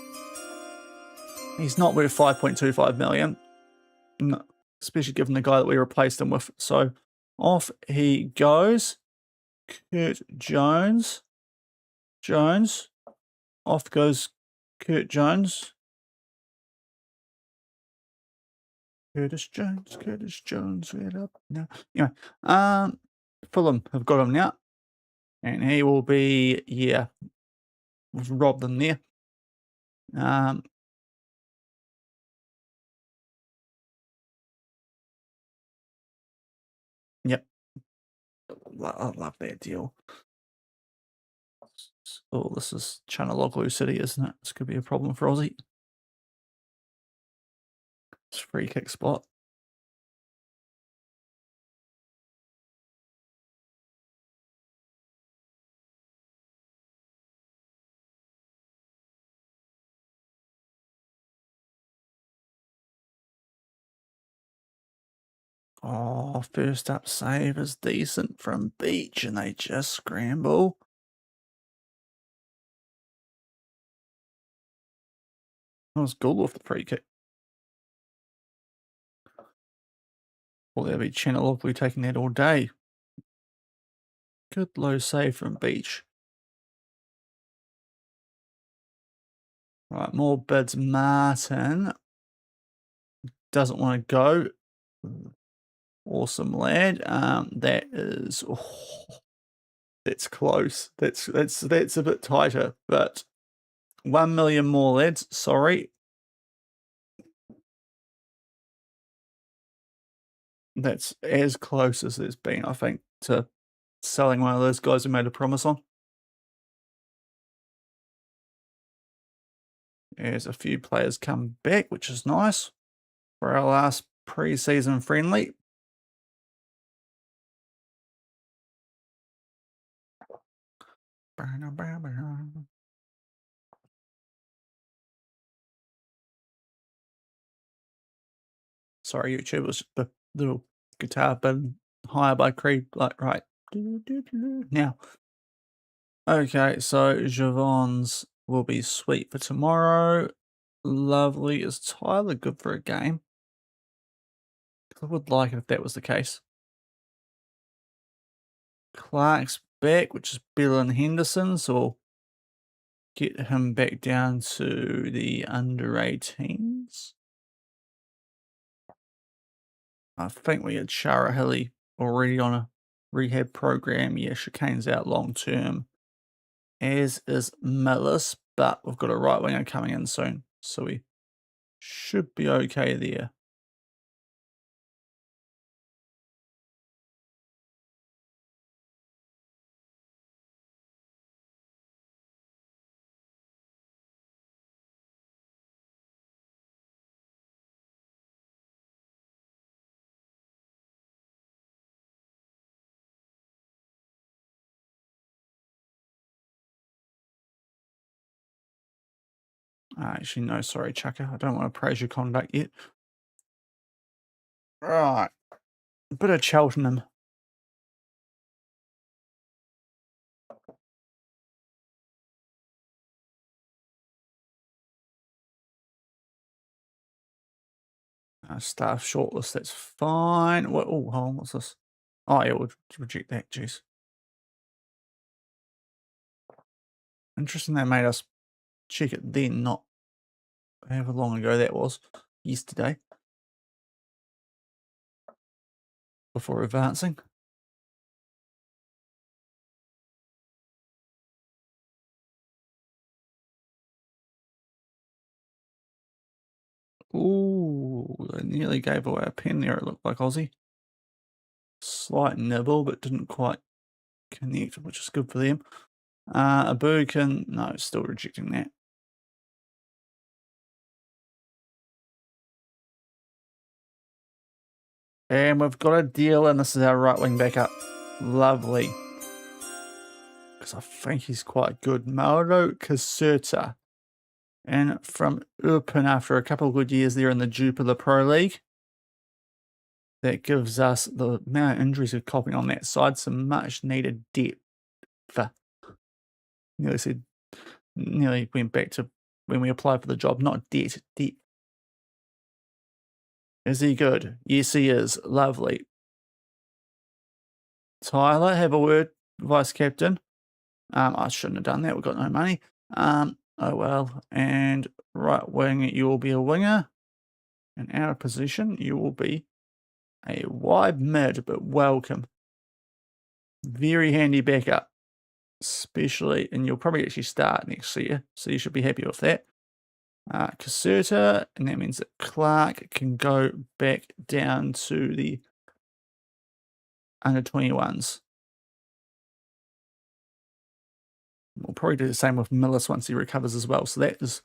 he's not worth 5.25 million. No, especially given the guy that we replaced him with. So off he goes. Kurt Jones. Jones. Off goes Kurt Jones. Curtis Jones, read up. No. Anyway, Fulham have got him now. And he will be, yeah, we've robbed them there. Yep. I love that deal. Oh, this is Chanaloglu City, isn't it? This could be a problem for Aussie. It's a free kick spot. Oh, first up save is decent from Beach, and they just scramble. That was Gould off the free kick. Well, there'll be Chanaloglu taking that all day. Good low save from Beach. Right, more bids. Martin doesn't want to go. Awesome lad. That is that's close. That's a bit tighter, but 1 million more, lads. Sorry. That's as close as it's been, I think, to selling one of those guys who made a promise on. As a few players come back, which is nice for our last pre-season friendly. Sorry, YouTube was the little guitar button higher by Creed. Like, right. Now, okay, so Javon's will be sweet for tomorrow. Lovely. Is Tyler good for a game? I would like it if that was the case. Clark's back, which is better than Henderson, so get him back down to the under 18s. I think we had Shara Hilly already on a rehab program. Yeah, Chicane's out long term, as is Millis, but we've got a right winger coming in soon, so we should be okay there. Actually, no, sorry, Chucker. I don't want to praise your conduct yet. Right. A bit of Cheltenham. Staff shortlist, that's fine. What? Oh, hold on, what's this? Oh, yeah, we'll reject that. Jeez. Interesting they made us check it then, not however long ago that was. Yesterday. Before advancing. Ooh, they nearly gave away a pen there, it looked like, Aussie. Slight nibble, but didn't quite connect, which is good for them. A Birkin, no, still rejecting that. And we've got a deal, and this is our right wing backup. Lovely. Because I think he's quite good. Mauro Caserta. And from Eupen, after a couple of good years there in the Jupiler Pro League, that gives us the amount of injuries we're copying on that side, some much needed depth. Nearly went back to when we applied for the job, not debt. Is he good? Yes, he is. Lovely. Tyler, have a word, Vice Captain. I shouldn't have done that. We've got no money. Oh well. And right wing, you will be a winger. And out of position, you will be a wide mid, but welcome. Very handy backup. Especially, and you'll probably actually start next year, so you should be happy with that. Caserta, and that means that Clark can go back down to the under 21s. We'll probably do the same with Millis once he recovers as well. So that is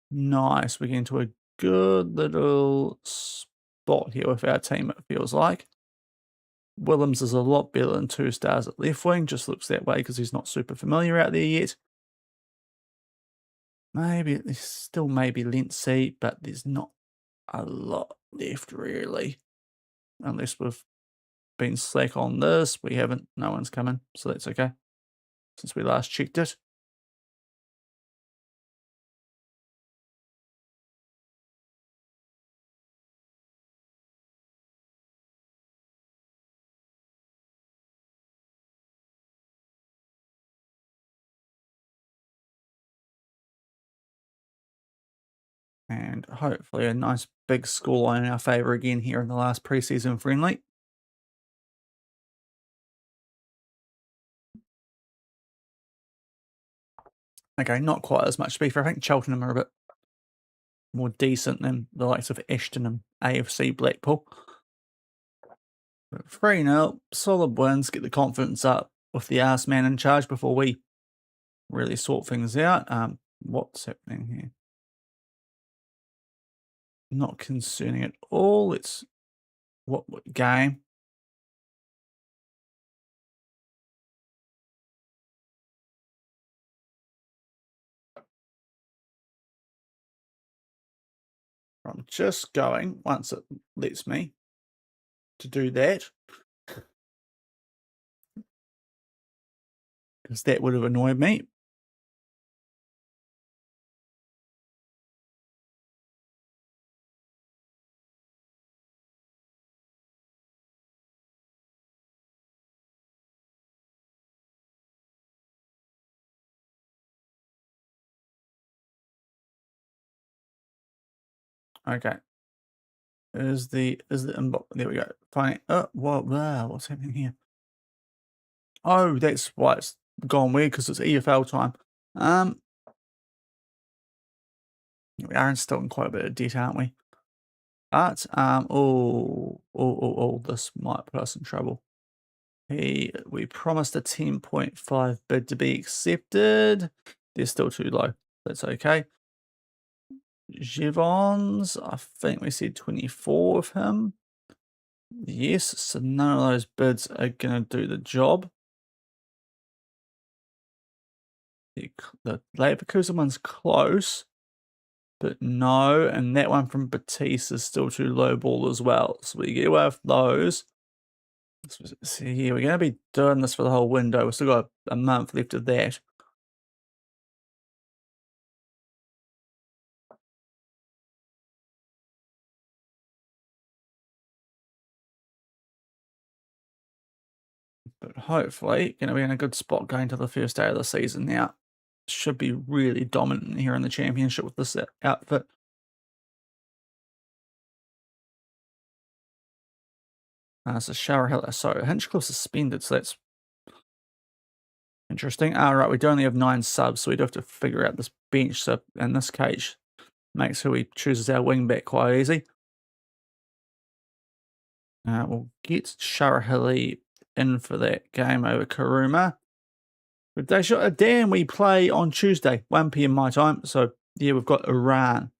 nice. We get into a good little spot here with our team, it feels like. Willems is a lot better than 2 stars at left wing. Just looks that way because he's not super familiar out there yet. Maybe, there's still maybe Lindsay, but there's not a lot left really. Unless we've been slack on this. We haven't. No one's coming, so that's okay. Since we last checked it. And hopefully a nice big scoreline in our favour again here in the last pre-season friendly. Okay, not quite as much beef. I think Cheltenham are a bit more decent than the likes of Ashton and AFC Blackpool. 3-0, solid wins, get the confidence up with the arse man in charge before we really sort things out. What's happening here? Not concerning at all. It's what game? I'm just going, once it lets me, to do that. Because that would have annoyed me. Okay. Is the inbox? There we go. Fine. Oh, wow, what's happening here? Oh, that's why it's gone weird, because it's EFL time. We are still in quite a bit of debt, aren't we? But this might put us in trouble. We promised a 10.5 bid to be accepted. They're still too low. That's okay. Givons, I think we said 24 of him. Yes, so none of those bids are going to do the job. The Leverkusen one's close, but no, and that one from Batiste is still too low ball as well. So we get away with those. See here, we're going to be doing this for the whole window. We've still got a month left of that. But hopefully, going to be in a good spot going to the first day of the season now. Should be really dominant here in the championship with this outfit. So Shower Hill, so Hinchcliffe suspended, so that's interesting. Right, we only have 9 subs, so we do have to figure out this bench. So in this case, makes who he chooses our wing back quite easy. We'll get Sharahili in for that game over Karuma. But they shot Dan, we play on Tuesday, 1 PM my time. So yeah, we've got Iran.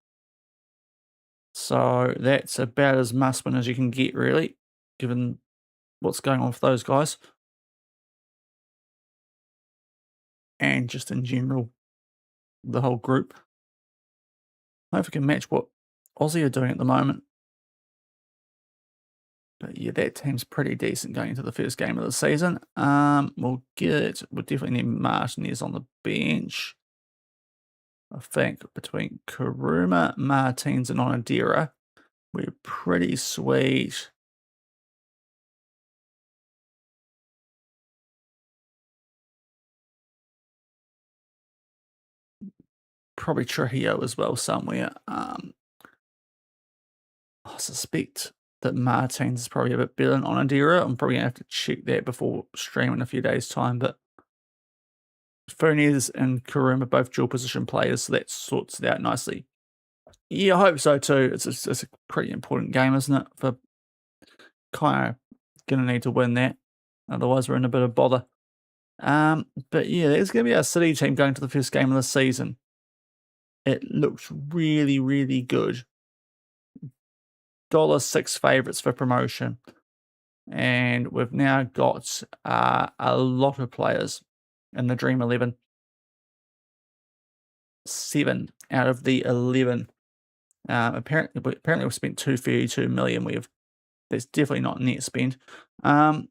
So that's about as must win as you can get, really, given what's going on for those guys. And just in general, the whole group. I hope we can match what Aussie are doing at the moment. But yeah, that team's pretty decent going into the first game of the season. We'll definitely need Martinez on the bench. I think between Karuma, Martins, and Onadira, we're pretty sweet. Probably Trujillo as well somewhere. I suspect that Martins is probably a bit better than Onadira. I'm probably going to have to check that before streaming in a few days' time. But Funes and Karuma both dual position players, so that sorts it out nicely. Yeah, I hope so too. It's a pretty important game, isn't it? For kind of going to need to win that. Otherwise, we're in a bit of bother. But yeah, there's going to be our City team going to the first game of the season. It looks really, really good. $6 favourites for promotion. And we've now got a lot of players in the Dream 11. 7 out of the 11. Apparently we've spent 232 million. That's definitely not net spend. Because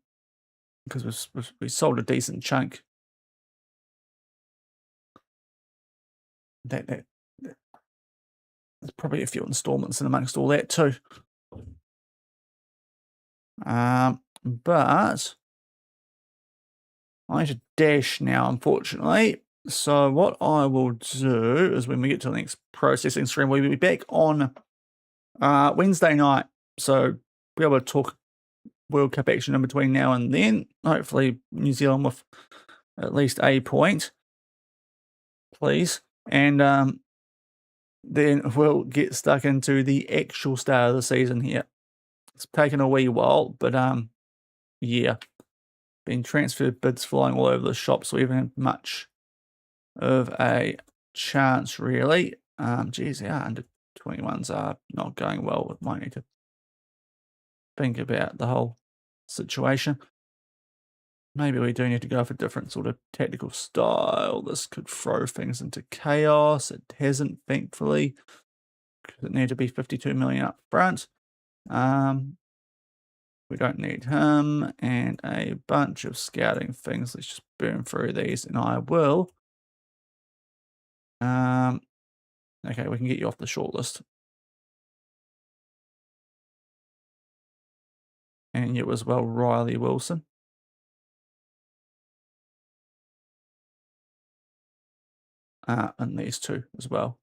we sold a decent chunk. There's probably a few installments in amongst all that too. But I need to dash now, unfortunately. So what I will do is when we get to the next processing stream, we'll be back on Wednesday night. So be able to talk World Cup action in between now and then. Hopefully New Zealand with at least a point, please. And then we'll get stuck into the actual start of the season here. It's taken a wee while, but yeah. Been transferred bids flying all over the shop, so we haven't had much of a chance really. Geez, our under 21s are not going well. We might need to think about the whole situation. Maybe we do need to go for a different sort of tactical style. This could throw things into chaos. It hasn't, thankfully, because it needed to be 52 million up front. We don't need him, and a bunch of scouting things. Let's just burn through these, and I will. Okay, we can get you off the shortlist. And you as well, Riley Wilson. And these two as well.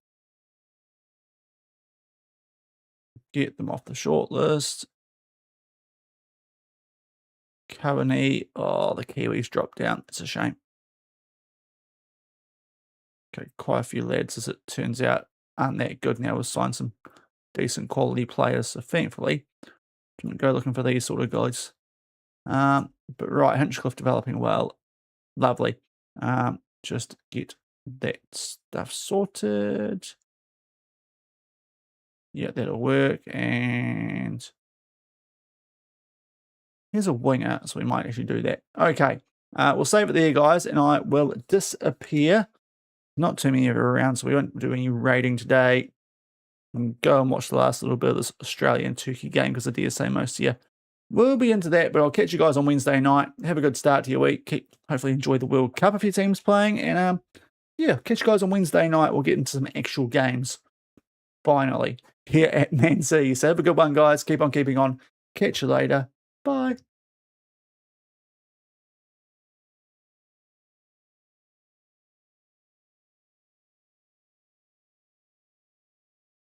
Get them off the shortlist. Coveney. Oh, the Kiwis dropped down. It's a shame. Okay, quite a few lads, as it turns out, aren't that good now. We've signed some decent quality players, so thankfully, didn't go looking for these sort of guys. But right, Hinchcliffe developing well. Lovely. Just get that stuff sorted. Yeah, that'll work. And here's a winger, so we might actually do that. Okay, we'll save it there, guys, and I will disappear. Not too many of you around, so we won't do any raiding today. And go and watch the last little bit of this Australian-Turkey game, because I dare say most of you will be into that. But I'll catch you guys on Wednesday night. Have a good start to your week. Hopefully enjoy the World Cup if your team's playing. And yeah, catch you guys on Wednesday night. We'll get into some actual games, finally, here at Man City. So have a good one, guys. Keep on keeping on. Catch you later. Bye.